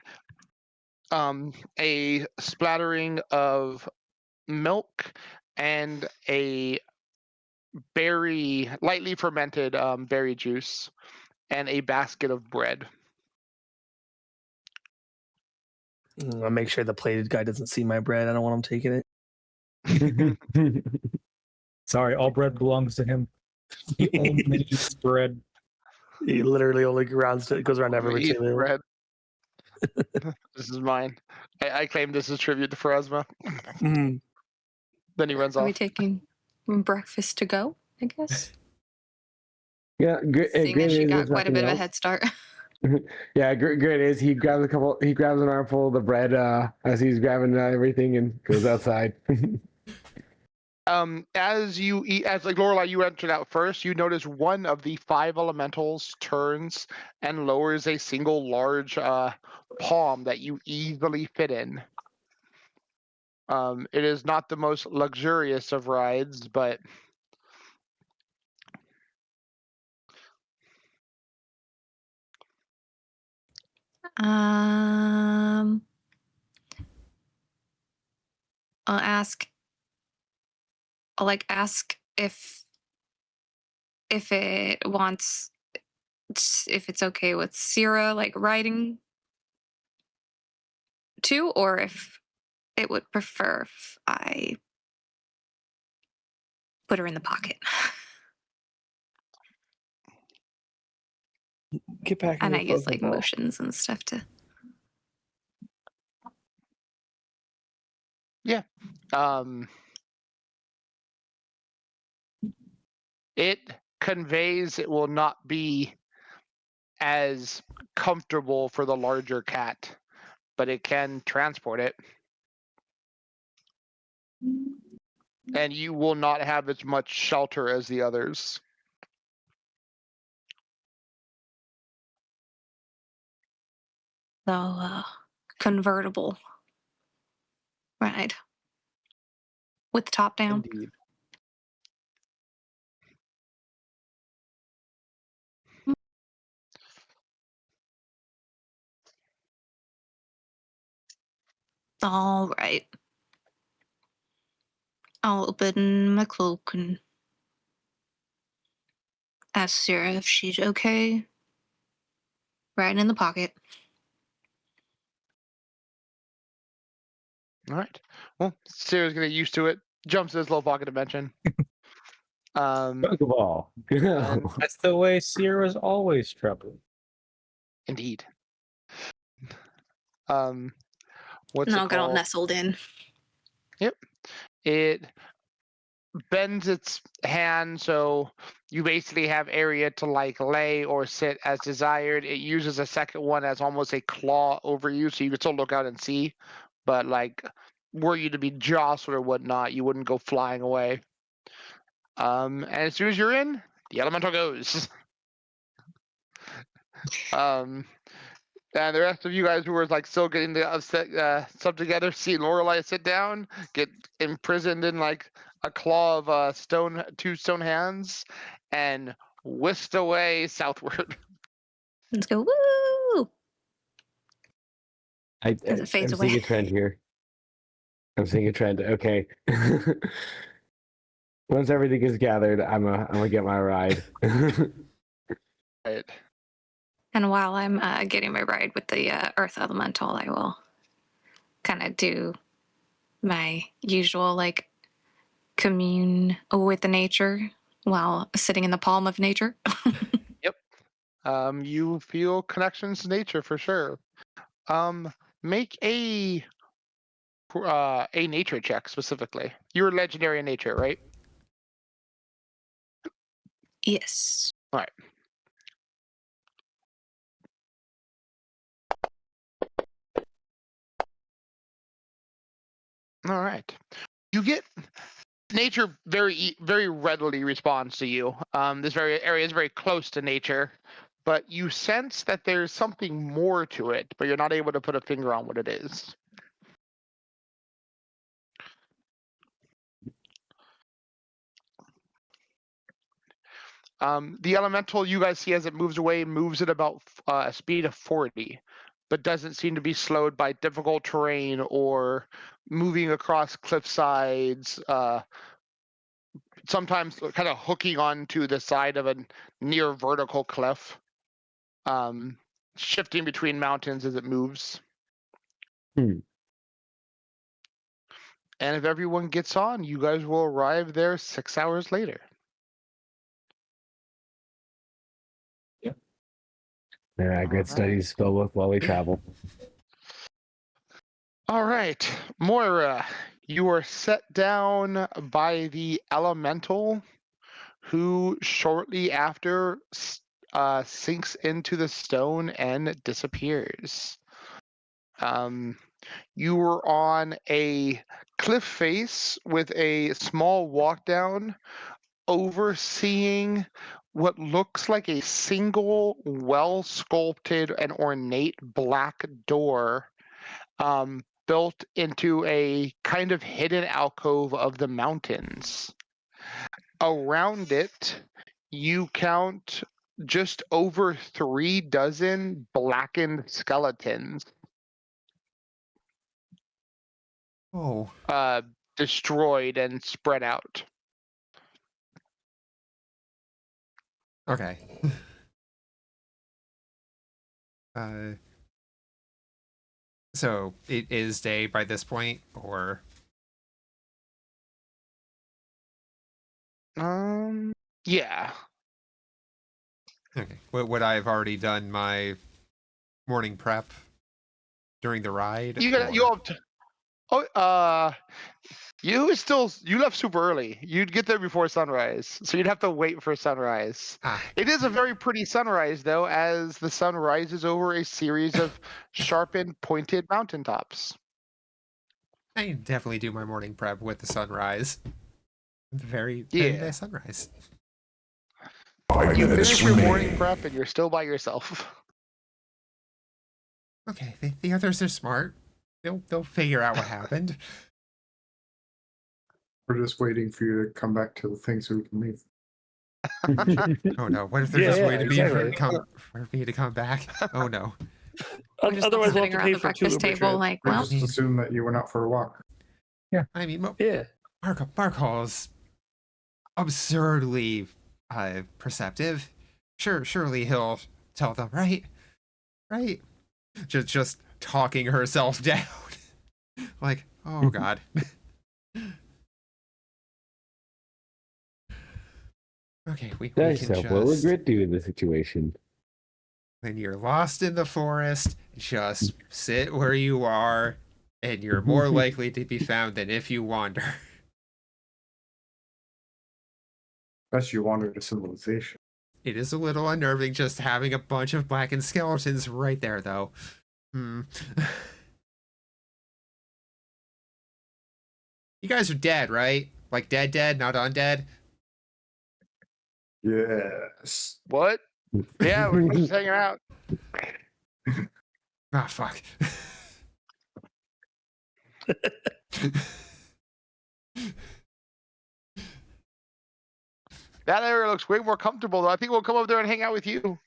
a splattering of milk and a lightly fermented berry juice and a basket of bread. I'll make sure the plated guy doesn't see my bread. I don't want him taking it. Sorry, all bread belongs to him. He only eats bread. He literally only goes around every Eat table. bread. This is mine. I claim this is tribute to Pharasma. Mm. Then he runs Are we off. taking breakfast to go, I guess? Yeah, Seeing as she got quite a bit of a head start. Yeah, great is he grabs an armful of the bread as he's grabbing everything and goes outside. As like Lorelai, you entered out first, you notice one of the 5 elementals turns and lowers a single large palm that you easily fit in. It is not the most luxurious of rides, but I'll ask if it wants if it's okay with Sierra like riding too, or if it would prefer if I put her in the pocket. Get back in And your I use like Pokeball. motions and stuff to. It conveys it will not be as comfortable for the larger cat, but it can transport it. And you will not have as much shelter as the others. So, convertible ride with the top down. Indeed. All right. I'll open my cloak and ask Sarah if she's okay. Right in the pocket. All right. Well, Sarah's gonna get used to it. Jumps in his low pocket dimension. Pokeball. And- That's the way Sierra's always troubled. Indeed. What's And it I'll get all called? nestled in. It bends its hand, so you basically have area to like lay or sit as desired. It uses a second one as almost a claw over you, so you can still look out and see. But like, were you to be jostled or whatnot, you wouldn't go flying away. And as soon as you're in, the elemental goes. And the rest of you guys who were like still getting the stuff together, see Lorelei sit down, get imprisoned in like a claw of two stone hands, and whisked away southward. Let's go. Woo! As it fades I'm seeing away. a trend here. I'm seeing a trend. Okay. Once everything is gathered, I'm gonna get my ride. Right. And while I'm getting my ride with the Earth Elemental, I will kind of do my usual like commune with the nature while sitting in the palm of nature. You feel connections to nature for sure. Make a nature check specifically. You're legendary in nature, right? Yes. All right. All right. You get nature very readily responds to you. This area is very close to nature, but you sense that there's something more to it, but you're not able to put a finger on what it is. The elemental you guys see as it moves away moves at about a speed of 40, but doesn't seem to be slowed by difficult terrain or moving across cliff sides. Sometimes kind of hooking onto the side of a near vertical cliff, shifting between mountains as it moves. Hmm. And if everyone gets on, you guys will arrive there 6 hours later. Yeah, great studies spell with while we travel. All right, Moira, you are set down by the elemental, who shortly after sinks into the stone and disappears. You were on a cliff face with a small walk down, overseeing what looks like a single well-sculpted and ornate black door, built into a kind of hidden alcove of the mountains. Around it, you count just over 3 dozen blackened skeletons. Oh. destroyed and spread out. Okay. uh. So it is day by this point, or? Yeah. Okay. Would I have already done my morning prep during the ride? You have to. You left super early. You'd get there before sunrise, so you'd have to wait for sunrise. Ah, It is a very pretty sunrise, though, as the sun rises over a series of sharpened, pointed mountaintops. I can definitely do my morning prep with the sunrise. Very Yeah. nice sunrise. 5 You minutes finish your morning remaining. prep, and you're still by yourself. Okay, the others are smart. They'll figure out what happened. We're just waiting for you to come back to the thing so we can leave. Oh no! What if they're Yeah, just yeah, waiting exactly. for me to come back? Oh no! We're just all Otherwise, we'll have sitting to around pay the for two breakfast Uber table, trips. like, We well, just assumed that you went out for a walk. I mean, Yeah. Mark Hall's absurdly perceptive. Surely he'll tell them, right? Right? Just talking herself down. Like, oh god. Okay, we can Thyself, what would just. Grit do in this situation? When you're lost in the forest, just sit where you are, and you're more likely to be found than if you wander. Unless you wandered to civilization. It is a little unnerving just having a bunch of blackened skeletons right there, though. You guys are dead, right? Like dead, not undead? Yes. What? Yeah, we're just hanging out. Ah, fuck. That area looks way more comfortable, though. I think we'll come up there and hang out with you.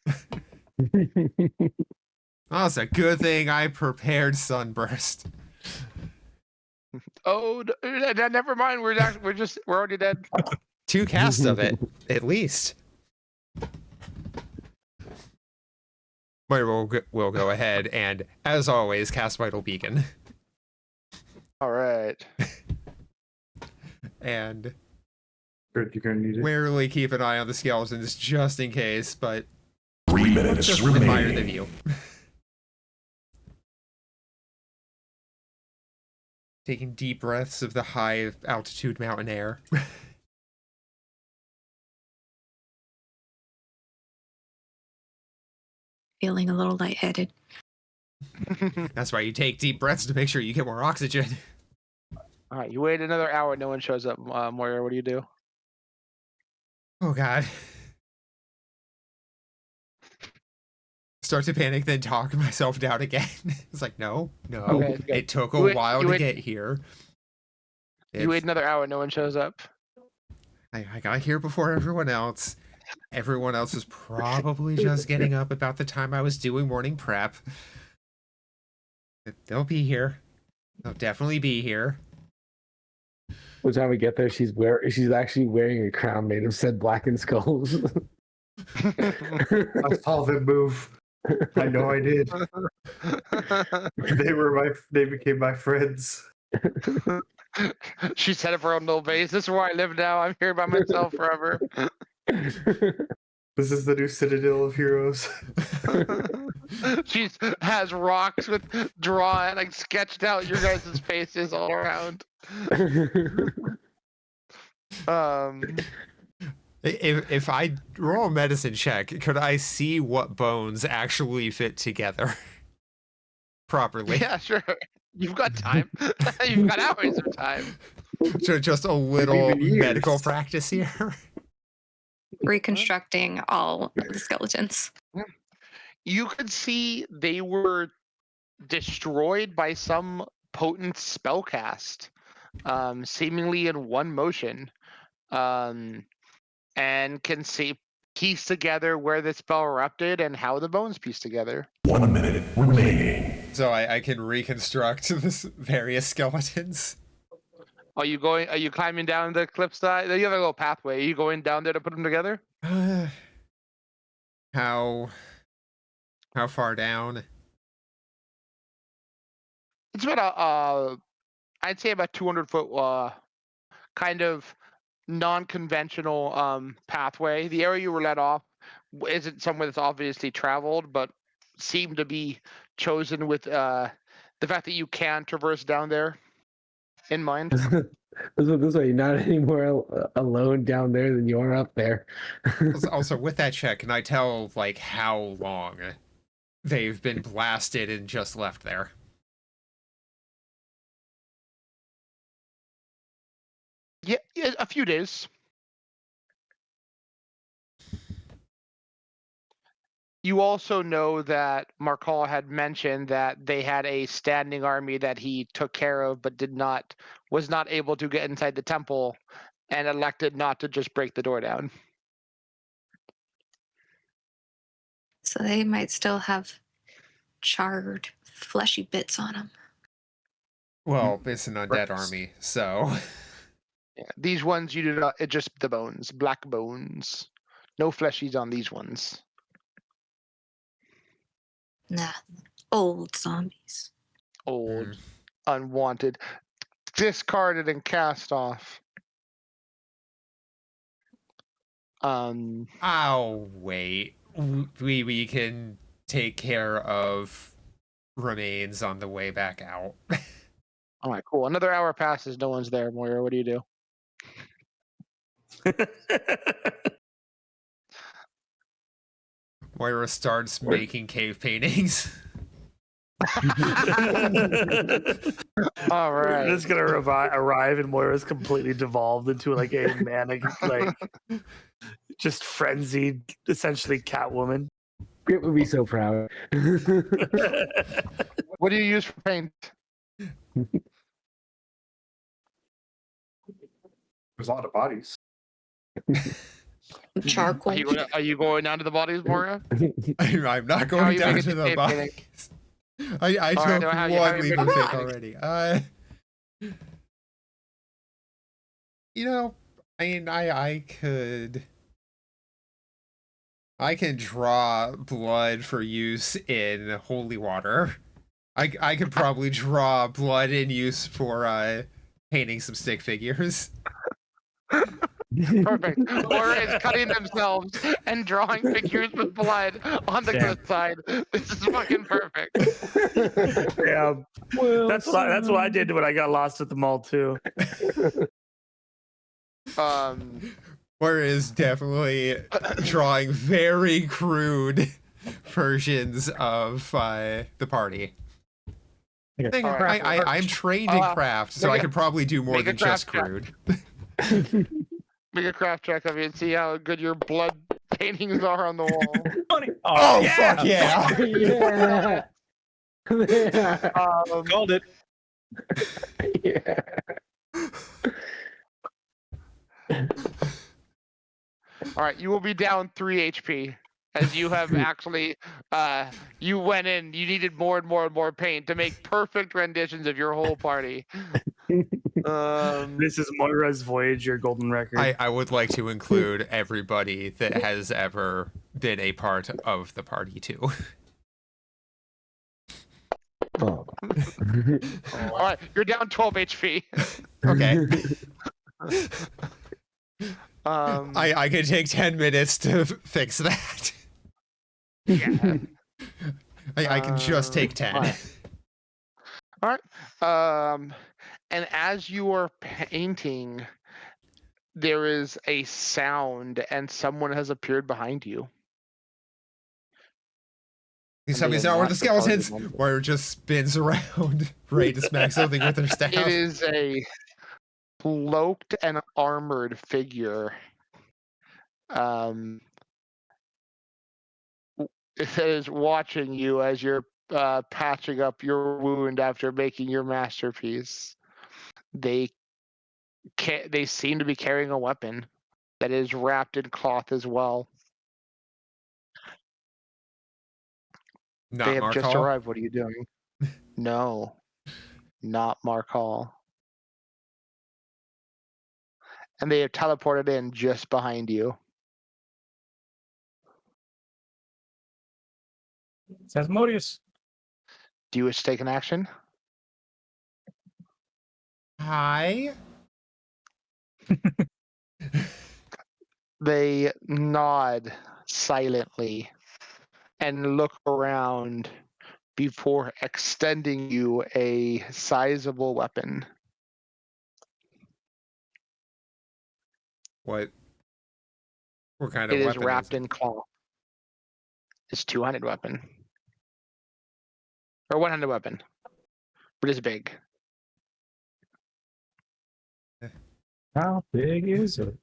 Oh, it's a good thing I prepared Sunburst. Oh, never mind. We're already dead. 2 casts of it, at least. But we'll go ahead and, as always, cast Vital Beacon. All right. And Good, you're gonna need it. warily keep an eye on the skeletons just in case, but 3 minutes just admire the remaining. view. Taking deep breaths of the high altitude mountain air. feeling a little lightheaded. That's why you take deep breaths to make sure you get more oxygen. All right, you wait another hour. No one shows up. Moira, what do you do? Oh god. Start to panic, then talk myself down again. It's like, no. Okay, It took a You wait- while you to wait- get here. You wait another hour. No one shows up. I got here before everyone else. Everyone else was probably just getting up about the time I was doing morning prep. They'll be here. They'll definitely be here. By the time we get there, she's actually wearing a crown made of said blackened skulls. I saw them move. I know I did. They became my friends. She set up her own little base. This is where I live now. I'm here by myself forever. This is the new Citadel of Heroes. She has rocks with drawn, like sketched out your guys' faces all around. If I roll a medicine check, could I see what bones actually fit together properly? Yeah, sure. You've got time. You've got hours of time. Just a little even years. medical practice here. Reconstructing all of the skeletons. You could see they were destroyed by some potent spellcast, seemingly in one motion, and can see piece together where the spell erupted and how the bones piece together. 1 minute remaining. So I can reconstruct this various skeletons. Are you climbing down the cliffside? You have a little pathway. Are you going down there to put them together? How far down? It's about I'd say about 200-foot kind of non-conventional pathway. The area you were let off isn't somewhere that's obviously traveled, but seemed to be chosen with the fact that you can traverse down there in mind. Let's put it this way, you're not any more alone down there than you are up there. Also, with that check, can I tell like how long they've been blasted and just left there? Yeah, a few days. You also know that Markal had mentioned that they had a standing army that he took care of, but was not able to get inside the temple, and elected not to just break the door down. So they might still have charred, fleshy bits on them. Well, it's an undead army, so Yeah, these ones you do not. It's just the bones, black bones. No fleshies on these ones. Nah, old zombies. Old, unwanted, discarded and cast off. Oh wait, we can take care of remains on the way back out. All right, cool. Another hour passes. No one's there, Moira. What do you do? Moira starts making cave paintings. All right. It's gonna arrive, and Moira's completely devolved into like a manic, like just frenzied, essentially Catwoman. Grit would be so proud. What do you use for paint? There's a lot of bodies. Charcoal. Are you going down to the bodies, Moira? I'm not How are going you down making to the the cave bodies. I All took right, how you one leap of making faith the already. You know, I mean, I can draw blood for use in holy water. I could probably draw blood in use for painting some stick figures. Perfect. Moira is cutting themselves and drawing figures with blood on the cliffside. This is fucking perfect. Yeah, that's what I did when I got lost at the mall too. Moira is definitely drawing very crude versions of the party. I'm trained in craft, so I could probably do more than just crude. Make a craft check of it and see how good your blood paintings are on the wall. Funny. Oh, fuck yeah! Yeah. Yeah. Called it. Yeah. All right, you will be down 3 HP as you have actually you went in. You needed more and more and more paint to make perfect renditions of your whole party. This is Moira's Voyager golden record. I would like to include everybody that has ever been a part of the party too. Oh. All right, you're down 12 HP. Okay. I I could take 10 minutes to fix that. yeah. I can just take 10. All right. And as you are painting, there is a sound, and someone has appeared behind you. Please tell me it's not one of the skeletons where it just spins around, ready to smack something with her staff. It is a cloaked and armored figure. It is watching you as you're patching up your wound after making your masterpiece. They seem to be carrying a weapon that is wrapped in cloth as well. Not They have Mark just Hall? arrived. What are you doing? No, not Mark Hall. And they have teleported in just behind you. Asmodeus. Do you wish to take an action? Hi. They nod silently and look around before extending you a sizable weapon. What kind It of is weapon wrapped is it? in cloth. It's 200 weapon. Or 100 weapon. But it's big. How big is it?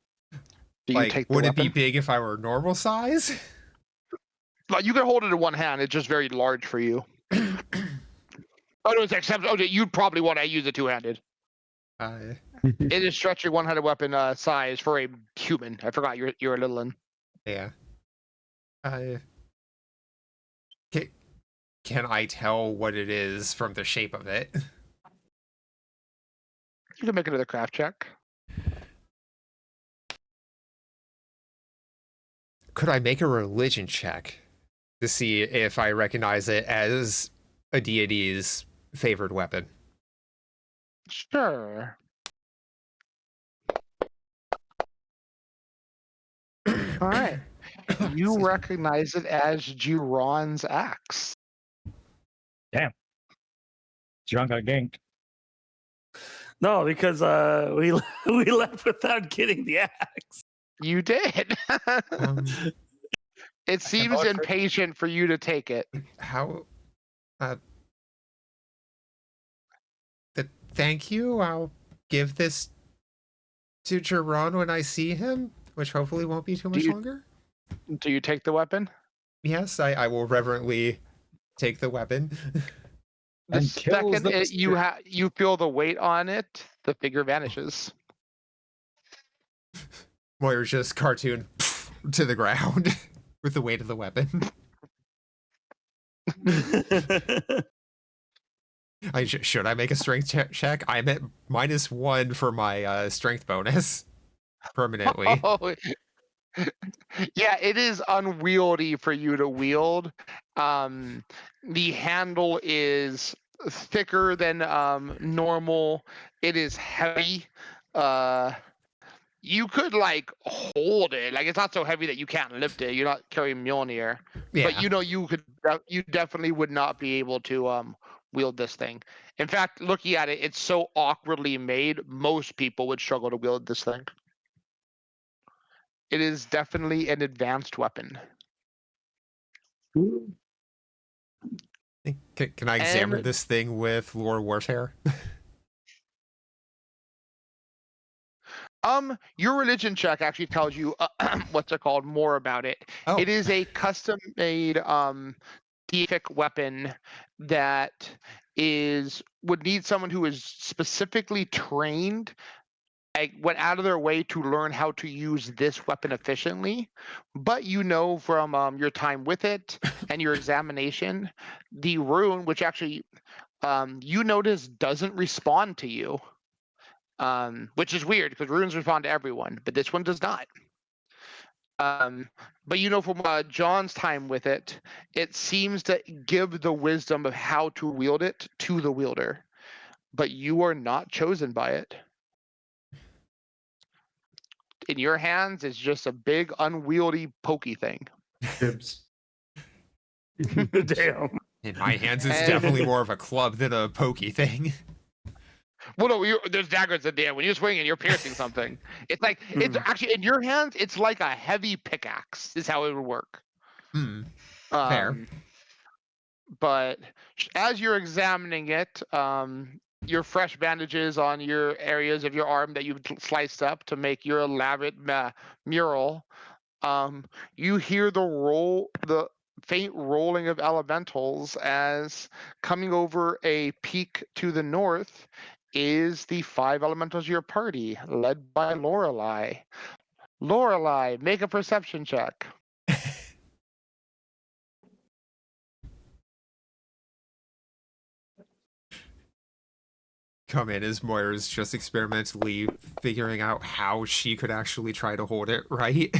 Do you Like, take the would it be weapon? big if I were normal size? Well, you can hold it in one hand. It's just very large for you. Oh, no, it's except. Okay, you'd probably want to use it two-handed. It is stretching 100 weapon size for a human. I forgot you're a little one. Yeah. Can I tell what it is from the shape of it? You can make another craft check. Could I make a religion check to see if I recognize it as a deity's favored weapon? Sure. All right. You recognize it as Giron's axe. John got ganked. No, because we we left without getting the axe. You did. It seems vouch for it. impatient for you to take it. How? Thank you. I'll give this to Jerron when I see him, which hopefully won't be too much longer. Do you take the weapon? Yes, I will reverently take the weapon. The And kills second the you feel the weight on it, the figure vanishes. Moira's just cartoon to the ground with the weight of the weapon. Should I make a strength check? I'm at -1 for my strength bonus permanently. Oh, yeah, it is unwieldy for you to wield. The handle is thicker than normal. It is heavy. You could like hold it. Like it's not so heavy that you can't lift it. You're not carrying Mjolnir. Yeah. But you know you could. You definitely would not be able to wield this thing. In fact, looking at it, it's so awkwardly made. Most people would struggle to wield this thing. It is definitely an advanced weapon. Can I examine this thing with lore warfare? Your religion check actually tells you what's it called more about it. Oh. It is a custom-made deific weapon that would need someone who is specifically trained, went out of their way to learn how to use this weapon efficiently. But you know from your time with it and your examination, the rune, which actually you notice doesn't respond to you. Which is weird because runes respond to everyone, but this one does not. But you know from John's time with it, it seems to give the wisdom of how to wield it to the wielder, but you are not chosen by it. In your hands, it's just a big, unwieldy, pokey thing. Tips. Damn. In my hands, it's definitely more of a club than a pokey thing. Well, no, there's daggers in there. When you're swinging, you're piercing something. It's like it's actually in your hands. It's like a heavy pickaxe. Is how it would work. Fair. But as you're examining it, your fresh bandages on your areas of your arm that you've sliced up to make your elaborate mural, you hear the faint rolling of elementals as coming over a peak to the north is the 5 elementals of your party, led by Lorelei. Lorelei, make a perception check. come in as Moira's just experimentally figuring out how she could actually try to hold it right.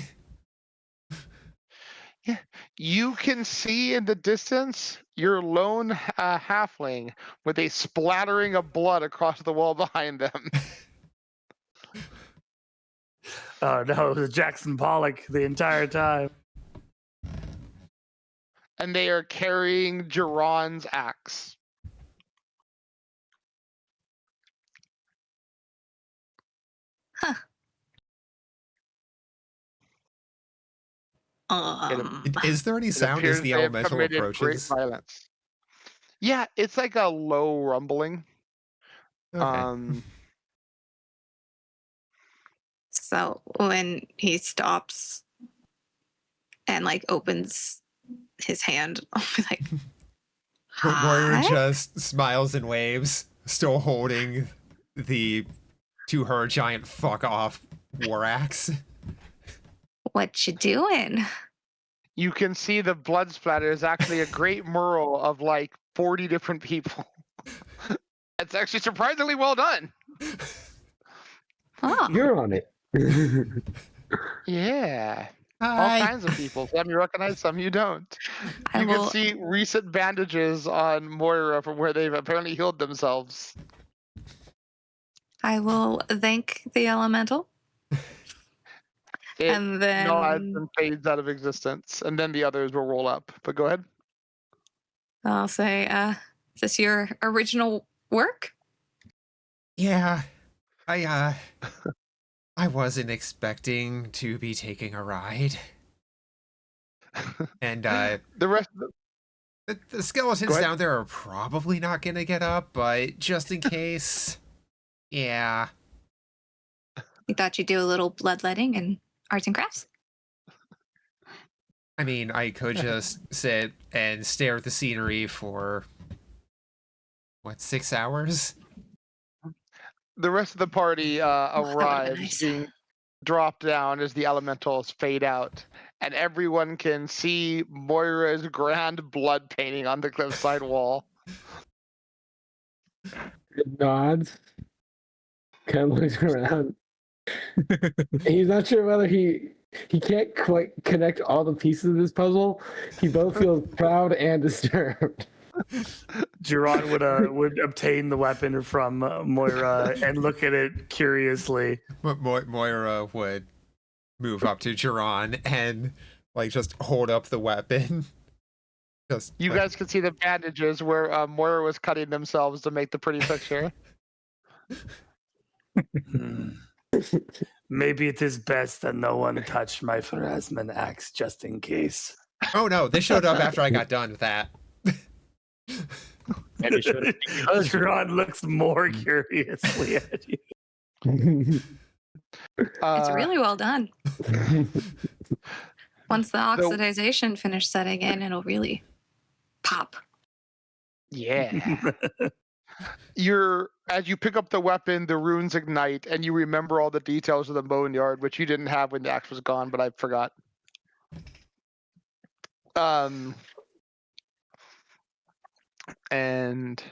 Yeah, you can see in the distance your lone halfling with a splattering of blood across the wall behind them. Oh no, it was Jackson Pollock the entire time. And they are carrying Geron's axe. Is there any It sound as appears the they have elemental committed great approaches? violence. Yeah, it's like a low rumbling. Okay. So when he stops and like opens his hand, I'll be like, Moira hi? just smiles and waves, still holding the, to her, giant fuck off war axe. What you doing? You can see the blood splatter is actually a great mural of like 40 different people. It's actually surprisingly well done. Oh, You're on it. Yeah. All Hi. kinds of people. Some you recognize, some you don't. I You can will. see recent bandages on Moira from where they've apparently healed themselves. I will thank the elemental, It and nods then and fades out of existence, and then the others will roll up. But go ahead. I'll say, "Is this your original work?" Yeah, I wasn't expecting to be taking a ride. And The rest of the skeletons Go ahead. down there are probably not gonna get up, but just in case, yeah. You thought you'd do a little bloodletting and arts and crafts? I mean, I could just sit and stare at the scenery for, what, 6 hours? the rest of the party that would've been arrives, nice. being dropped down as the elementals fade out, and everyone can see Moira's grand blood painting on the cliffside wall. Good nods. Kind of looks around. He's not sure whether he can't quite connect all the pieces of this puzzle. He both feels proud and disturbed. Geron would obtain the weapon from Moira and look at it curiously. Moira would move up to Jiron and like just hold up the weapon. Just You like, guys can see the bandages where Moira was cutting themselves to make the pretty picture. Maybe it is best that no one touch my Pharasman axe just in case. oh no, they showed up after I got done with that. Maybe should Geron looks more curiously at you. It's really well done. Once the oxidization finishes setting in, it'll really pop. Yeah. As you pick up the weapon, the runes ignite, and you remember all the details of the boneyard, which you didn't have when the axe was gone, but I forgot. And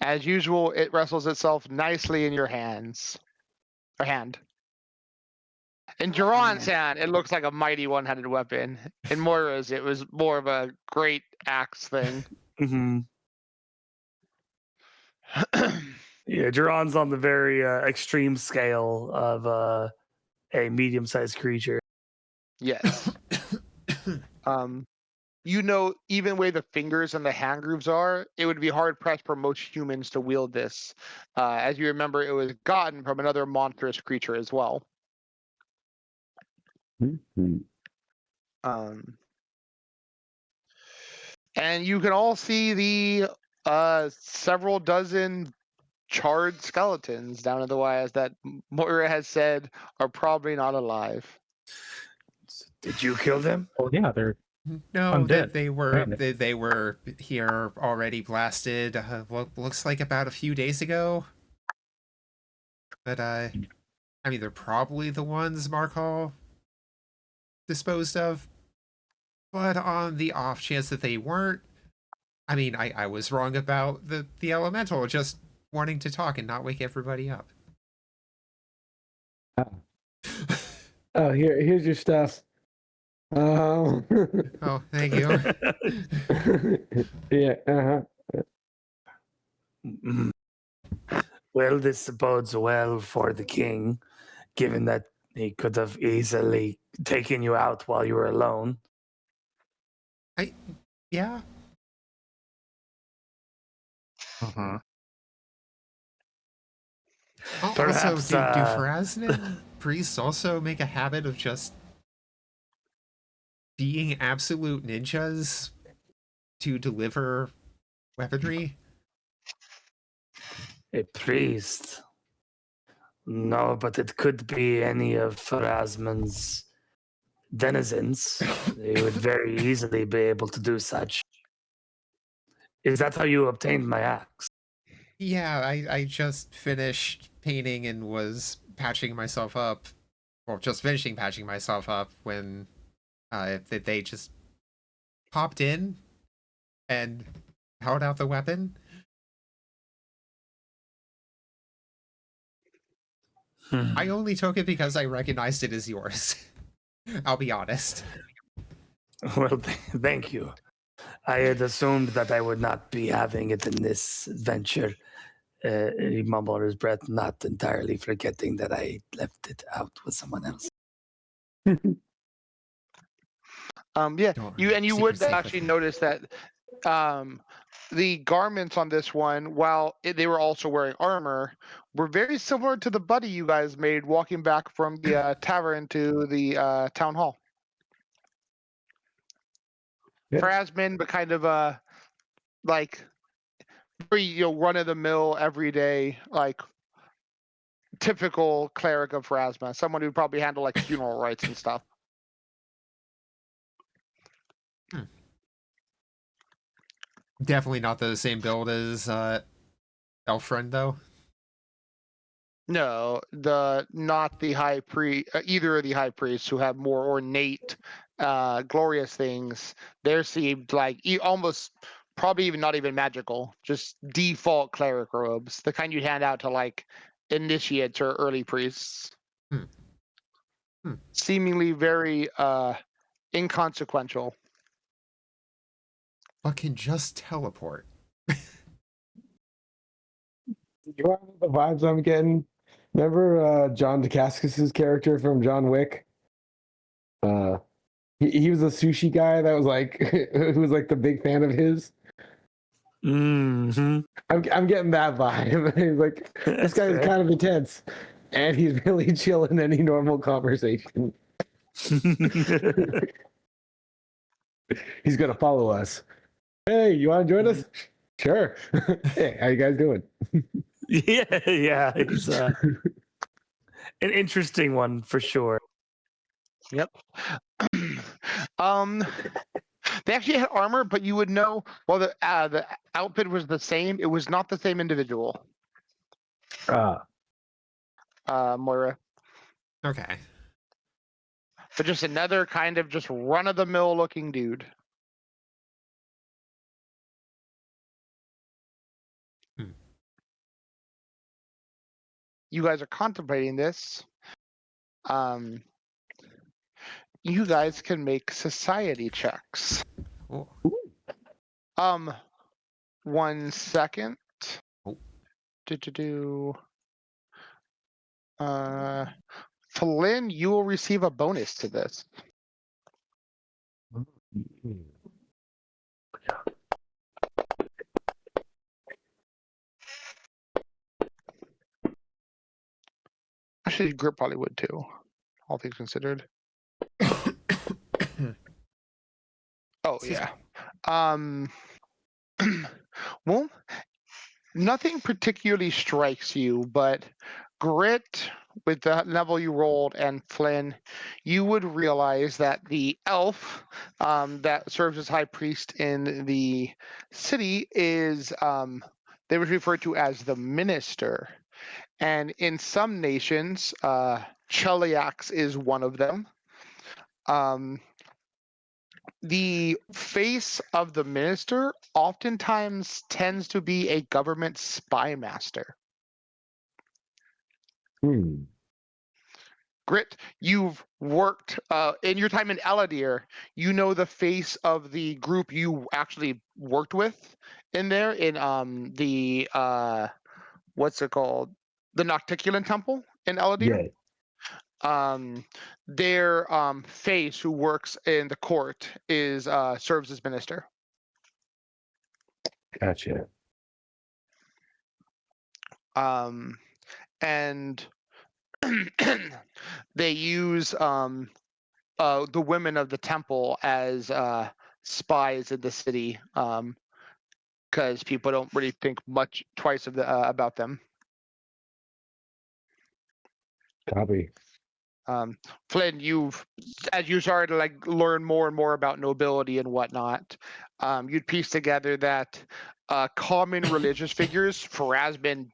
as usual, it wrestles itself nicely in your hand. In Geron's hand, it looks like a mighty one-handed weapon. In Moira's, it was more of a great axe thing. Mm-hmm. Yeah, Geron's on the very extreme scale of a medium-sized creature. Yes. Even the way the fingers and the hand grooves are, it would be hard pressed for most humans to wield this. As you remember, it was gotten from another monstrous creature as well. Mm-hmm. And you can all see the several dozen charred skeletons down in the wires that Moira has said are probably not alive. Did you kill them? Oh yeah, they're No, undead. they were Apparently. they were here already blasted. Looks like about a few days ago. But I mean, they're probably the ones Markall disposed of. But on the off chance that they weren't, I mean, I was wrong about the elemental. Just wanting to talk and not wake everybody up. Oh, here's your stuff. Oh, Oh, thank you. yeah. Well, this bodes well for the king, given that he could have easily taken you out while you were alone. Yeah. Mm-hmm. Also, Perhaps, do Pharasnan priests also make a habit of just being absolute ninjas to deliver weaponry? A priest? No, but it could be any of Pharasman's denizens. They would very easily be able to do such. Is that how you obtained my axe? Yeah, I just finished painting and was patching myself up. Well, just finishing patching myself up when they just popped in and held out the weapon. I only took it because I recognized it as yours. I'll be honest. Well, thank you. I had assumed that I would not be having it in this venture. He mumbled under his breath, not entirely forgetting that I left it out with someone else. Yeah, Don't you worry, would secret's safe with actually me. notice that the garments on this one, while they were also wearing armor, were very similar to the buddy you guys made walking back from the tavern to the town hall. Yeah. Phrasmin, but kind of like very run of the mill, everyday, like typical cleric of Phrasma, someone who probably handle like funeral rites and stuff. Definitely not the same build as Elfriend, though. No, not the high priest, either of the high priests who have more ornate, glorious things. They're seemed like almost, probably even not even magical, just default cleric robes, the kind you'd hand out to like initiates or early priests. Seemingly very inconsequential. But can just teleport. You know the vibes I'm getting? Remember John DeCascus's character from John Wick? He was a sushi guy that was like who was like the big fan of his. Mm-hmm. I'm getting that vibe. He's like, this guy is kind of intense, and he's really chill in any normal conversation. He's gonna follow us. Hey, you want to join us? Sure. Hey, how you guys doing? yeah, he's an interesting one for sure. Yep. They actually had armor, but you would know. Well, the outfit was the same. It was not the same individual. Moira. Okay. But just another kind of just run of the mill looking dude. You guys are contemplating this. You guys can make society checks. Oh. 1 second. Oh. Flynn, you will receive a bonus to this. Actually, Grip probably would too, all things considered. Oh yeah. Well, nothing particularly strikes you, but Grit, with the level you rolled, and Flynn, you would realize that the elf that serves as high priest in the city is they was referred to as the minister. And in some nations, Cheliax is one of them. the face of the minister oftentimes tends to be a government spy master. Grit, you've worked in your time in Eladir, you know the face of the group you actually worked with in there in the what's it called? The Nocticulan Temple in Eladir. Yeah. Their face who works in the court is serves as minister. Gotcha. And they use the women of the temple as spies in the city, because people don't really think much twice of about them. Copy. Flynn, as you started to like learn more and more about nobility and whatnot, you'd piece together that common religious figures, Farazbin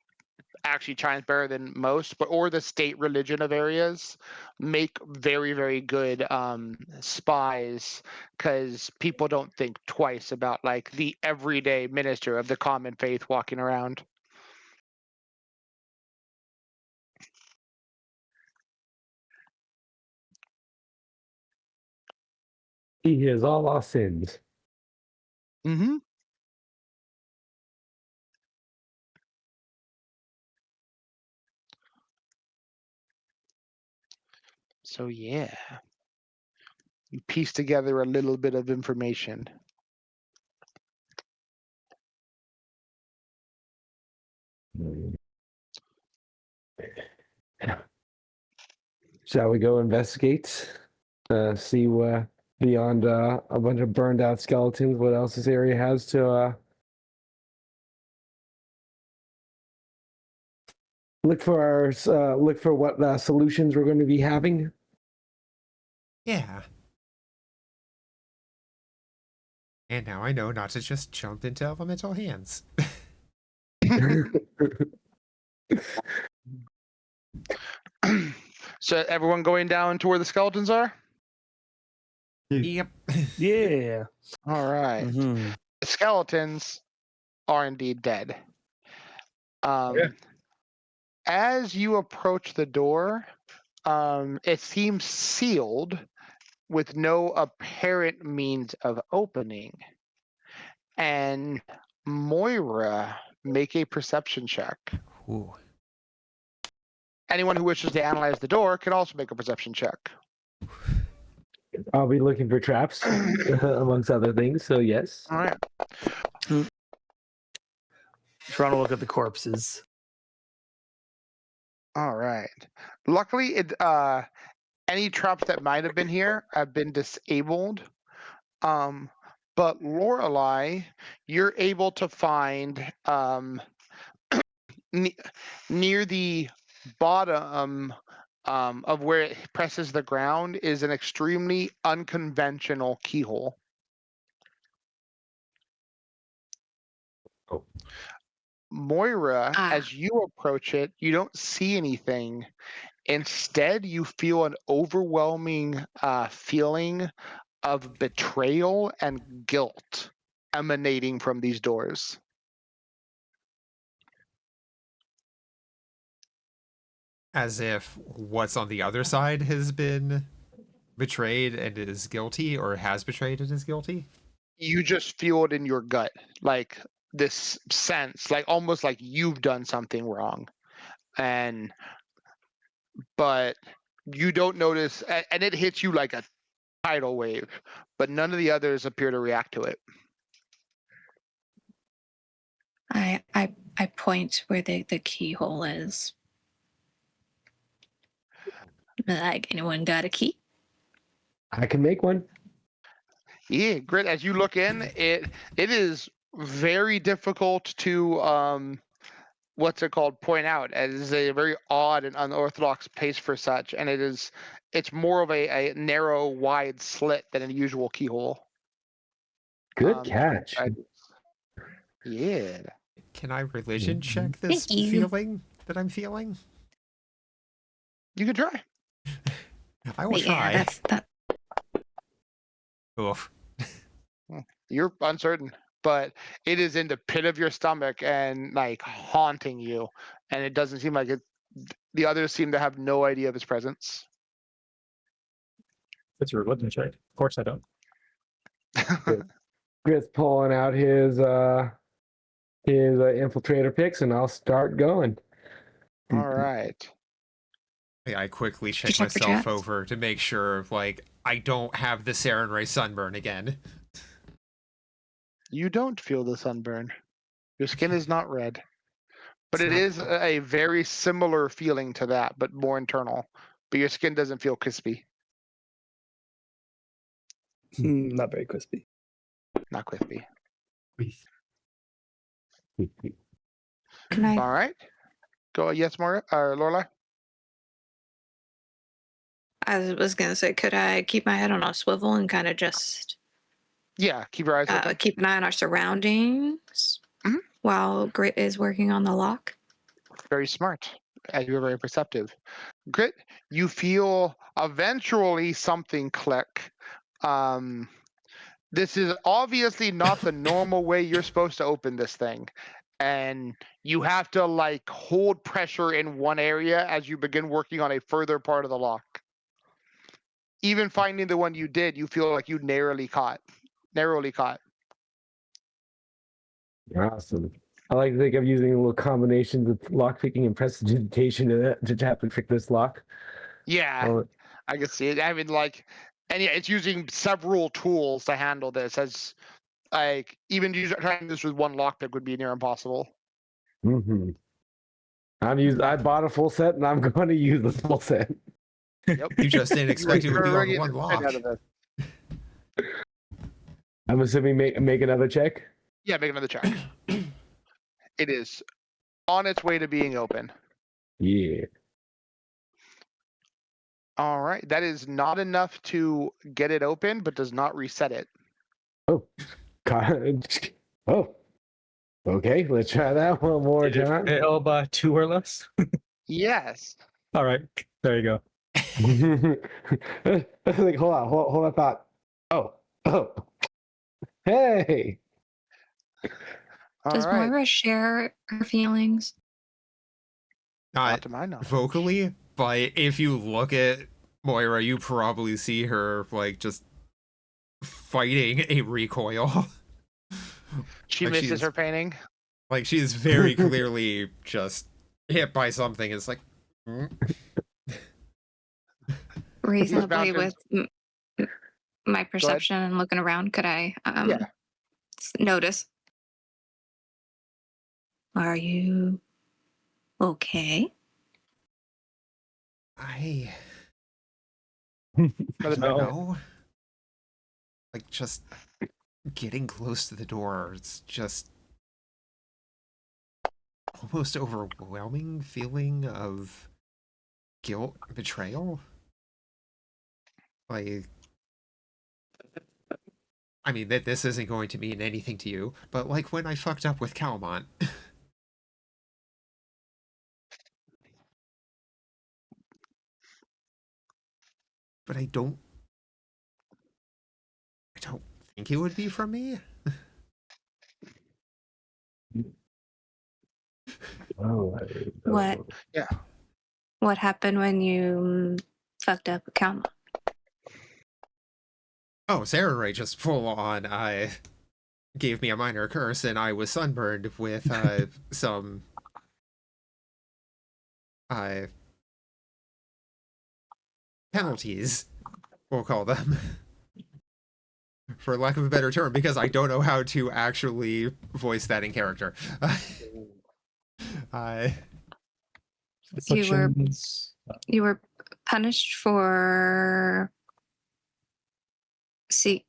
actually shines better than most, or the state religion of areas make very, very good spies, because people don't think twice about like the everyday minister of the common faith walking around. He hears all our sins. Mm-hmm. So yeah, you piece together a little bit of information. Shall we go investigate? See beyond a bunch of burned out skeletons, what else this area has to look for what solutions we're going to be having. Yeah. And now I know not to just jump into elemental hands. So everyone going down to where the skeletons are? Yep. Yeah. All right. Mm-hmm. The skeletons are indeed dead. As you approach the door, it seems sealed with no apparent means of opening. And Moira, make a perception check. Ooh. Anyone who wishes to analyze the door can also make a perception check. I'll be looking for traps, amongst other things. So yes. All right. Trying to look at the corpses. All right. Luckily, any traps that might have been here have been disabled. But Lorelei, you're able to find near the bottom of where it presses the ground is an extremely unconventional keyhole. Oh. Moira, as you approach it, you don't see anything. Instead, you feel an overwhelming feeling of betrayal and guilt emanating from these doors. As if what's on the other side has been betrayed and is guilty, or has betrayed and is guilty? You just feel it in your gut, like this sense, like almost like you've done something wrong. But you don't notice, and it hits you like a tidal wave, but none of the others appear to react to it. I point where the keyhole is. Like, anyone got a key? I can make one. Yeah, Grit, as you look in, it is very difficult to what's it called, point out, as a very odd and unorthodox pace for such, and it's more of a narrow, wide slit than a usual keyhole. Good catch. Yeah. Can I religion check this Thank you. feeling that I'm feeling? You can try. I will Yeah, try. that's that. Oof. You're uncertain, but it is in the pit of your stomach and like haunting you, and it doesn't seem like it. The others seem to have no idea of its presence. That's a religion check. Of course I don't. Grit's pulling out his infiltrator picks, and I'll start going. All right. I quickly check check for myself traps? over to make sure, like, I don't have the Saren Ray sunburn again. You don't feel the sunburn. Your skin is not red, but It's it not- is a very similar feeling to that, but more internal. But your skin doesn't feel crispy. Not very crispy. Not crispy. Can I? All right. Go. Yes, Maura or Lorelai. I was gonna say, could I keep my head on a swivel and kind of just Yeah. Keep your eyes open. keep an eye on our surroundings Mhm. while Grit is working on the lock? Very smart. And you're very perceptive. Grit, you feel eventually something click. This is obviously not the normal way you're supposed to open this thing. And you have to like hold pressure in one area as you begin working on a further part of the lock. Even finding the one you did, you feel like you narrowly caught. Awesome. I like to think of using little combinations of lockpicking and prestidigitation to have to trick this lock. Yeah, Oh, I can see it. I mean, like, and yeah, it's using several tools to handle this. As like, even trying this with one lockpick would be near impossible. mm-hmm. I bought a full set, and I'm going to use the full set. Yep. You just didn't expect it would be Already on one out lock. of this. I'm assuming make another check. Yeah, make another check. It is on its way to being open. Yeah. All right, that is not enough to get it open, but does not reset it. Oh. Oh. Okay, let's try that one more Did it time. fail by 2 or less? Yes. All right, there you go. Like, hold on that thought. Oh. Hey. All Does right. Moira share her feelings? Not Not to my knowledge. vocally, but if you look at Moira, you probably see her, like, just fighting a recoil. She Like, she misses is- her painting. Like, she is very clearly just hit by something. It's like, Reasonably, with mountains- my perception and looking around, could I Yeah. notice? Are you okay? I Another don't No. know. Like, just getting close to the door, it's just almost overwhelming feeling of guilt, betrayal. Like, I mean, that this isn't going to mean anything to you, but like when I fucked up with Calmont. But I don't think it would be from me. Oh, What? Yeah. What happened when you fucked up a count? Oh, Saren Ray just full on gave me a minor curse, and I was sunburned with some penalties, we'll call them, for lack of a better term, because I don't know how to actually voice that in character. Afflictions. You were punished for seeking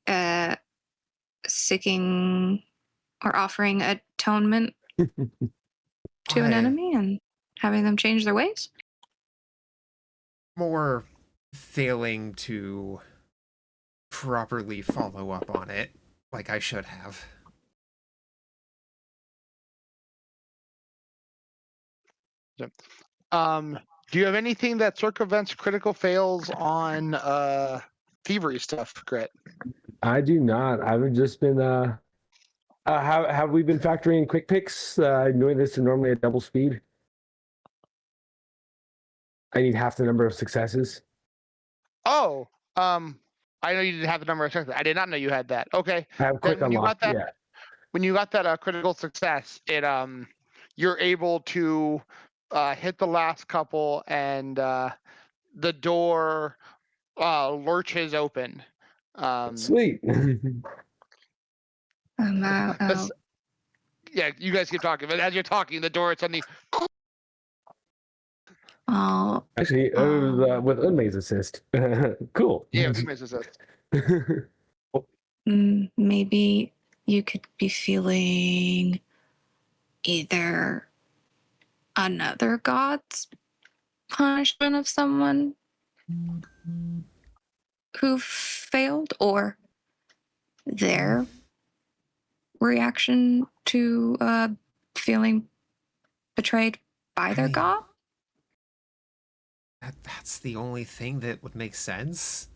or offering atonement to an enemy and having them change their ways? More failing to properly follow up on it like I should have. Do you have anything that circumvents critical fails on thievery stuff, Grit? I do not. I've just been have we been factoring quick picks? Doing this to normally at double speed. I need half the number of successes. Oh, I know you didn't have the number of successes. I did not know you had that. Okay. I have quick Then when you unlock. got that, Yeah. when you got that critical success, it you're able to hit the last couple, and the door lurches open. Sweet. This- yeah, you guys keep talking, but as you're talking, the door suddenly. Oh, Actually, it was with Unmay's assist. Cool. Yeah, it misses us. maybe you could be feeling either another god's punishment of someone who failed, or their reaction to feeling betrayed by their god. That's the only thing that would make sense.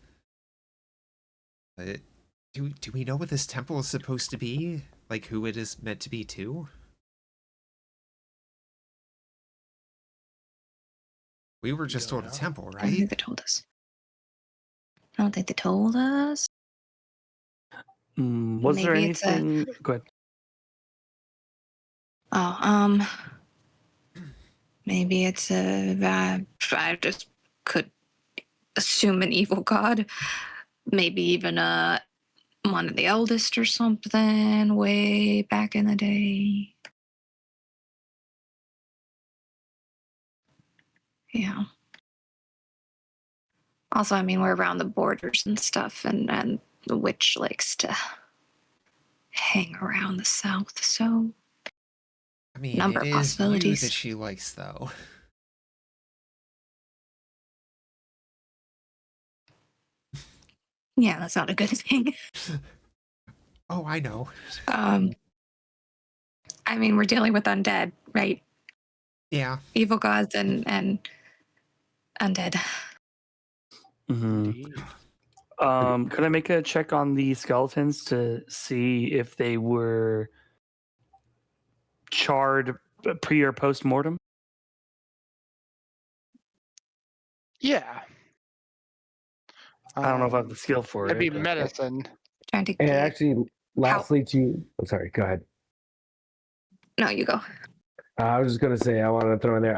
But do we know what this temple is supposed to be? Like who it is meant to be to? We were just told a temple, I don't think right? they told us. I don't think they told us. Was there Maybe it's anything? Go ahead. Oh, maybe it's I just could assume an evil god. Maybe even one of the eldest or something way back in the day. Yeah. Also, I mean, we're around the borders and stuff, and the witch likes to hang around the south, so I mean, number it of is you possibilities. that she likes, though. Yeah, that's not a good thing. Oh, I know. I mean, we're dealing with undead, right? Yeah. Evil gods and undead. Mm-hmm. Could I make a check on the skeletons to see if they were charred pre or post mortem? Yeah. I don't know if I have the skill for That'd it. be but- medicine. Trying to And get. actually, lastly, I'm sorry. Go ahead. No, you go. I was just gonna say I wanted to throw in there.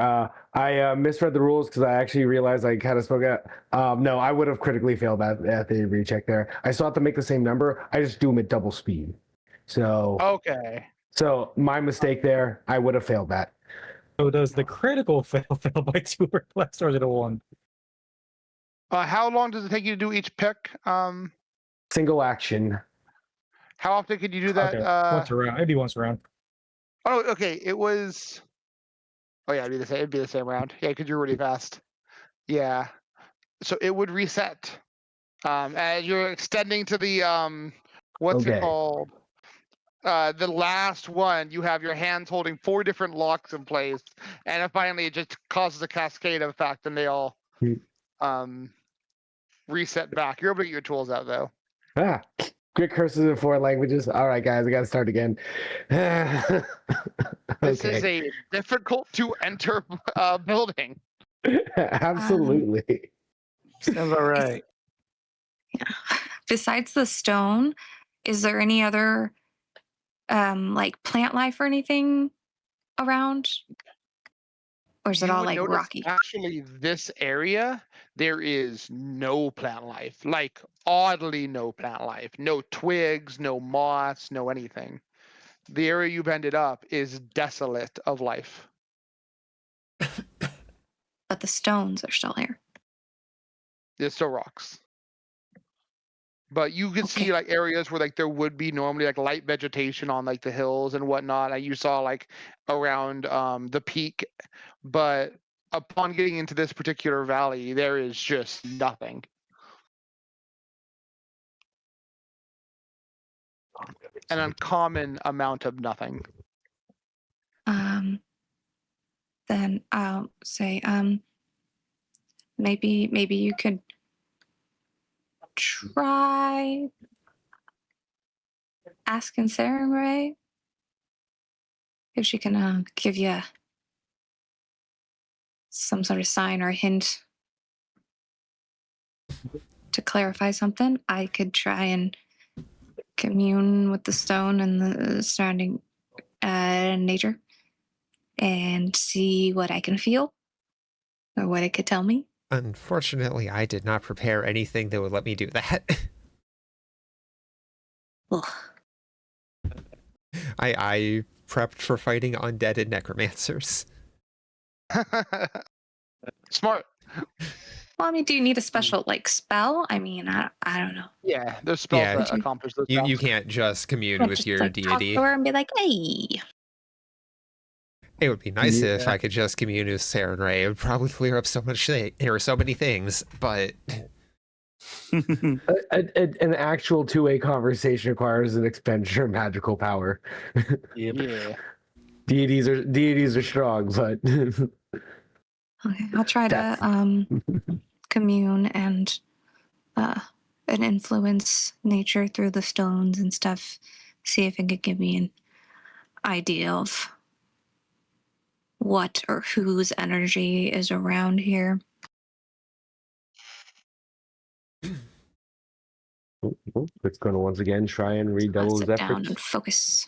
I misread the rules because I actually realized I kind of spoke out. No, I would have critically failed at the recheck there. I still have to make the same number. I just do them at double speed. So Okay. so my mistake there. I would have failed that. So does the critical fail by 2 or less, or is it a 1? How long does it take you to do each pick? Single action. How often could you do that? Okay. Once around, maybe once around. Oh, okay. It was. Oh yeah, it'd be the same. It'd be the same round. Yeah, because you're really fast. Yeah. So it would reset. As you're extending to the what's it Okay. called? The last one, you have your hands holding 4 different locks in place, and then finally it just causes a cascade effect, and they all reset back. You're able to get your tools out though. Quick curses in 4 languages. All right, guys, I got to start again. This is a difficult to enter building. Absolutely. Sounds all right. Yeah. Besides the stone, is there any other like plant life or anything around? Or is it You all would like notice rocky? actually this area, there is no plant life. Like oddly no plant life. No twigs, no moss, no anything. The area you've ended up is desolate of life. But the stones are still here. There's still rocks. But you could see Okay. like areas where like there would be normally like light vegetation on like the hills and whatnot. And you saw like around the peak, but upon getting into this particular valley, there is just nothing. An uncommon amount of nothing. Then I'll say maybe you could try asking Sarah Ray if she can give you some sort of sign or hint to clarify something. I could try and commune with the stone and the surrounding nature and see what I can feel or what it could tell me. Unfortunately, I did not prepare anything that would let me do that. Ugh. I prepped for fighting undead and necromancers. Smart. Well, I mean, do you need a special like spell? I mean, I don't know. Yeah, there's spells Yeah. that accomplish those You tasks. can't just commune Can't with just your like talk deity. to her and be like, "Hey." It would be nice if Yeah. I could just commune with Sarah and Ray. It would probably clear up so many things, but An actual two-way conversation requires an expenditure of magical power. Yep. Yeah. Deities are strong, but Okay, I'll try to commune and influence nature through the stones and stuff. See if it could give me an idea of what or whose energy is around here. it's going to once again try and I'll redouble his sit down efforts. and focus.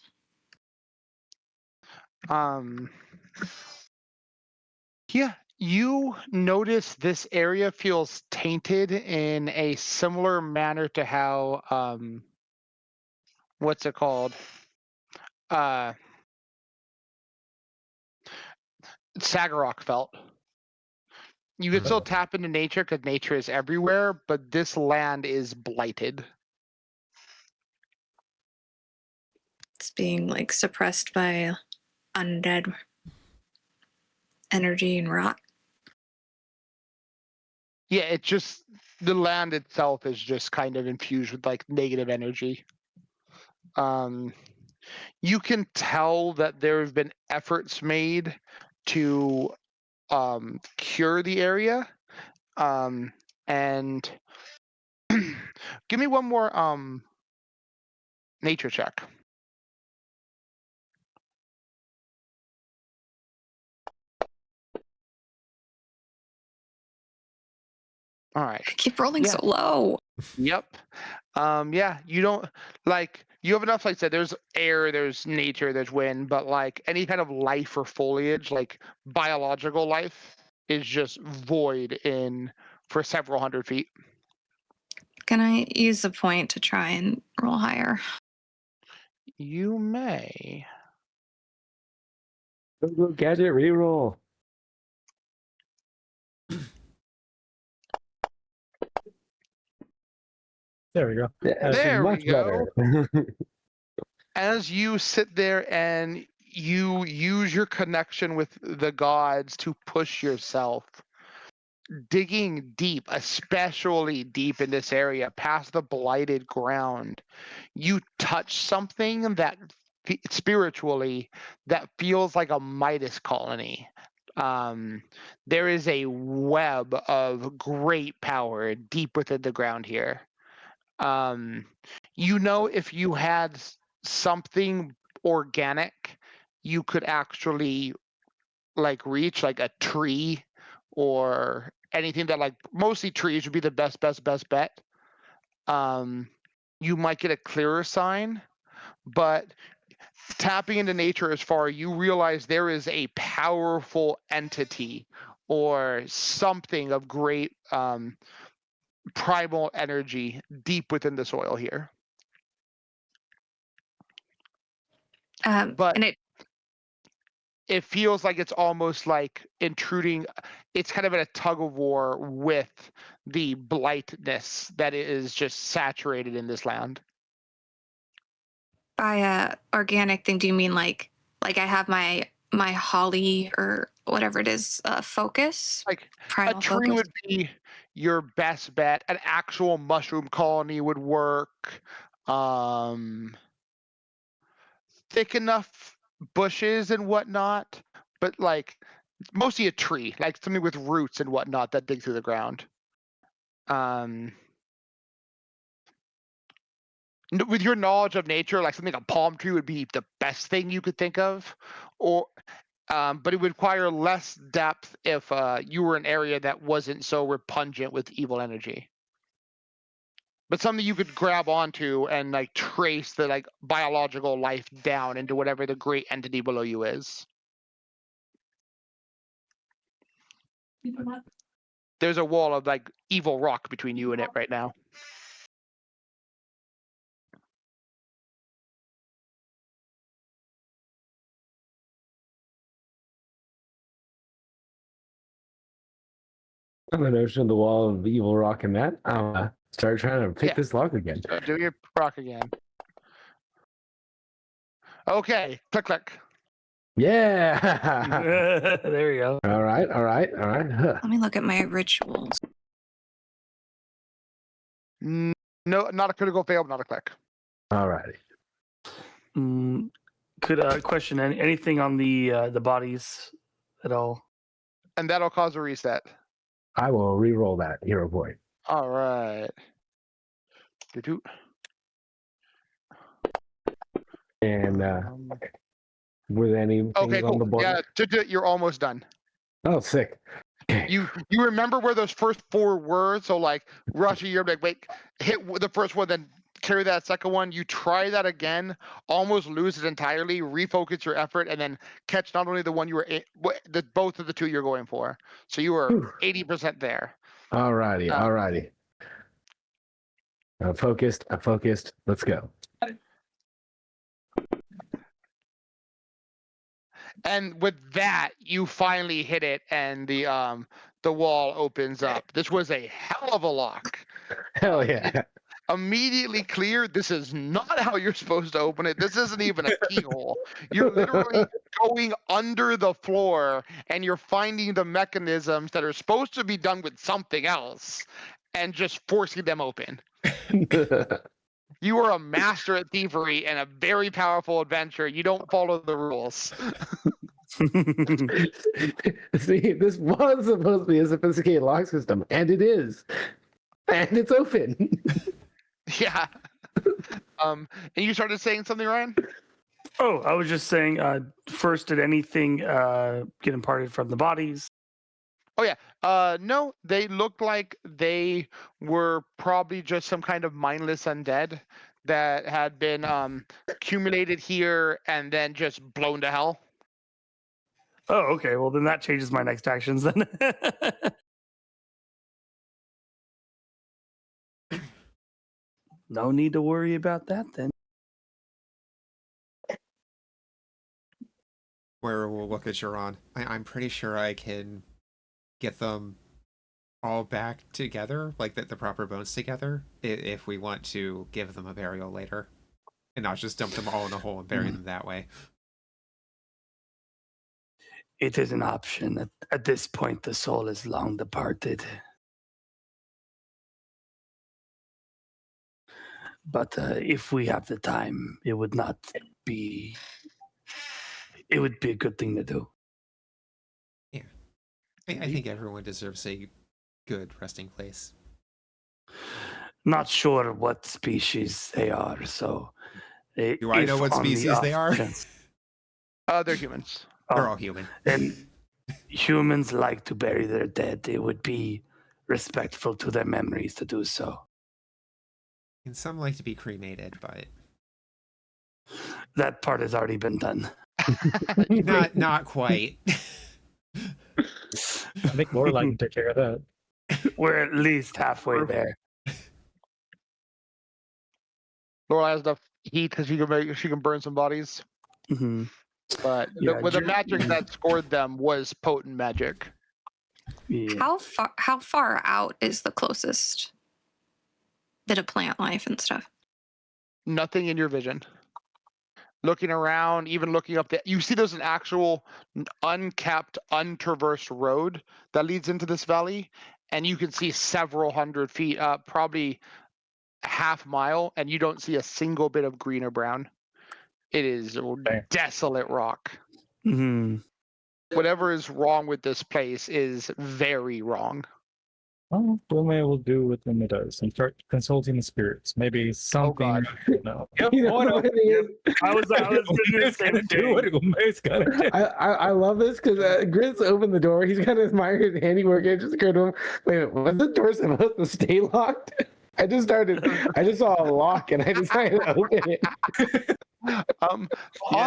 Yeah, you notice this area feels tainted in a similar manner to how what's it called? Sagarok felt. You can still tap into nature because nature is everywhere, but this land is blighted. It's being like suppressed by undead energy and rot. Yeah, it's just the land itself is just kind of infused with like negative energy. You can tell that there have been efforts made to cure the area. And give me one more nature check. All right. I keep rolling Yeah. so low. Yep. Yeah, you don't like you have enough, like I said, there's air, there's nature, there's wind, but like any kind of life or foliage, like biological life, is just void in for several hundred feet. Can I use a point to try and roll higher? You may. Go gadget reroll. There we go. Yeah, There we much go. better. As you sit there and you use your connection with the gods to push yourself, digging deep, especially deep in this area, past the blighted ground, you touch something that spiritually that feels like a Midas colony. There is a web of great power deep within the ground here. If you had something organic, you could actually like reach like a tree or anything that like mostly trees would be the best bet. You might get a clearer sign, but tapping into nature as far you realize there is a powerful entity or something of great primal energy deep within the soil here. But And it feels like it's almost like intruding. It's kind of in a tug of war with the blightness that is just saturated in this land. by organic thing, do you mean like I have my holly or whatever it is focus? Like a Primal tree focus? would be your best bet. An actual mushroom colony would work. Thick enough bushes and whatnot, but like mostly a tree, like something with roots and whatnot that dig through the ground. with your knowledge of nature, like something a palm tree would be the best thing you could think of, or but it would require less depth if you were in an area that wasn't so repugnant with evil energy. But something you could grab onto and like trace the like biological life down into whatever the great entity below you is. There's a wall of like evil rock between you and it right now. On the notion of the wall of evil rock and that, I'll start trying to pick Yeah. this lock again. So do your rock again. Okay, click click. Yeah. There you go. All right. Huh. Let me look at my rituals. No, not a critical fail, but not a click. All righty. Could question anything on the bodies at all? And that'll cause a reset. I will re-roll that hero point. All right. Doo-doo. And were there any things Okay, on the cool. board? Yeah, you're almost done. Oh, sick. Okay. You remember where those first four were? So like Russia, you're like, wait, hit the first one, then carry that second one. You try that again, almost lose it entirely, refocus your effort, and then catch not only the one you were both of the two you're going for. So you were 80% there. All righty. I'm focused. Let's go. And with that, you finally hit it, and the wall opens up. This was a hell of a lock. Hell yeah. Immediately clear. This is not how you're supposed to open it. This isn't even a keyhole. You're literally going under the floor, and you're finding the mechanisms that are supposed to be done with something else, and just forcing them open. You are a master at thievery and a very powerful adventurer. You don't follow the rules. See, this was supposed to be a sophisticated lock system, and it is. And it's open. Yeah. And you started saying something, Ryan? Oh, I was just saying, first, did anything get imparted from the bodies? Oh, yeah. No, they looked like they were probably just some kind of mindless undead that had been accumulated here and then just blown to hell. Oh, okay. Well, then that changes my next actions then. No need to worry about that then. Where we'll look at Jiron. I'm pretty sure I can get them all back together, like the proper bones together, if we want to give them a burial later. And not just dump them all in a hole and bury them that way. It is an option. At this point, the soul is long departed. But if we have the time, it would be a good thing to do. Yeah. I think everyone deserves a good resting place. Not sure what species they are, so... Do I know what species they are? They're humans. They're all human. And humans like to bury their dead. It would be respectful to their memories to do so. And some like to be cremated, but... That part has already been done. Not quite. I think more like to take care of that. We're at least halfway there. Laura has enough heat because she can burn some bodies. Mm-hmm. But the magic that scored them was potent magic. Yeah. How far out is the closest bit of plant life and stuff? Nothing in your vision. Looking around, even looking up there, you see there's an actual unkept, untraversed road that leads into this valley, and you can see several hundred feet up, probably half mile, and you don't see a single bit of green or brown. It is desolate rock. Mm-hmm. Whatever is wrong with this place is very wrong. Well, Blume will do what Blume does and start consulting the spirits. Maybe something. God. No. Yep. You know, Oh, no. the thing is, I was doing the same gonna do what thing. Ume's gonna do. I love this because Gritz opened the door. He's gonna admire his handiwork. It just occurred to him. Wait, was the door supposed to stay locked? I just saw a lock and I decided to open it. On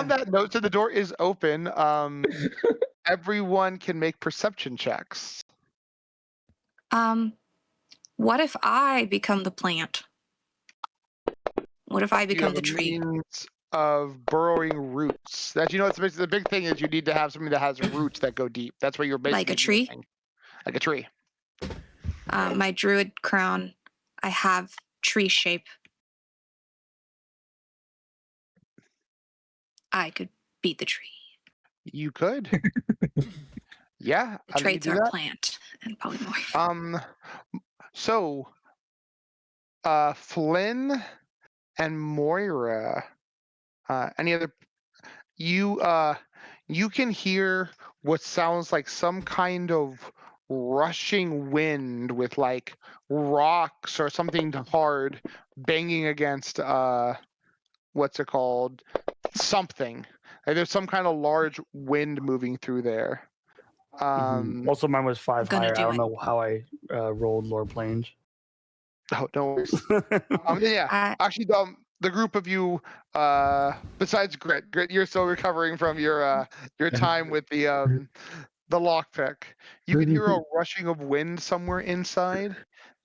that note, so the door is open. Everyone can make perception checks. What if I become the plant? What if I You become have the a tree? means of burrowing roots. That it's the big thing is you need to have something that has roots that go deep. That's what you're basically Like a tree? missing. Like a tree. My druid crown, I have tree shape. I could be the tree. You could. Yeah. The traits do are that. plant and polymorph. So Flynn and Moira, any other you can hear what sounds like some kind of rushing wind with like rocks or something hard banging against what's it called? Something. Like there's some kind of large wind moving through there. Also, mine was 5 Gonna higher. I do don't it. know how I rolled Lord Plains. Oh, no worries. Yeah. Actually, the group of you, besides Grit, you're still recovering from your time with the lockpick. You can hear a rushing of wind somewhere inside,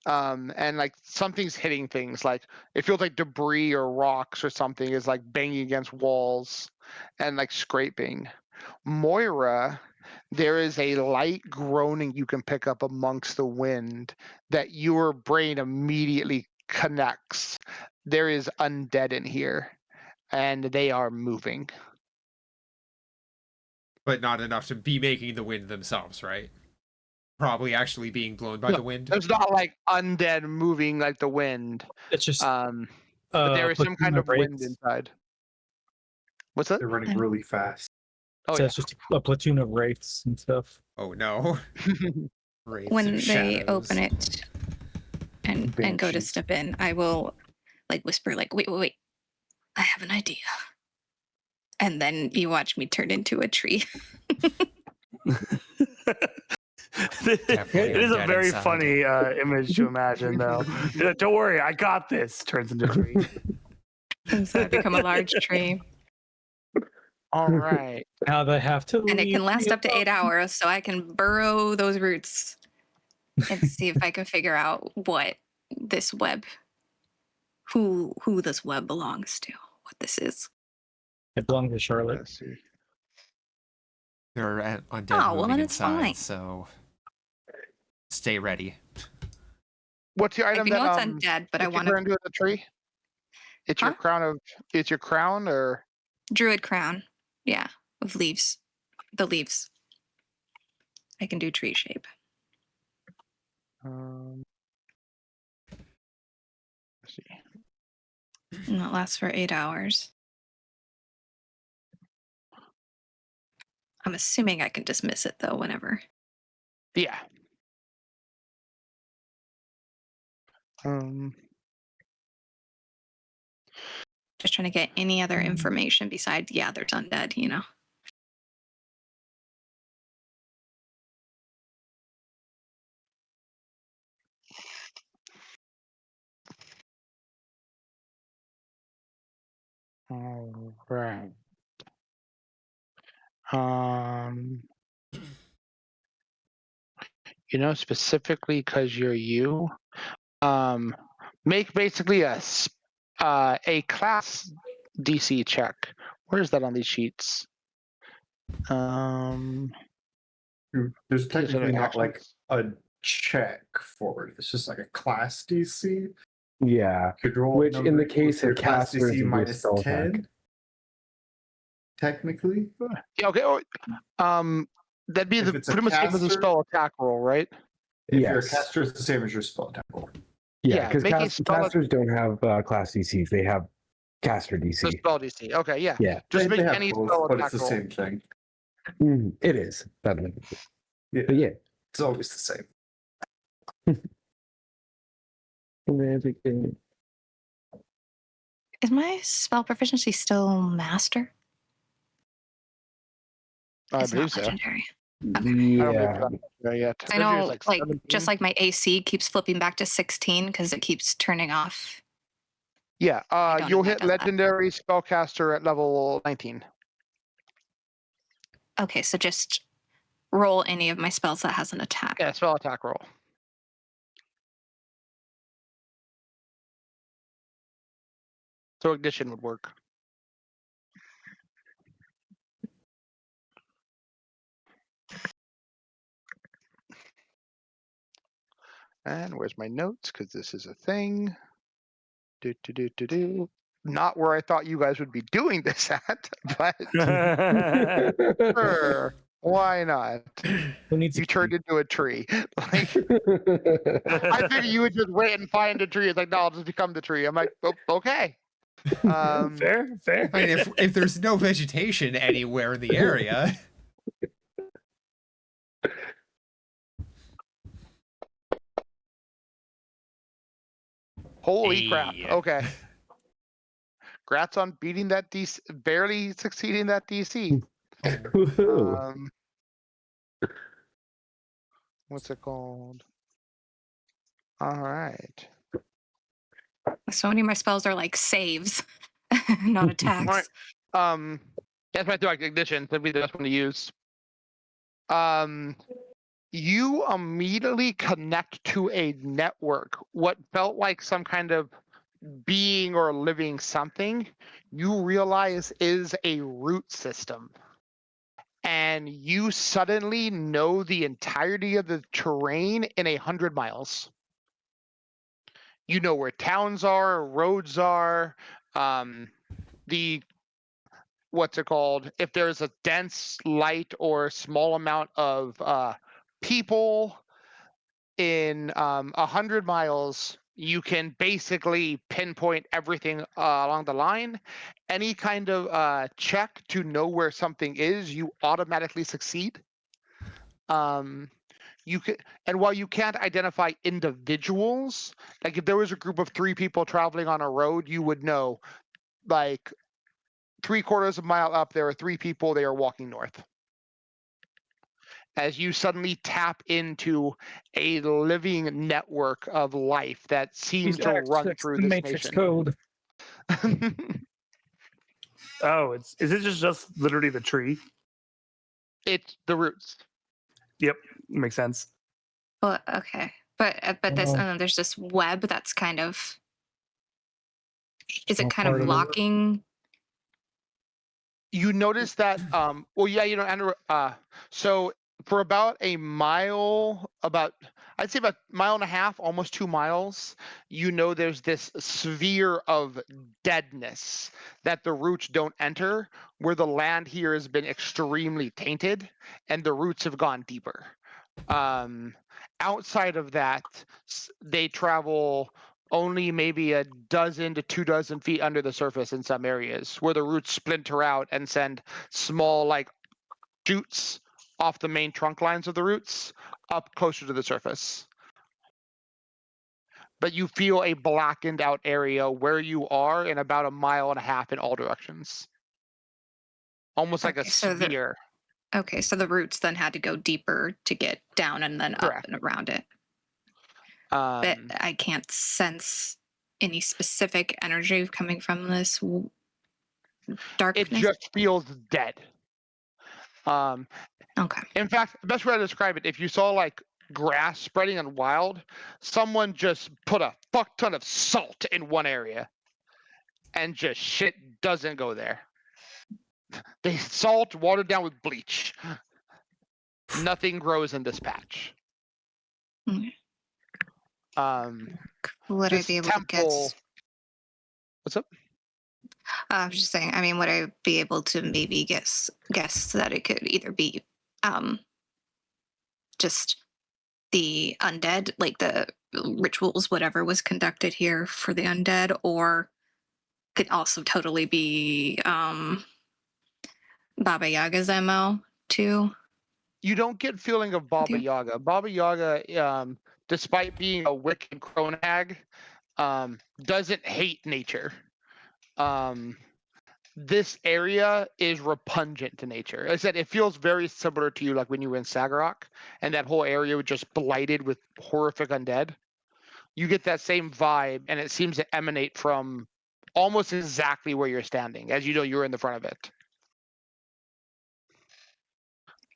and like something's hitting things. Like it feels like debris or rocks or something is like banging against walls and like scraping. Moira, there is a light groaning you can pick up amongst the wind that your brain immediately connects. There is undead in here, and they are moving. But not enough to be making the wind themselves, right? Probably actually being blown by the wind. There's not like undead moving like the wind. It's just But there is some kind of wind inside. What's that? They're running really fast. Oh, so yeah. it's just a platoon of wraiths and stuff. Oh no. Wraiths When and they shadows. open it and go to Banshees. step in, I will like whisper like, wait. I have an idea. And then you watch me turn into a tree. It is a undead very inside. funny image to imagine, though. You're like, don't worry, I got this. Turns into a tree. And so I become a large tree. All right. Now they have to And it leave can last the up to 8 hours, so I can burrow those roots and see if I can figure out what this web, who this web belongs to, what this is. It belongs to Charlotte. Let's see. There are undead Oh, well, moving then it's inside, fine. so stay ready. What's your I item know that it's undead, but I that you want turn into the tree? It's your Huh? crown of. It's your crown, or druid crown. Yeah, of leaves. The leaves. I can do tree shape. let's see. And that lasts for 8 hours. I'm assuming I can dismiss it though whenever. Yeah. Just trying to get any other information besides, yeah, there's undead, you know. All right. Specifically because you're you, make basically a class DC check. Where is that on these sheets? There's technically not like actions? a check for it. It's just like a class DC. Yeah. Could roll Which in the case your of class casters, DC would be a minus spell 10. attack. Technically, Yeah. Okay. That'd be If it's a pretty much same as the caster- spell attack roll, right? if you're a Yes. caster, it's the same as your spell attack roll. Yeah, Yeah, because make a spell- casters don't have class DCs. They have caster The DC. spell DC. Okay. Yeah. Yeah. Just They make have any both, spell but attack it's the roll. same thing. It is. Definitely. Yeah, But yeah. it's always the same. Magic game. Is my spell proficiency still master? I It's believe not so. legendary. I don't believe Yeah. it's there yet. I Legendary know, is like 17. just like my AC keeps flipping back to 16 because it keeps turning off. Yeah, I don't know you'll why it hit does that. legendary spellcaster at level 19. Okay, so just roll any of my spells that has an attack. Yeah, spell attack roll. So ignition would work. And where's my notes? Because this is a thing. Not where I thought you guys would be doing this at, but sure. Why not? Who needs You a turned into a tree. Like, I figured you would just wait and find a tree. It's like, no, I'll just become the tree. I'm like, oh, okay. Fair. I mean, if there's no vegetation anywhere in the area, Holy crap. Hey. Okay. Grats on beating that DC, barely succeeding that DC. Woohoo. What's it called? All right. So many of my spells are like saves, not attacks. Right. That's why I threw like ignition. That'd be the best one to use. You immediately connect to a network. What felt like some kind of being or living something, you realize is a root system. And you suddenly know the entirety of the terrain in 100 miles. You know where towns are, roads are, the what's it called? If there's a dense light or small amount of people in 100 miles, you can basically pinpoint everything along the line. Any kind of check to know where something is, you automatically succeed. You can, and while you can't identify individuals, like if there was a group of 3 people traveling on a road, you would know, like 3/4 of a mile up, there are 3 people, they are walking north. As you suddenly tap into a living network of life that seems to run through the this Matrix nation. code. Oh, is it just literally the tree? It's the roots. Yep, makes sense. Well, okay, but there's this web that's kind of. Is it kind of blocking? You notice that well, yeah, you know, and so for about a mile, I'd say about 1.5 miles, almost 2 miles, you know, there's this sphere of deadness that the roots don't enter, where the land here has been extremely tainted and the roots have gone deeper. Outside of that, they travel only maybe 12 to 24 feet under the surface in some areas, where the roots splinter out and send small, like, shoots off the main trunk lines of the roots up closer to the surface. But you feel a blackened out area where you are in about 1.5 miles in all directions. Almost like a Okay, so sphere. Okay, so the roots then had to go deeper to get down and then Correct. up and around it. But I can't sense any specific energy coming from this darkness. It just feels dead. Okay. In fact, the best way to describe it, if you saw like grass spreading on wild, someone just put a fuck ton of salt in one area and just shit doesn't go there. They salt watered down with bleach. Nothing grows in this patch. Would I be able to guess? What's up? I was just saying, I mean, would I be able to maybe guess that it could either be just the undead, like the rituals, whatever was conducted here for the undead, or could also totally be Baba Yaga's MO too? You don't get feeling of Baba you. Yaga. Baba Yaga, despite being a wicked crone hag, doesn't hate nature. This area is repugnant to nature. As I said, it feels very similar to you, like when you were in Sagarok, and that whole area was just blighted with horrific undead. You get that same vibe, and it seems to emanate from almost exactly where you're standing, as you know you're in the front of it.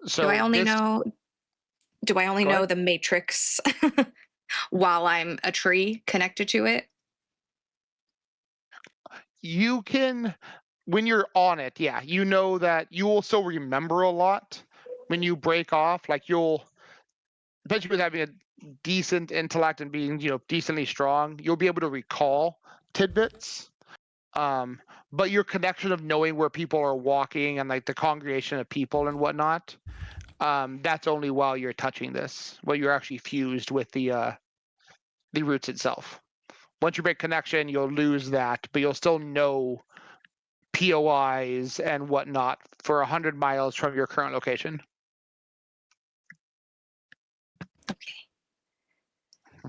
So Do I only this, know? Do I only Go know ahead. the matrix while I'm a tree connected to it? you can, when you're on it, yeah, you know that you will still remember a lot when you break off. Like you'll, especially with having a decent intellect and being, decently strong, you'll be able to recall tidbits. But your connection of knowing where people are walking and like the congregation of people and whatnot, that's only while you're touching this, while you're actually fused with the roots itself. Once you break connection, you'll lose that, but you'll still know POIs and whatnot for 100 miles from your current location. Okay.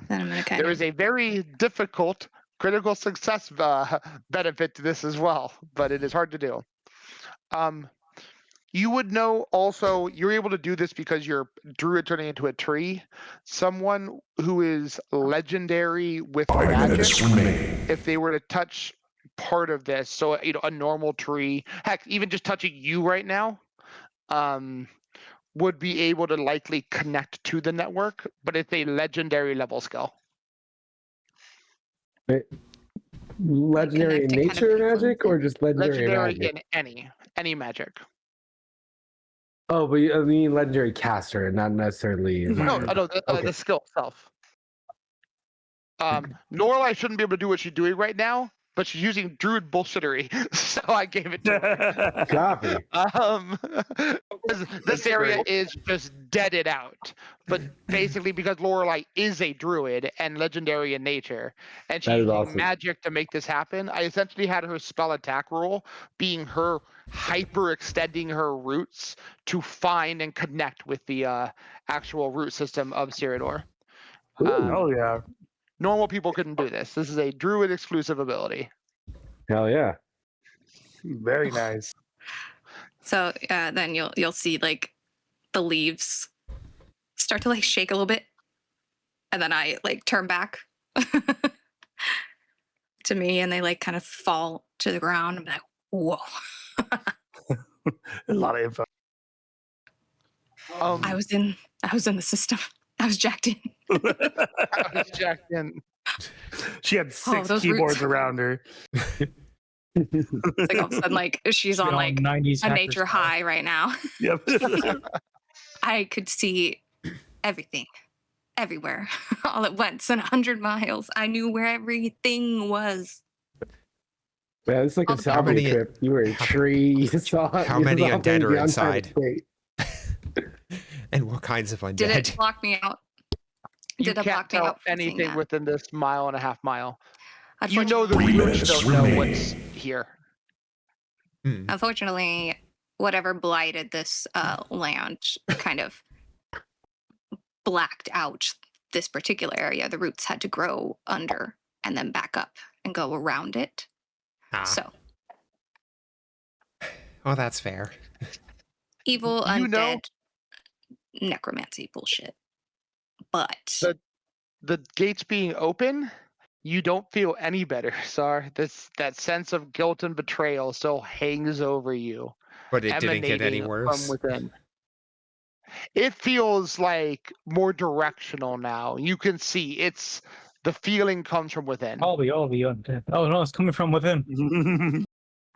Then I'm gonna kind There of. is a very difficult critical success benefit to this as well, but it is hard to do. You would know also, you're able to do this because you're druid turning into a tree. Someone who is legendary with 5 magic, minutes remaining. if they were to touch part of this, so a normal tree, heck, even just touching you right now, would be able to likely connect to the network, but it's a legendary level skill. Legendary in connecting kind of nature influence magic it. or just legendary, Legendary magic? in any magic. Oh, but I mean legendary caster, not necessarily. No, Mhm. Okay. the skill itself. Lorelai shouldn't be able to do what she's doing right now, but she's using druid bullshittery, so I gave it to her. Copy. This area is just deaded out, but basically because Lorelai is a druid and legendary in nature, and she's That is using awesome. magic to make this happen, I essentially had her spell attack roll being her hyper extending her roots to find and connect with the actual root system of Cyrodiil. Oh yeah. Normal people couldn't do this. This is a druid exclusive ability. Hell yeah. Very nice. So then you'll see like the leaves start to like shake a little bit, and then I like turn back to me, and they like kind of fall to the ground. I'm like, whoa! A lot of info. I was in the system. I was jacked in. I was jacked in. She had 6 those keyboards roots. around her. It's like all of a sudden, like she's on like 90s a hacker nature style. high right now. Yep. I could see everything, everywhere, all at once in 100 miles. I knew where everything was. Man, it's like All a the How Salvia many- trip. You were a tree. You saw. How you many saw undead things are beyond time and inside? space. And what kinds of undead? Did it block me out? You Did it can't block me tell out from seeing anything that? within this 1.5 mile. You know Unfortunately, the 3 roots minutes don't know remaining. what's here. Hmm. unfortunately, whatever blighted this land kind of blacked out this particular area. The roots had to grow under and then back up and go around it. Ah, So well, that's fair. evil, You know- undead, necromancy bullshit. But The gates being open, you don't feel any better, Sar. That sense of guilt and betrayal still hangs over you, But it didn't get any emanating worse. from within. It feels like more directional now. You can see the feeling comes from within. All the undead. Oh no, it's coming from within.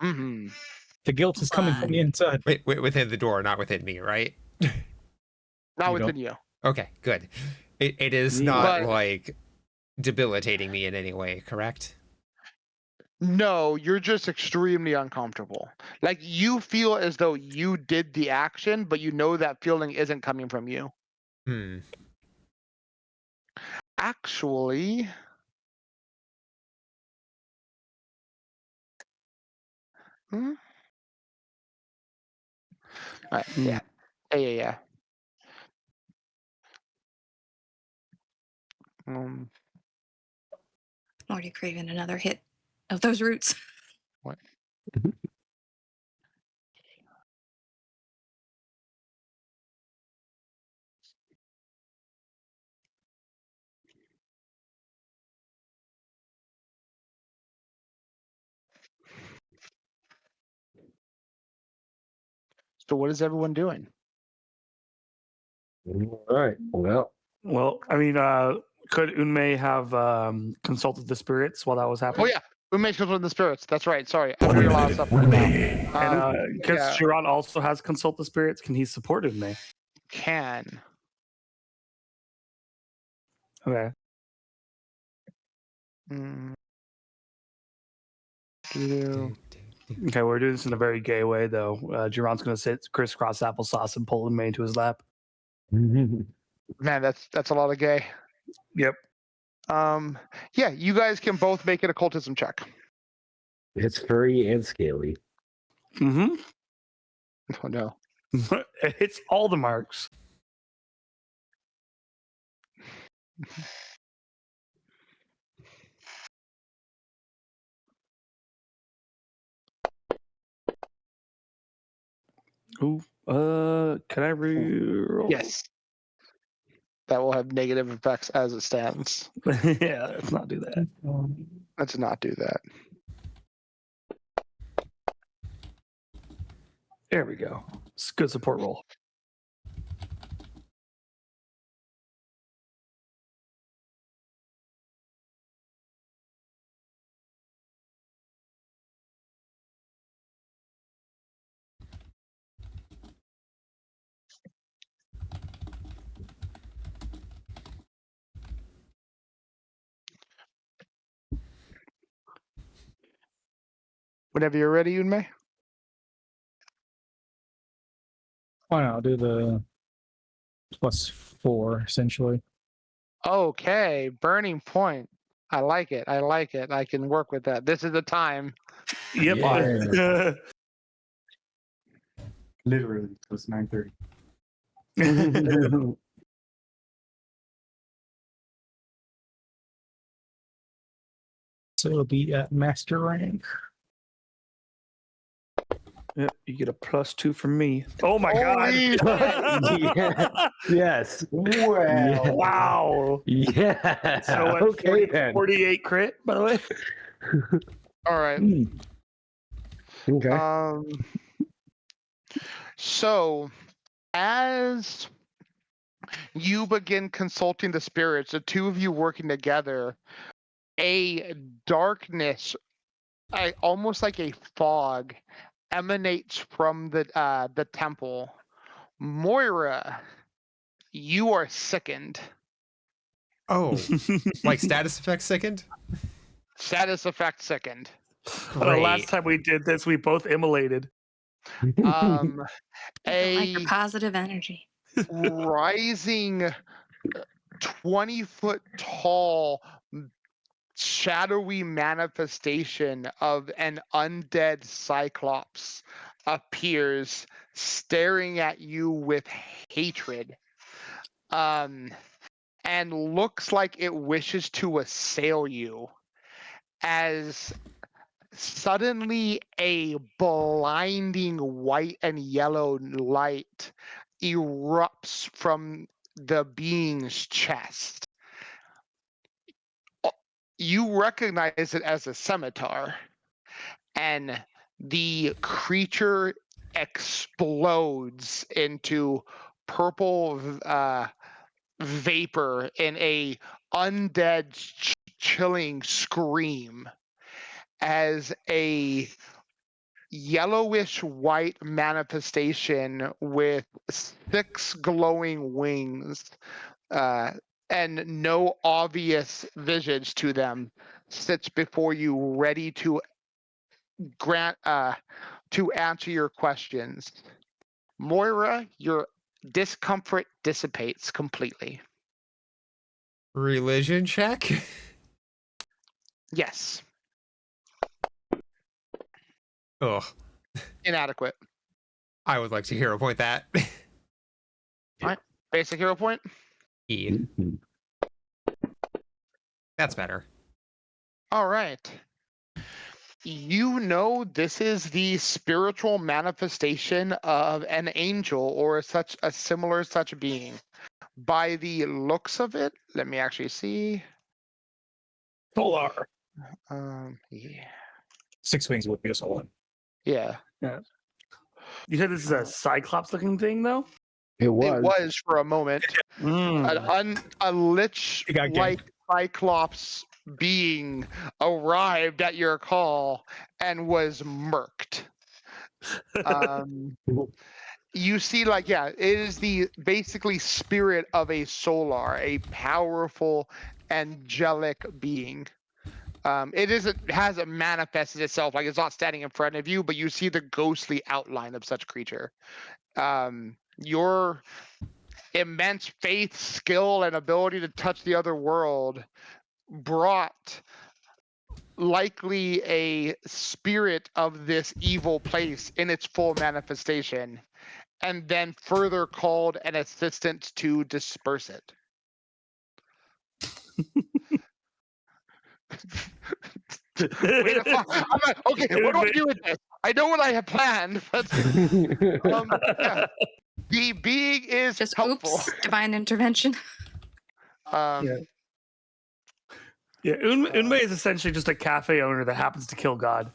Mm-hmm. The guilt is coming from the inside. Wait, within the door, not within me, right? Not You within you. Okay, good. It is Yeah. not But- like debilitating me in any way, correct? No, you're just extremely uncomfortable. Like you feel as though you did the action, but you know that feeling isn't coming from you. Hmm. Actually, yeah. Already craving another hit of those roots. What? So what is everyone doing? All right. Well, I mean, could Unmei have consulted the spirits while that was happening? Oh yeah, we made control of the spirits. That's right. Sorry, I know you're lost up now. Remaining. And because yeah. Chiron also has consult the spirits, can he support Unmei? Can. Okay. Mm. Do- Okay, we're doing this in a very gay way, though. Chiron's going to sit crisscross applesauce and pull Unmei into his lap. Man, that's a lot of gay. Yep. Yeah, you guys can both make an occultism check. It's furry and scaly. Mm-hmm. Oh no. It hits all the marks. Ooh, can I re-roll? Yes. That will have negative effects as it stands. Yeah, let's not do that. Let's not do that. There we go. It's a good support roll. Whenever you're ready, Yunmei. Why not? I'll do the +4 essentially. Okay, burning point. I like it. I like it. I can work with that. This is the time. Yep. Yeah. Literally, it was 9:30. So it'll be at master rank. Yep, you get a +2 from me. Oh my Holy god! Yeah. Yes. Well, Yeah. Wow. Yeah. So at Okay then. 48 crit, by the way. All right. Okay. So as you begin consulting the spirits, the two of you working together, a darkness, almost like a fog, emanates from the temple. Moira, you are sickened. Oh, like status effect sickened? Status effect sickened. The last time we did this, we both immolated. Um, Don't like your a positive energy. rising 20-foot tall shadowy manifestation of an undead cyclops appears, staring at you with hatred, and looks like it wishes to assail you, as suddenly a blinding white and yellow light erupts from the being's chest. You recognize it as a scimitar, and the creature explodes into purple vapor in a undead chilling scream, as a yellowish white manifestation with 6 glowing wings and no obvious visage to them sits before you, ready to answer your questions. Moira, your discomfort dissipates completely. Religion check? Yes. Ugh. Inadequate. I would like to hero point that. Basic hero point. E. That's better. All right. You know this is the spiritual manifestation of an angel or such a similar such being. By the looks of it, let me actually see. Solar. Yeah. 6 wings would be a solar. Yeah. You said this is a Cyclops-looking thing, though? It was. It was for a moment. A lich-like Cyclops being arrived at your call and was murked. You see, like, yeah, it is the basically spirit of a solar, a powerful angelic being. It hasn't manifested itself, like it's not standing in front of you, but you see the ghostly outline of such creature. Your immense faith, skill, and ability to touch the other world brought likely a spirit of this evil place in its full manifestation, and then further called an assistant to disperse it. Wait a fuck. Okay, what do I do with this? I know what I have planned, but yeah. The being is Just helpful. oops, divine intervention. Yeah, Unmei is essentially just a cafe owner that happens to kill God.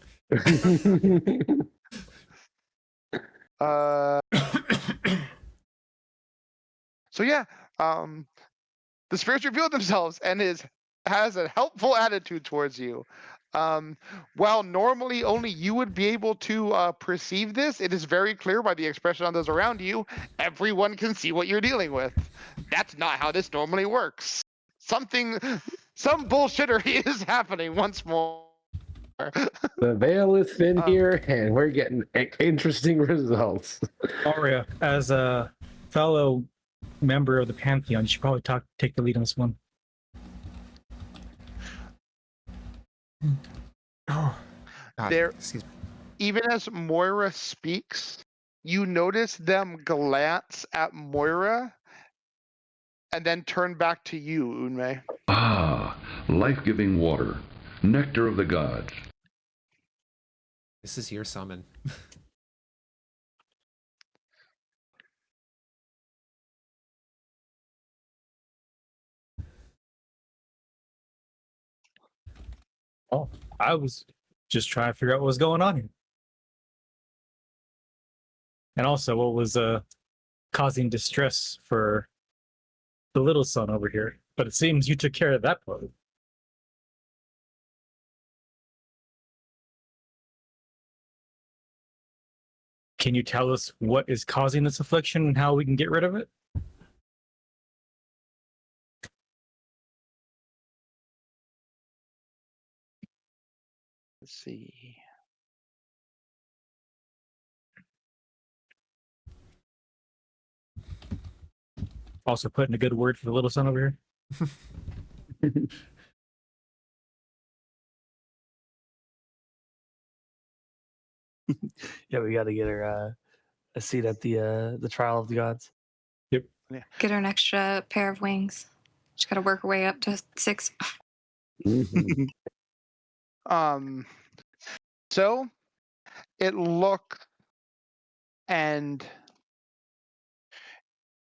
So yeah, the spirits reveal themselves and has a helpful attitude towards you. While normally only you would be able to perceive this, it is very clear by the expression on those around you. Everyone can see what you're dealing with. That's not how this normally works. Some bullshittery is happening once more. The veil is thin here, and we're getting interesting results. Aria, as a fellow member of the Pantheon, you should probably take the lead on this one. Oh, God, even as Moira speaks, you notice them glance at Moira and then turn back to you, Unmei. Ah, life-giving water, nectar of the gods. This is your summon. Oh, I was just trying to figure out what was going on here. And also what was causing distress for the little son over here. But it seems you took care of that part. Can you tell us what is causing this affliction and how we can get rid of it? Let's see. Also putting a good word for the little son over here. Yeah, we got to get her a seat at the trial of the gods. Yep. Yeah. Get her an extra pair of wings. She's got to work her way up to 6. So it looks and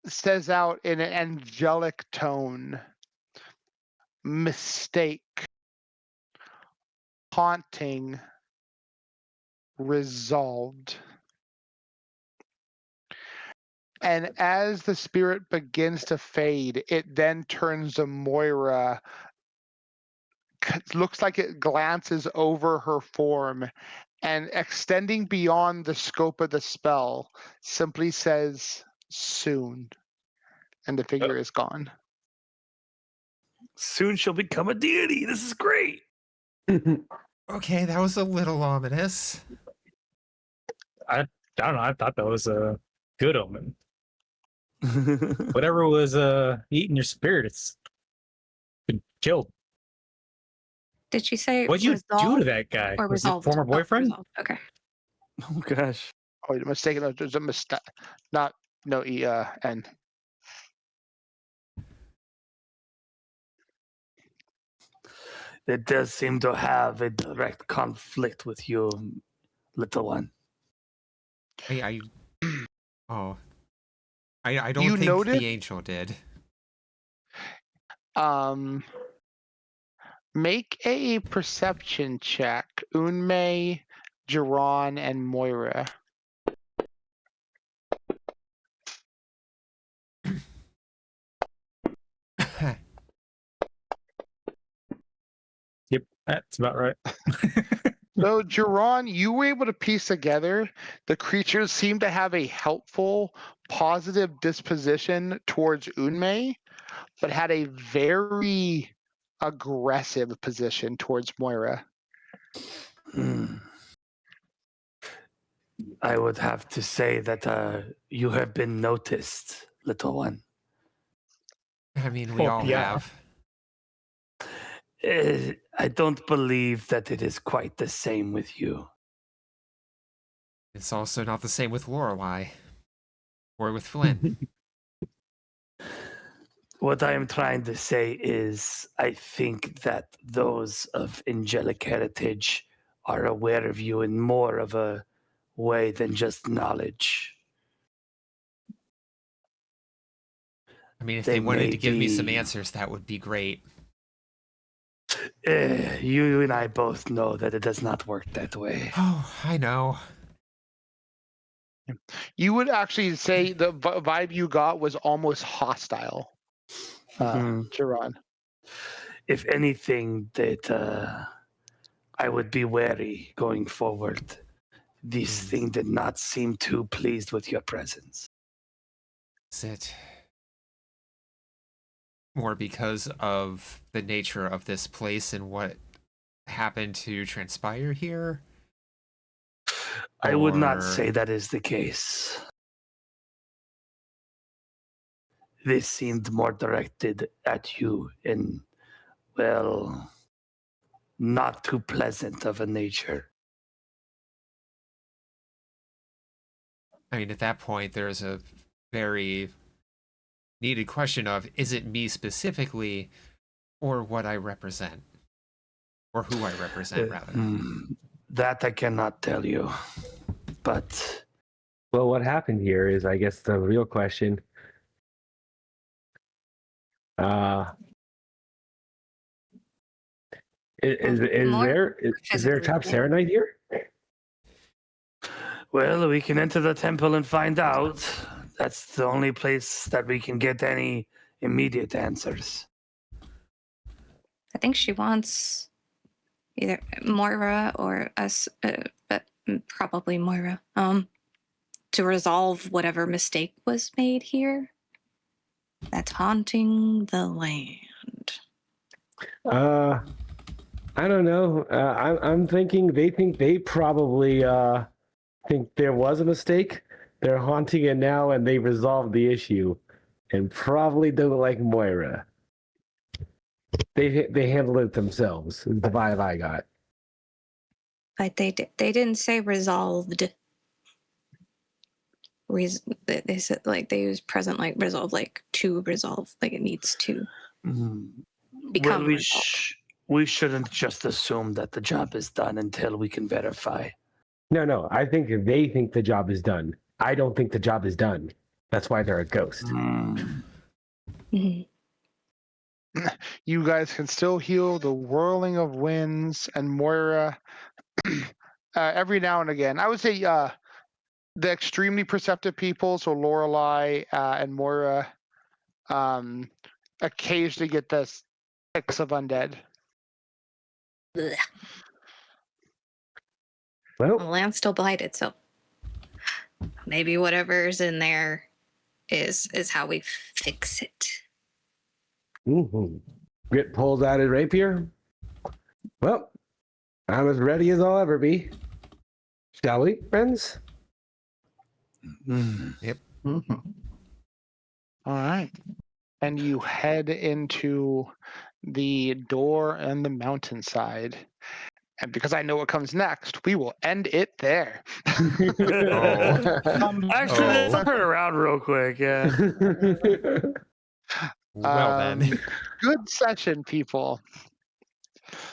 says out in an angelic tone, mistake, haunting, resolved. And as the spirit begins to fade, it then turns to Moira. Looks like it glances over her form and, extending beyond the scope of the spell, simply says, soon. And the figure is gone. Soon she'll become a deity. This is great. Okay, that was a little ominous. I don't know. I thought that was a good omen. Whatever was eating your spirit, it's been killed. Did she say What'd you do to that guy? Or Was he resolved? former boyfriend? Resolved. Okay. Oh gosh. Oh, you're mistaken. There's a mistake. Not no N. It does seem to have a direct conflict with you, little one. I don't You think noted- the angel did. Make a perception check, Unmei, Jiran, and Moira. Yep, that's about right. So, Jiran, you were able to piece together the creatures seem to have a helpful, positive disposition towards Unmei, but had a very aggressive position towards Moira. I would have to say that you have been noticed, little one. I mean, we all have. I don't believe that it is quite the same with you. It's also not the same with Lorelei. Or with Flynn. What I am trying to say is, I think that those of angelic heritage are aware of you in more of a way than just knowledge. I mean, if they wanted to give me some answers, that would be great. You and I both know that it does not work that way. Oh, I know. You would actually say the vibe you got was almost hostile, Jiran. If anything, that I would be wary going forward. This thing did not seem too pleased with your presence. Is it more because of the nature of this place and what happened to transpire here? I would not say that is the case. This seemed more directed at you in, well, not too pleasant of a nature. I mean, at that point, there's a very needed question of, is it me specifically, or what I represent? Or who I represent, rather. That I cannot tell you, but... Well, what happened here is, I guess, the real question. Is there a top Serenite here? Well, we can enter the temple and find out. That's the only place that we can get any immediate answers. I think she wants either Moira or us, but probably Moira, to resolve whatever mistake was made here that's haunting the land. I don't know. I'm thinking they think they probably think there was a mistake. They're haunting it now, and they resolved the issue, and probably don't like Moira. They handled it themselves. Is the vibe I got. But they didn't say resolved. They said like they use present like resolve, like to resolve, like it needs to become Well, resolved. We shouldn't just assume that the job is done until we can verify. No. I think they think the job is done. I don't think the job is done. That's why they're a ghost. Mm-hmm. You guys can still heal the whirling of winds and Moira every now and again. I would say the extremely perceptive people, so Lorelei and Moira, occasionally get this mix of undead. Blech. Well, The land's still blighted, so maybe whatever's in there is how we fix it. Grit pulls out his rapier. Well, I'm as ready as I'll ever be. Shall we, friends? Yep. All right. And you head into the door and the mountainside. And because I know what comes next, we will end it there. Actually, let's turn around real quick. Yeah. Well then. Good session, people.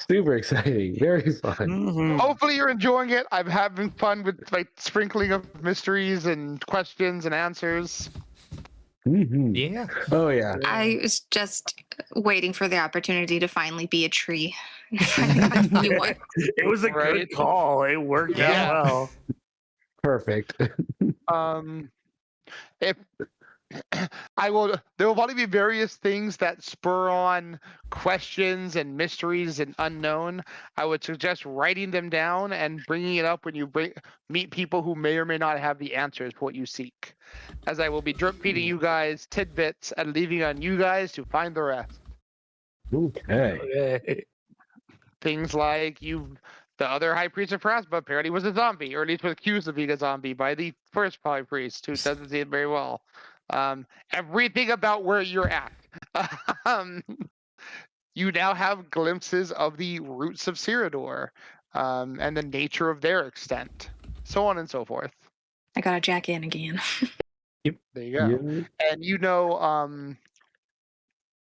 Super exciting. Very fun. Mhm. Hopefully you're enjoying it. I'm having fun with like sprinkling of mysteries and questions and answers. Mhm. Yeah. Oh yeah. I was just waiting for the opportunity to finally be a tree. Finally got to be one. It was a Right. good call. It worked Yeah. out well. Perfect. If there will probably be various things that spur on questions and mysteries and unknown. I would suggest writing them down and bringing it up when you meet people who may or may not have the answers for what you seek. As I will be drip feeding you guys tidbits and leaving on you guys to find the rest. Okay. Okay. Things like the other high priest of Praspa apparently was a zombie, or at least was accused of being a zombie by the first high priest, who doesn't see it very well. Everything about where you're at. um, you now have glimpses of the roots of Cyrodiil, and the nature of their extent, so on and so forth. I gotta jack in again. There you go. Yeah. And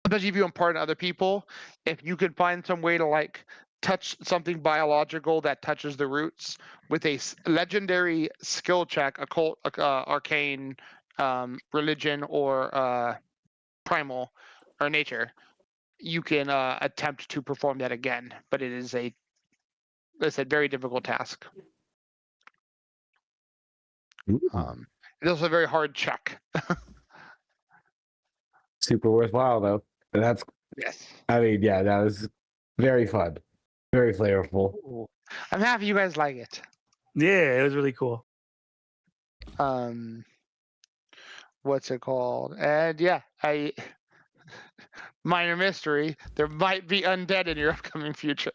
especially if you impart on other people, if you could find some way to like touch something biological that touches the roots with a legendary skill check, occult, arcane, religion, or primal, or nature, you can attempt to perform that again. But it is it's a very difficult task. It's also a very hard check. Super worthwhile though. That's. Yes. I mean, yeah, that was very fun. Very flavorful. I'm happy you guys like it. Yeah, it was really cool. What's it called? And yeah, minor mystery, there might be undead in your upcoming future.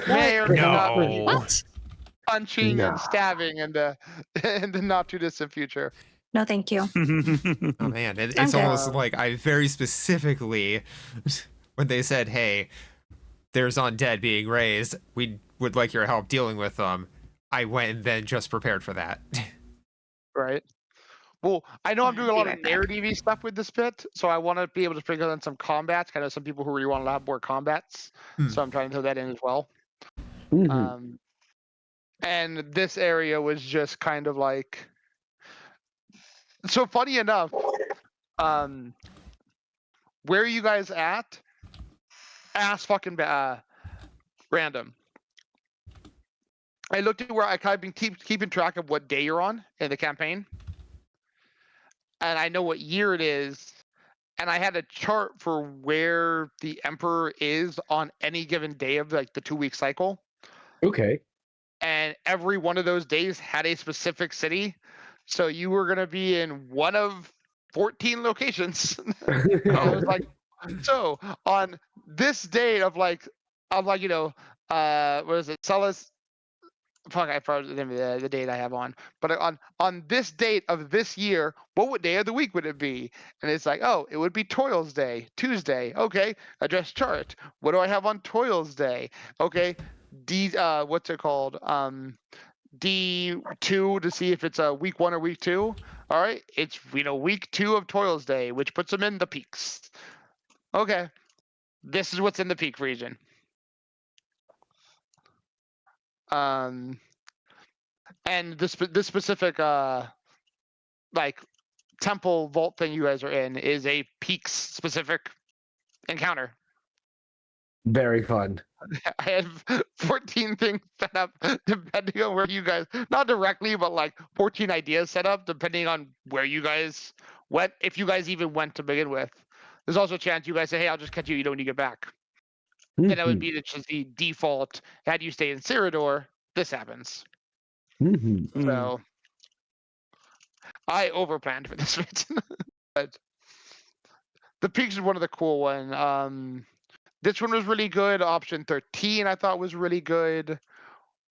May or may not be No. What? punching No. and stabbing in the not too distant future. No, thank you. Oh man, it's Okay. almost like I very specifically, when they said, "Hey, there's undead being raised. We would like your help dealing with them." I went and then just prepared for that. Right. Well, I know I'm doing a Be lot right of back. narrative spuff with this bit, so I want to be able to sprinkle in some combats. I know some people who really want to have more combats, so I'm trying to throw that in as well. Mhm. And this area was just kind of like, so funny enough, where are you guys at? Ass fucking random. I looked at where I kind of been keeping track of what day you're on in the campaign, and I know what year it is, and I had a chart for where the Emperor is on any given day of like the 2-week cycle, Okay. and every one of those days had a specific city. So you were gonna be in one of 14 locations. And I was like, so on this date of like, what is it? Celis. Fuck, I forgot the name of the date I have on. But on this date of this year, what day of the week would it be? And it's like, oh, it would be Toils Day, Tuesday. Okay, address chart. What do I have on Toils Day? Okay, what's it called? D2 to see if it's a week 1 or week 2. All right, it's week 2 of Toils Day, which puts them in the peaks. Okay, this is what's in the peak region. And this specific like temple vault thing you guys are in is a peaks specific encounter. Very fun. I have 14 things set up depending on where you guys, not directly, but like 14 ideas set up depending on where you guys went, if you guys even went to begin with. There's also a chance you guys say, hey, I'll just catch you when you get back. And that would be just the default. Had you stay in Cyrodiil, this happens. Mhm. So I overplanned for this bit. But the peaks is one of the cool one. This one was really good. Option 13 I thought was really good.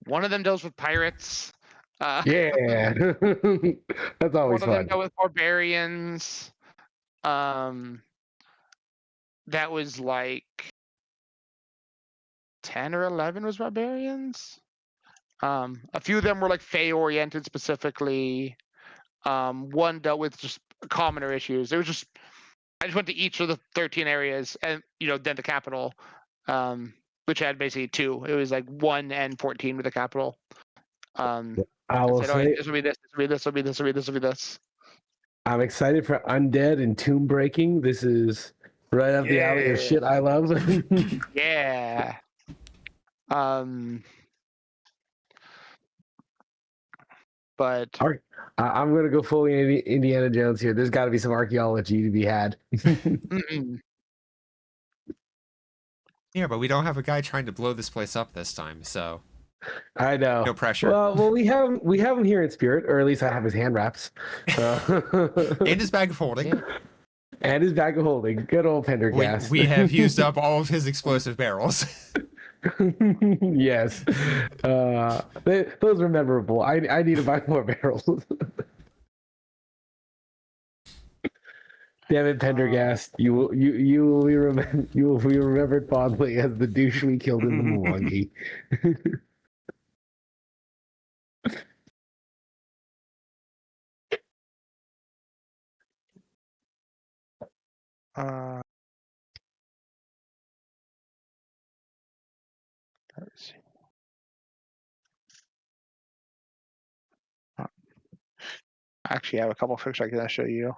One of them deals with pirates. Yeah. That's always One of them fun. dealt with barbarians. That was like 10 or 11 was barbarians. A few of them were like Fey oriented specifically. One dealt with just commoner issues. It was just I just went to each of the 13 areas and then the capital which had basically 2. It was like 1 and 14 with a capital. I And will said, "Oh, say this will be this. This will be this. Will be this. Will be this. Will be this." I'm excited for Undead and Tomb Breaking. This is right up the alley of Yeah. shit I love. Yeah. But I'm gonna go fully Indiana Jones here. There's got to be some archaeology to be had. Yeah, but we don't have a guy trying to blow this place up this time, so I know. no pressure. Well, we have him here in spirit, or at least I have his hand wraps, And his bag of holding. and his bag of holding. Good old Pendergast. We have used up all of his explosive barrels. Yes, those were memorable. I need to buy more barrels. Damn it, Pendergast! You will be remembered fondly as the douche we killed in the Milwaukee. let's see. Actually, I have a couple of pictures I can show you.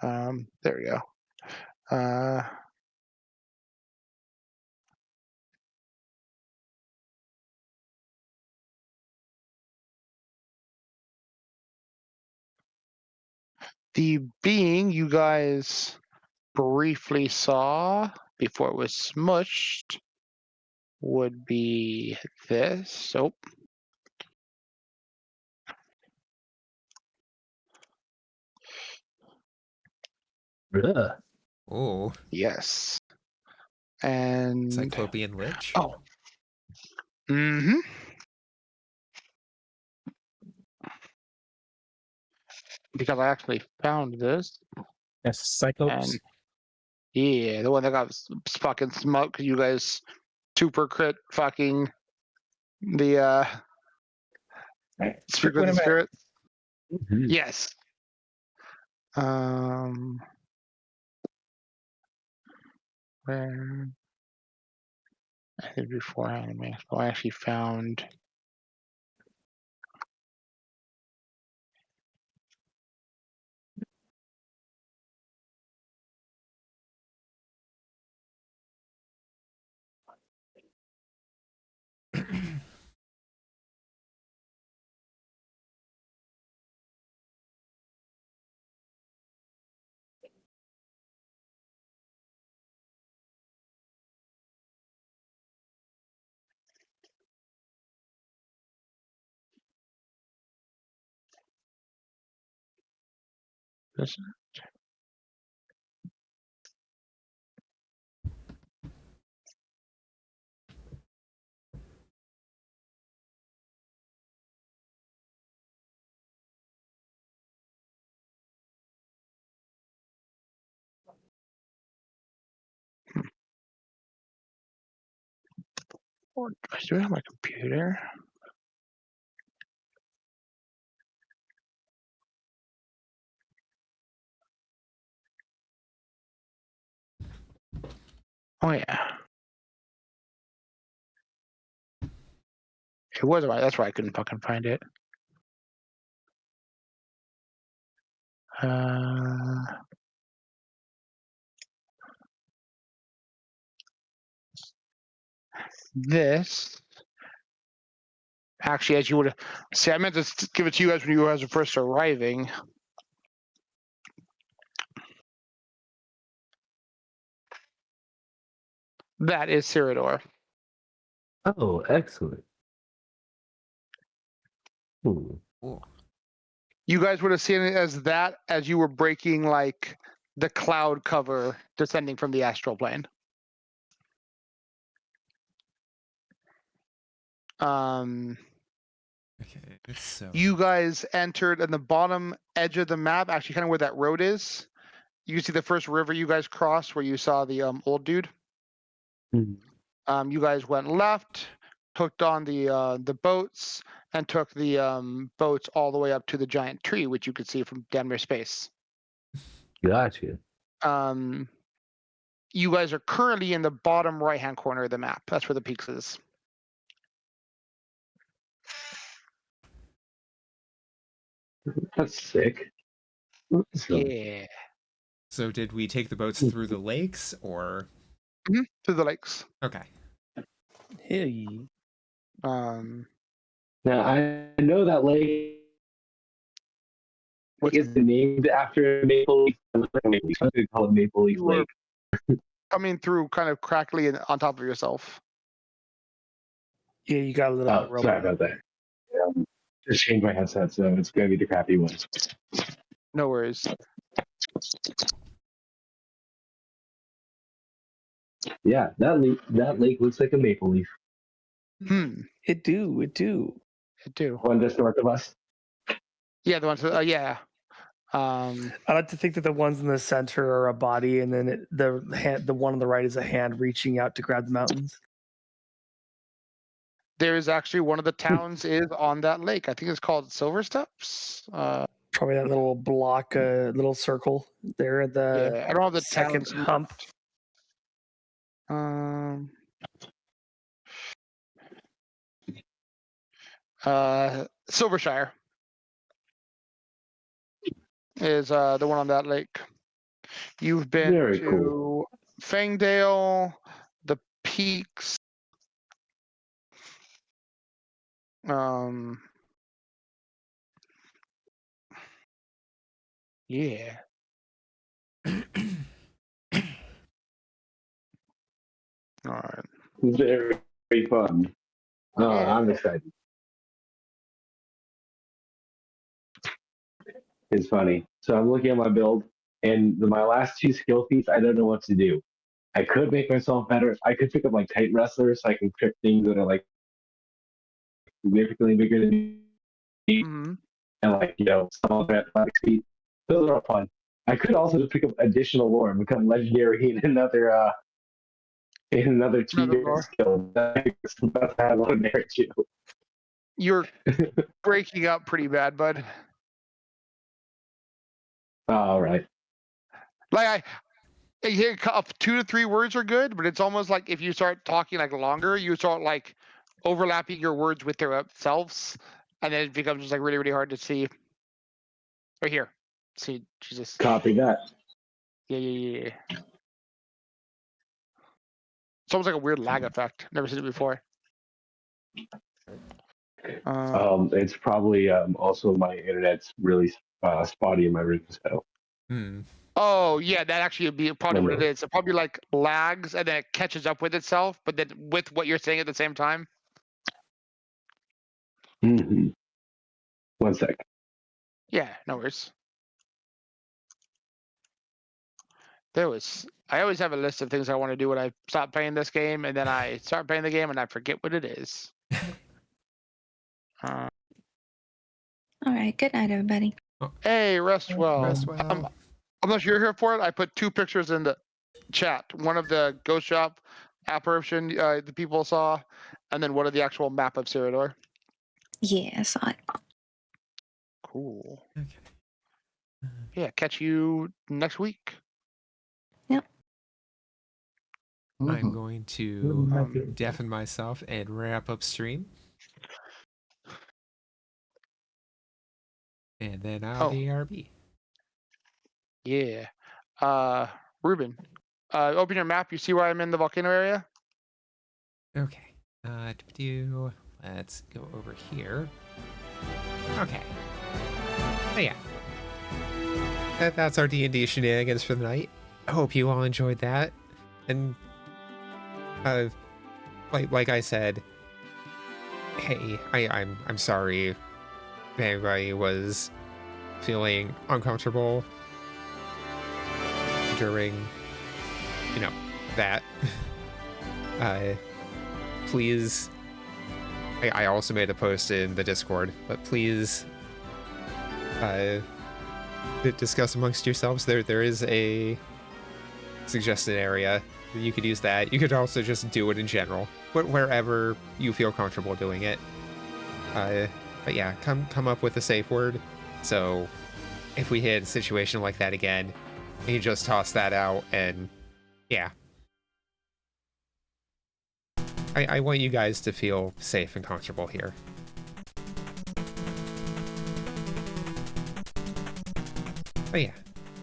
There we go. The being you guys briefly saw before it was smushed would be this. Oh, Oh, yes. And Cyclopean Lich. oh, because I actually found this. Yes, Cyclops. And yeah, the one that got fucking smoked. You guys super crit fucking the Speak with the Spirit. Yes. Where I think before anime, so I actually found. This. What do I do it on my computer? Oh yeah. It was right. That's why I couldn't fucking find it. This actually, as you would see, I meant to give it to you guys when you guys were first arriving. That is Cyrodiil. Oh, excellent. You guys would have seen it as that as you were breaking like the cloud cover descending from the astral plane. Okay, so You guys entered in the bottom edge of the map, actually kind of where that road is. You can see the first river you guys crossed where you saw the old dude. You guys went left, hooked on the boats and took the boats all the way up to the giant tree, which you could see from down near space. Gotcha. You guys are currently in the bottom right-hand corner of the map. That's where the peaks is. That's sick. So, Yeah. So did we take the boats through the lakes or? Through the lakes. Okay. Hey. Um, now I know that lake What's- is named after Maple Leaf. They call it Maple Leaf You were- Lake. coming through kind of crackly and on top of yourself. Yeah, you got a little Oh, bit sorry robot. about that. Just changed my headset, so it's gonna be the crappy one. No worries. Yeah, that lake looks like a maple leaf. It do. It do. One just north of us. Yeah, the ones. Yeah. I like to think that the ones in the center are a body, and then the one on the right is a hand reaching out to grab the mountains. There is actually one of the towns is on that lake. I think it's called Silver Steps. Probably that little block, little circle there at the Yeah, I don't have the second towns hump. Silvershire is the one on that lake. You've been Very to cool. Fangdale, the Peaks. Yeah. All right. Very, very fun. Oh, Yeah. I'm excited. It's funny. So I'm looking at my build, and my last two skill feats, I don't know what to do. I could make myself better. I could pick up like Titan Wrestler, so I can pick things that are like significantly bigger than me, Mm-hmm. and like some of that athletic speed. Those are all fun. I could also just pick up additional lore and become legendary in another tier lore. skill. That's had a lot of merit too. You're breaking up pretty bad, bud. All right. Like I hear 2 to 3 words are good, but it's almost like if you start talking like longer, you start like overlapping your words with their themselves, and then it becomes just like really, really hard to see. Right here. See, Jesus. Copy that. Yeah. It's almost like a weird lag effect. Never seen it before. It's probably also my internet's really spotty in my room. So. Oh yeah, that actually would be probably what it is. It probably like lags and then it catches up with itself, but then with what you're saying at the same time. Mm-hmm. 1 sec. Yeah, no worries. I always have a list of things I want to do when I stop playing this game, and then I start playing the game and I forget what it is. All right. Good night, everybody. Hey, rest well. Rest well. Unless you're here for it, I put 2 pictures in the chat. One of the Ghost Shop apparition the people saw, and then one of the actual map of Ciridor. Yeah, I saw it. Cool. Okay. Yeah, catch you next week. Yep. I'm going to deafen myself and wrap up stream. And then I'll ARB. Yeah. Ruben, open your map. You see where I'm in the volcano area? Okay. Let's go over here. Okay. Oh, yeah. That's our D&D shenanigans for the night. I hope you all enjoyed that. And like I said, hey, I'm sorry if anybody was feeling uncomfortable during that. Please, I also made a post in the Discord, but please discuss amongst yourselves. There is a suggested area You could use that. You could also just do it in general, wherever you feel comfortable doing it. But yeah, come up with a safe word. So if we hit a situation like that again, you just toss that out, and yeah. I want you guys to feel safe and comfortable here. But yeah,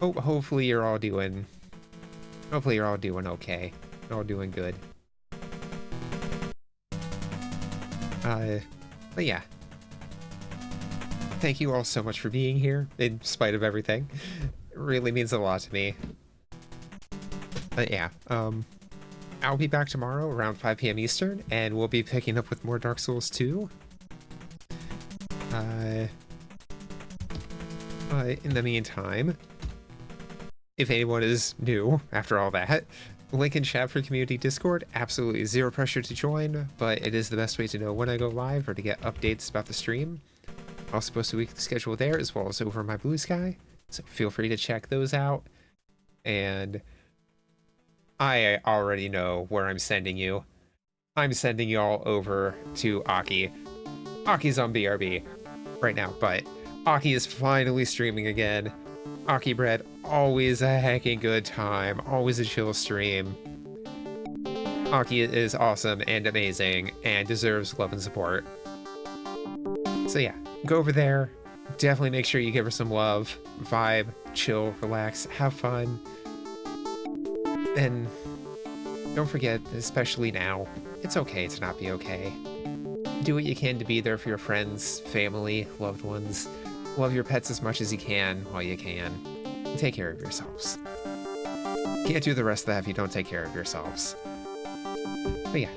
hopefully you're all doing okay. You're all doing good. But yeah. Thank you all so much for being here, in spite of everything. It really means a lot to me. But yeah, I'll be back tomorrow around 5 p.m. Eastern, and we'll be picking up with more Dark Souls 2. In the meantime, if anyone is new after all that, link in chat for community Discord. Absolutely zero pressure to join, but it is the best way to know when I go live or to get updates about the stream. Also post a weekly schedule there, as well as over my Blue Sky, so feel free to check those out. And I already know where I'm sending you. I'm sending you all over to Aki. Aki's on BRB right now, but Aki is finally streaming again. Aki Bread, always a hecking good time, always a chill stream. Aki is awesome and amazing and deserves love and support. So yeah, go over there. Definitely make sure you give her some love, vibe, chill, relax, have fun. And don't forget, especially now, it's okay to not be okay. Do what you can to be there for your friends, family, loved ones. Love your pets as much as you can while you can. Take care of yourselves. Can't do the rest of that if you don't take care of yourselves. But yeah,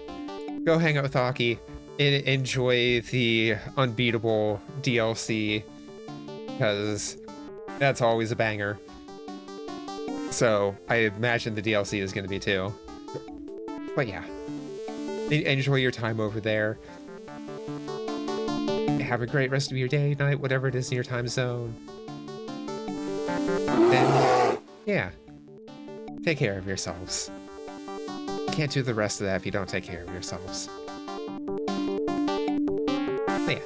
go hang out with Aki. Enjoy the unbeatable DLC, because that's always a banger. So I imagine the DLC is going to be too. But yeah, enjoy your time over there. Have a great rest of your day, night, whatever it is in your time zone. And yeah, take care of yourselves. Can't do the rest of that if you don't take care of yourselves. But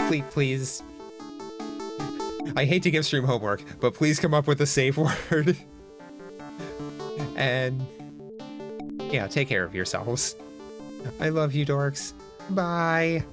yeah. Please. I hate to give stream homework, but please come up with a safe word. And yeah, take care of yourselves. I love you, dorks. Bye.